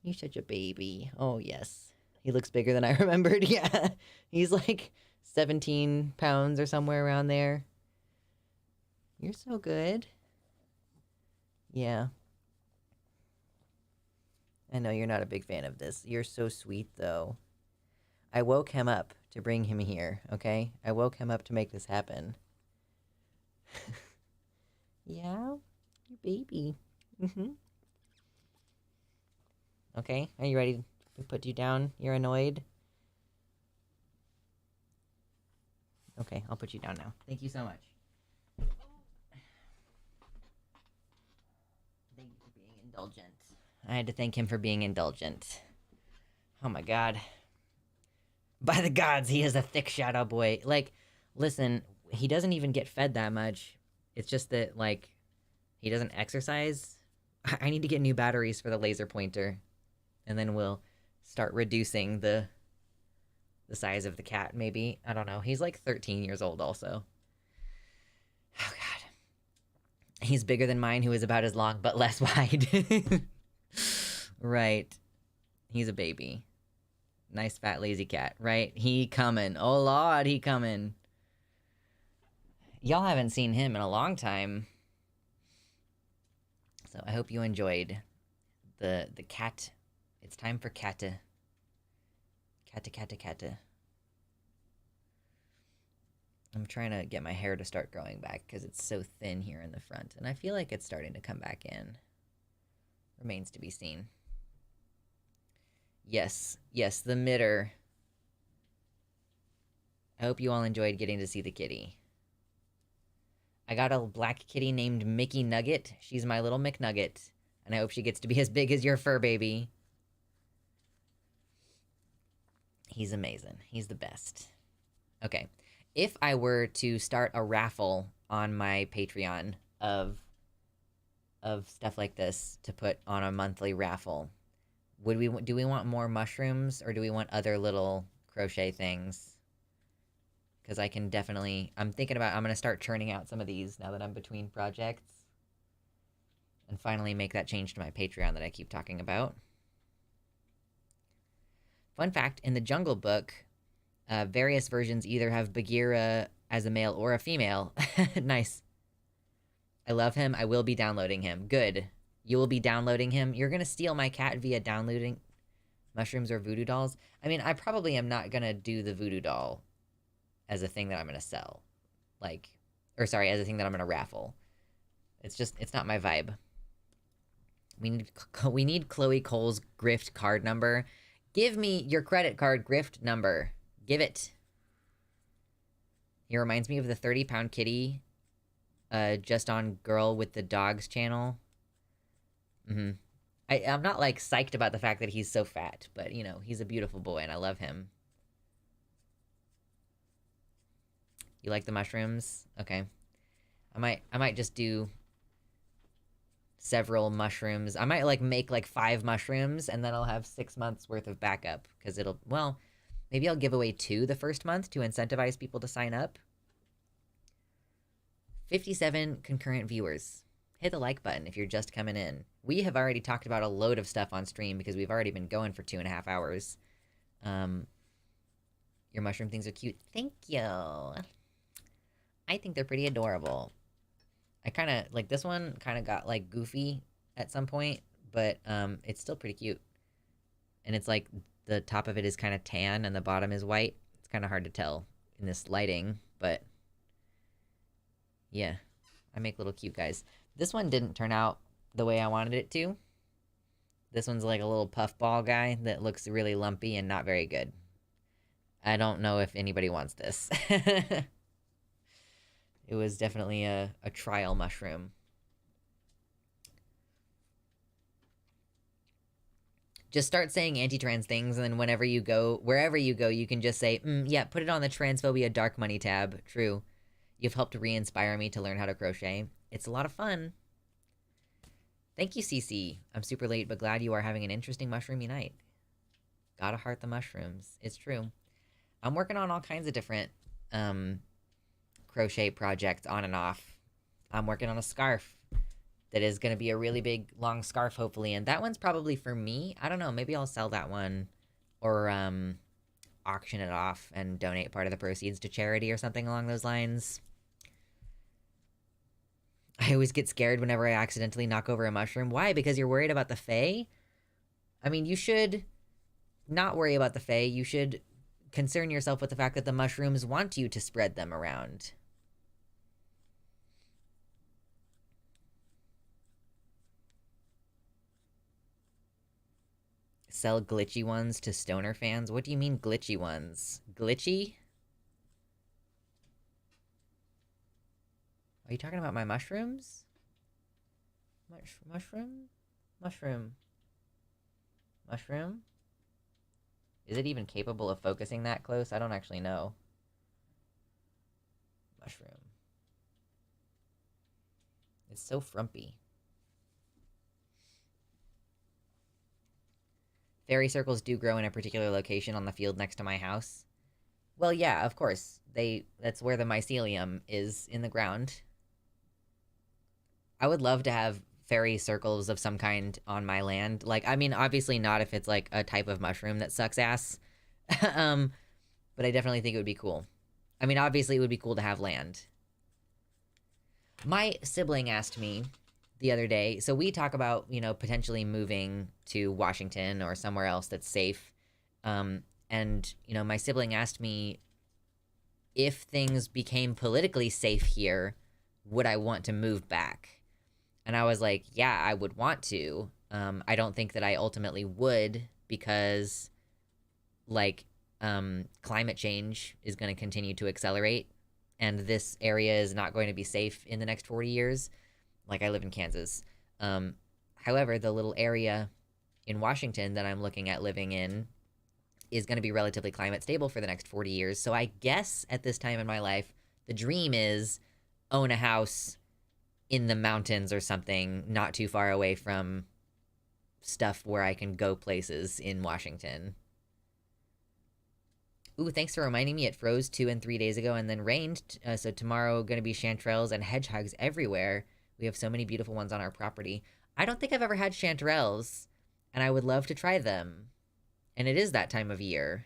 You're such a baby. Oh, yes. He looks bigger than I remembered. Yeah. He's like 17 pounds or somewhere around there. You're so good. Yeah. I know you're not a big fan of this. You're so sweet, though. I woke him up to bring him here, okay? I woke him up to make this happen. Yeah? Your baby. Mm-hmm. Okay, are you ready to put you down? You're annoyed? Okay, I'll put you down now. Thank you so much. Thank you for being indulgent. I had to thank him for being indulgent. Oh my god. By the gods, he is a thick shadow boy. Like, listen, he doesn't even get fed that much. It's just that, like, he doesn't exercise. I need to get new batteries for the laser pointer. And then we'll start reducing the size of the cat, maybe. I don't know. He's like 13 years old also. Oh, God. He's bigger than mine, who is about as long but less wide. Right. He's a baby. Nice fat lazy cat, right? He coming. Oh lord, he coming. Y'all haven't seen him in a long time. So I hope you enjoyed the cat. It's time for Katta. Katta. I'm trying to get my hair to start growing back because it's so thin here in the front. And I feel like it's starting to come back in. Remains to be seen. Yes, the mitter. I hope you all enjoyed getting to see the kitty. I got a black kitty named Mickey Nugget. She's my little McNugget. And I hope she gets to be as big as your fur baby. He's amazing. He's the best. Okay. If I were to start a raffle on my Patreon of stuff like this to put on a monthly raffle, do we want more mushrooms or do we want other little crochet things? Because I can definitely... I'm going to start churning out some of these now that I'm between projects. And finally make that change to my Patreon that I keep talking about. Fun fact, in the Jungle Book, various versions either have Bagheera as a male or a female. Nice. I love him. I will be downloading him. Good. You will be downloading him. You're going to steal my cat via downloading mushrooms or voodoo dolls. I mean, I probably am not going to do the voodoo doll as a thing that I'm going to sell. As a thing that I'm going to raffle. It's not my vibe. We need Chloe Cole's grift card number. Give me your credit card grift number. Give it. He reminds me of the 30-pound kitty just on Girl with the Dogs channel. I'm not, psyched about the fact that he's so fat, but, he's a beautiful boy, and I love him. You like the mushrooms? Okay. I might just do several mushrooms. I might, make, 5 mushrooms, and then I'll have 6 months worth of backup, because maybe I'll give away 2 the first month to incentivize people to sign up. 57 concurrent viewers. Hit the like button if you're just coming in. We have already talked about a load of stuff on stream because we've already been going for 2.5 hours. Your mushroom things are cute. Thank you. I think they're pretty adorable. I kind of, this one kind of got, goofy at some point, but it's still pretty cute. And it's, the top of it is kind of tan and the bottom is white. It's kind of hard to tell in this lighting, but yeah, I make little cute guys. This one didn't turn out the way I wanted it to. This one's like a little puffball guy that looks really lumpy and not very good. I don't know if anybody wants this. It was definitely a trial mushroom. Just start saying anti-trans things, and then wherever you go, you can just say, yeah, put it on the transphobia dark money tab. True. You've helped re-inspire me to learn how to crochet. It's a lot of fun. Thank you, Cece. I'm super late, but glad you are having an interesting mushroomy night. Gotta heart the mushrooms. It's true. I'm working on all kinds of different crochet projects on and off. I'm working on a scarf that is going to be a really big, long scarf, hopefully. And that one's probably for me. I don't know. Maybe I'll sell that one or auction it off and donate part of the proceeds to charity or something along those lines. I always get scared whenever I accidentally knock over a mushroom. Why? Because you're worried about the fae? I mean, you should not worry about the fae. You should concern yourself with the fact that the mushrooms want you to spread them around. Sell glitchy ones to stoner fans? What do you mean glitchy ones? Glitchy? Are you talking about my mushrooms? Mushroom? Is it even capable of focusing that close? I don't actually know. Mushroom. It's so frumpy. Fairy circles do grow in a particular location on the field next to my house. Well, yeah, of course. That's where the mycelium is in the ground. I would love to have fairy circles of some kind on my land. Like, I mean, obviously not if it's like a type of mushroom that sucks ass. um, but I definitely think it would be cool. I mean, obviously it would be cool to have land. My sibling asked me the other day, so we talk about, you know, potentially moving to Washington or somewhere else that's safe. And, you know, my sibling asked me if things became politically safe here, would I want to move back? And I was like, yeah, I would want to. I don't think that I ultimately would because, like, climate change is going to continue to accelerate, and this area is not going to be safe in the next 40 years. Like, I live in Kansas. However, the little area in Washington that I'm looking at living in is going to be relatively climate stable for the next 40 years. So I guess at this time in my life, the dream is own a house in the mountains or something, not too far away from stuff where I can go places in Washington. Ooh, thanks for reminding me. It froze 2 and 3 days ago and then rained. So tomorrow going to be chanterelles and hedgehogs everywhere. We have so many beautiful ones on our property. I don't think I've ever had chanterelles, and I would love to try them. And it is that time of year.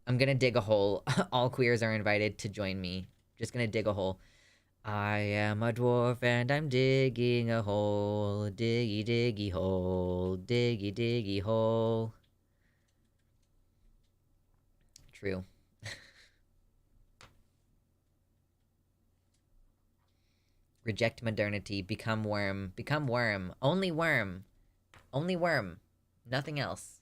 I'm gonna dig a hole. All queers are invited to join me. Just gonna dig a hole. I am a dwarf and I'm digging a hole. Diggy, diggy hole. Diggy, diggy hole. True. Reject modernity. Become worm. Become worm. Only worm. Only worm. Nothing else.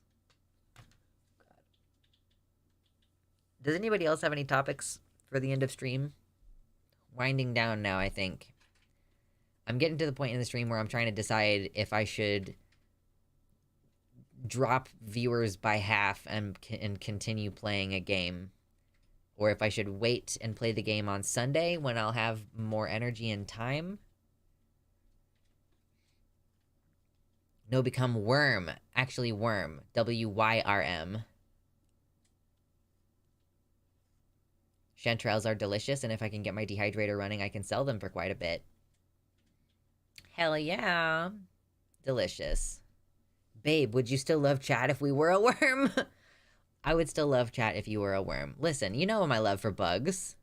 Does anybody else have any topics for the end of stream? Winding down now, I think. I'm getting to the point in the stream where I'm trying to decide if I should drop viewers by half and continue playing a game, or if I should wait and play the game on Sunday when I'll have more energy and time. No, become worm. Actually, worm. W-Y-R-M. Chanterelles are delicious, and if I can get my dehydrator running, I can sell them for quite a bit. Hell yeah. Delicious. Babe, would you still love chat if we were a worm? I would still love chat if you were a worm. Listen, you know my love for bugs.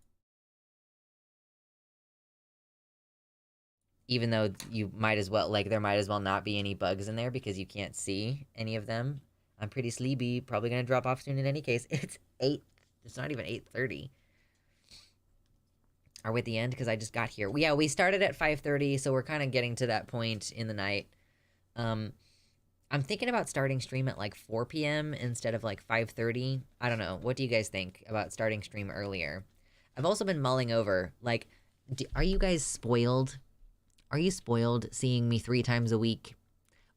Even though you might as well, like, there might as well not be any bugs in there because you can't see any of them. I'm pretty sleepy. Probably gonna drop off soon in any case. It's not even 8:30. Are we at the end? Because I just got here. Yeah, we started at 5:30, so we're kind of getting to that point in the night. I'm thinking about starting stream at like 4 p.m. instead of like 5:30. I don't know. What do you guys think about starting stream earlier? I've also been mulling over, like, are you guys spoiled? Are you spoiled seeing me 3 times a week?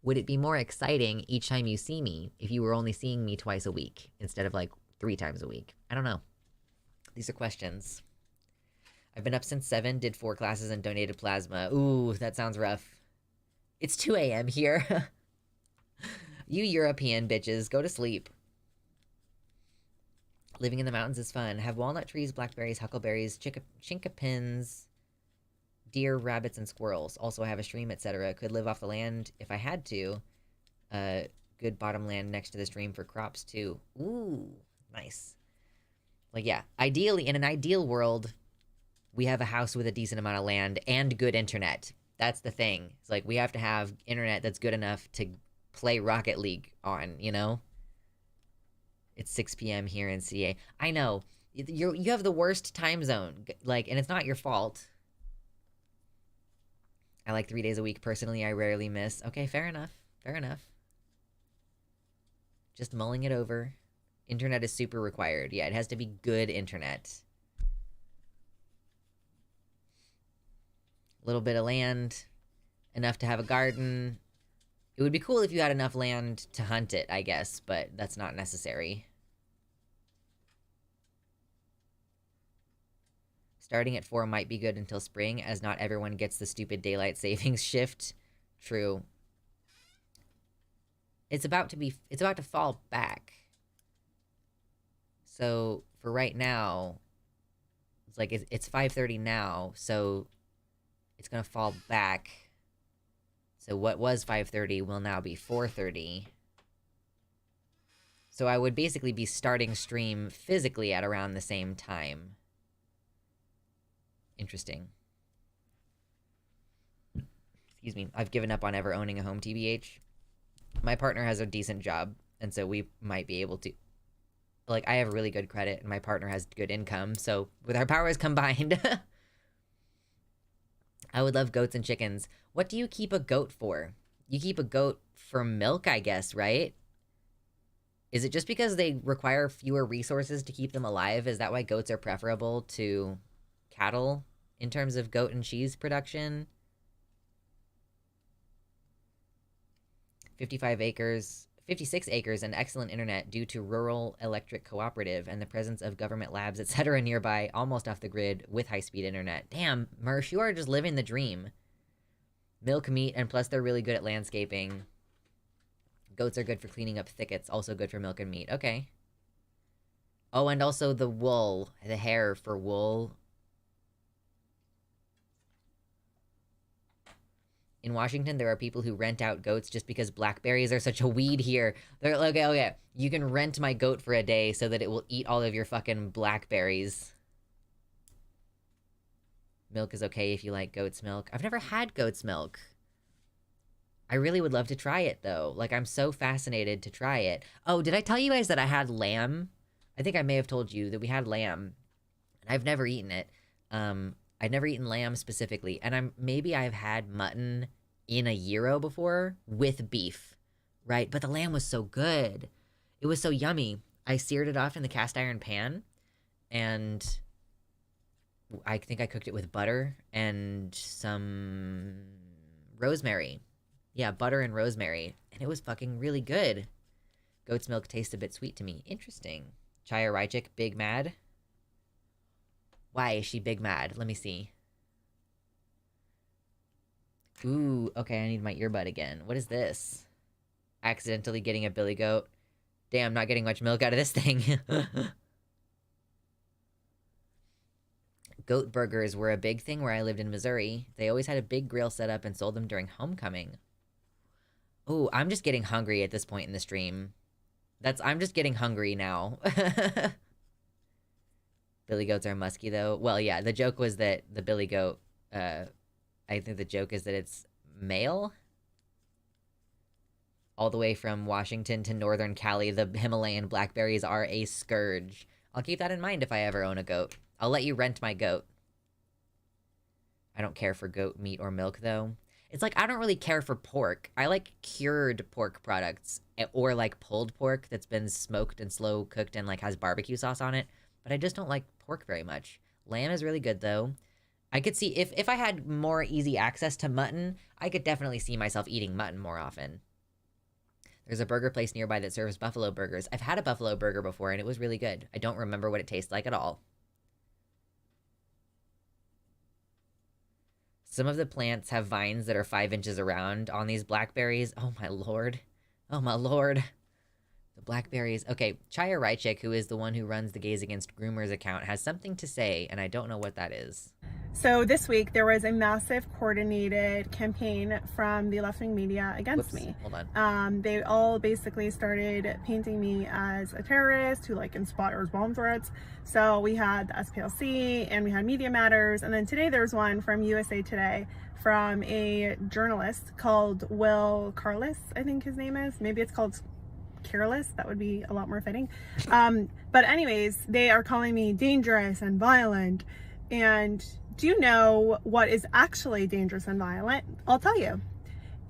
Would it be more exciting each time you see me if you were only seeing me twice a week instead of like 3 times a week? I don't know. These are questions. I've been up since 7, did 4 classes, and donated plasma. Ooh, that sounds rough. It's 2 a.m. here. You European bitches, go to sleep. Living in the mountains is fun. Have walnut trees, blackberries, huckleberries, chinkapins, deer, rabbits, and squirrels. Also have a stream, etc. Could live off the land if I had to. Good bottom land next to the stream for crops, too. Ooh, nice. Like, yeah, ideally, in an ideal world, we have a house with a decent amount of land and good internet. That's the thing. It's like, we have to have internet that's good enough to play Rocket League on, you know? It's 6 p.m. here in CA. I know. You have the worst time zone. Like, and it's not your fault. I like 3 days a week. Personally, I rarely miss. Okay, fair enough. Fair enough. Just mulling it over. Internet is super required. Yeah, it has to be good internet. A little bit of land. Enough to have a garden. It would be cool if you had enough land to hunt it, I guess, but that's not necessary. Starting at 4 might be good until spring, as not everyone gets the stupid daylight savings shift. True. It's about to fall back. So, for right now, It's like it's 5:30 now, so it's gonna fall back. So what was 5:30 will now be 4:30. So I would basically be starting stream physically at around the same time. Interesting. Excuse me. I've given up on ever owning a home, TBH. My partner has a decent job, and so we might be able to... Like, I have really good credit, and my partner has good income, so with our powers combined... I would love goats and chickens. What do you keep a goat for? You keep a goat for milk, I guess, right? Is it just because they require fewer resources to keep them alive? Is that why goats are preferable to cattle in terms of goat and cheese production? 56 acres and excellent internet due to rural electric cooperative and the presence of government labs, etc. nearby, almost off the grid with high-speed internet. Damn, Mersh, you are just living the dream. Milk, meat, and plus they're really good at landscaping. Goats are good for cleaning up thickets, also good for milk and meat. Okay. Oh, and also the wool, the hair for wool. In Washington, there are people who rent out goats just because blackberries are such a weed here. They're like, okay, you can rent my goat for a day so that it will eat all of your fucking blackberries. Milk is okay if you like goat's milk. I've never had goat's milk. I really would love to try it, though. Like, I'm so fascinated to try it. Oh, did I tell you guys that I had lamb? I think I may have told you that we had lamb. And I've never eaten it. I've never eaten lamb specifically, and maybe I've had mutton in a gyro before with beef, right? But the lamb was so good. It was so yummy. I seared it off in the cast iron pan, and I think I cooked it with butter and some rosemary. Yeah, butter and rosemary, and it was fucking really good. Goat's milk tastes a bit sweet to me. Interesting. Chaya Raichik, big mad. Why is she big mad? Let me see. Ooh, okay, I need my earbud again. What is this? Accidentally getting a billy goat. Damn, not getting much milk out of this thing. Goat burgers were a big thing where I lived in Missouri. They always had a big grill set up and sold them during homecoming. Ooh, I'm just getting hungry at this point in the stream. I'm just getting hungry now. Billy goats are musky, though. Well, yeah, the joke was that the billy goat, I think the joke is that it's male. All the way from Washington to northern Cali, the Himalayan blackberries are a scourge. I'll keep that in mind if I ever own a goat. I'll let you rent my goat. I don't care for goat meat or milk, though. It's like, I don't really care for pork. I like cured pork products, or like pulled pork that's been smoked and slow cooked and like has barbecue sauce on it. But I just don't like pork very much. Lamb is really good, though. I could see, if I had more easy access to mutton, I could definitely see myself eating mutton more often. There's a burger place nearby that serves buffalo burgers. I've had a buffalo burger before, and it was really good. I don't remember what it tastes like at all. Some of the plants have vines that are 5 inches around on these blackberries. Oh, my lord. Oh, my lord. The blackberries. Okay, Chaya Raichik, who is the one who runs the Gays Against Groomers account, has something to say, and I don't know what that is. So this week, there was a massive coordinated campaign from the left-wing media against me. Hold on. They all basically started painting me as a terrorist who like inspires bomb threats. So we had the SPLC and we had Media Matters. And then today there's one from USA Today from a journalist called Will Carless, I think his name is. Maybe it's called Careless. That would be a lot more fitting. But anyways, they are calling me dangerous and violent. And do you know what is actually dangerous and violent? I'll tell you.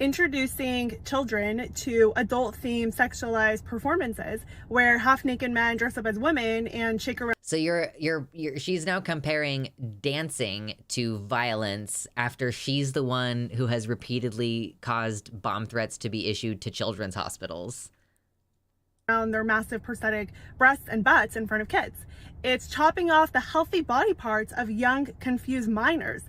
Introducing children to adult-themed sexualized performances where half-naked men dress up as women and shake around. So she's now comparing dancing to violence after she's the one who has repeatedly caused bomb threats to be issued to children's hospitals. Their massive prosthetic breasts and butts in front of kids. It's chopping off the healthy body parts of young, confused minors.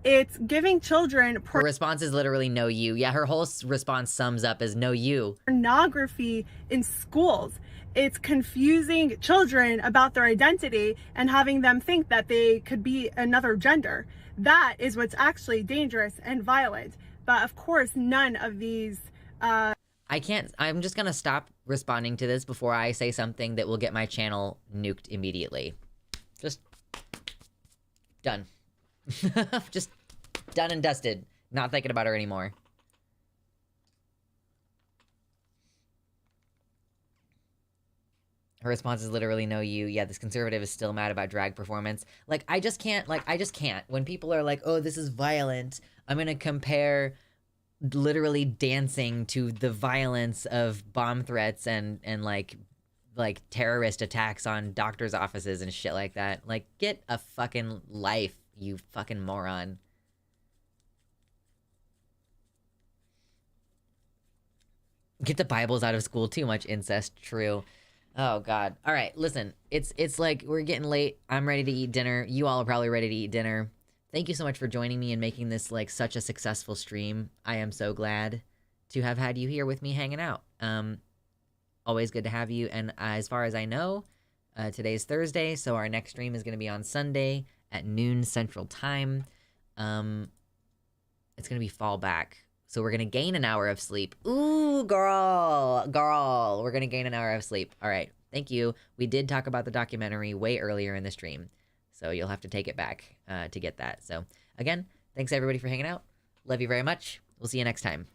It's giving children Her response is literally no you. Yeah, her whole response sums up as no you. Pornography in schools. It's confusing children about their identity and having them think that they could be another gender. That is what's actually dangerous and violent. But of course, none of these... I'm just gonna stop responding to this before I say something that will get my channel nuked immediately. Just done. Just done and dusted. Not thinking about her anymore. Her response is literally no you. Yeah, this conservative is still mad about drag performance. Like, I just can't. When people are like, oh, this is violent, I'm gonna compare literally dancing to the violence of bomb threats and like terrorist attacks on doctors' offices and shit like that. Like, get a fucking life, you fucking moron. Get the Bibles out of school. Too much incest. True. Oh God. All right. Listen, it's like we're getting late. I'm ready to eat dinner. You all are probably ready to eat dinner. Thank you so much for joining me and making this like such a successful stream. I am so glad to have had you here with me hanging out. Always good to have you. And as far as I know, today's Thursday, so our next stream is going to be on Sunday at noon Central Time. It's going to be fall back. So we're going to gain an hour of sleep. Ooh, girl. We're going to gain an hour of sleep. All right. Thank you. We did talk about the documentary way earlier in the stream. So you'll have to take it back to get that. So again, thanks everybody for hanging out. Love you very much. We'll see you next time.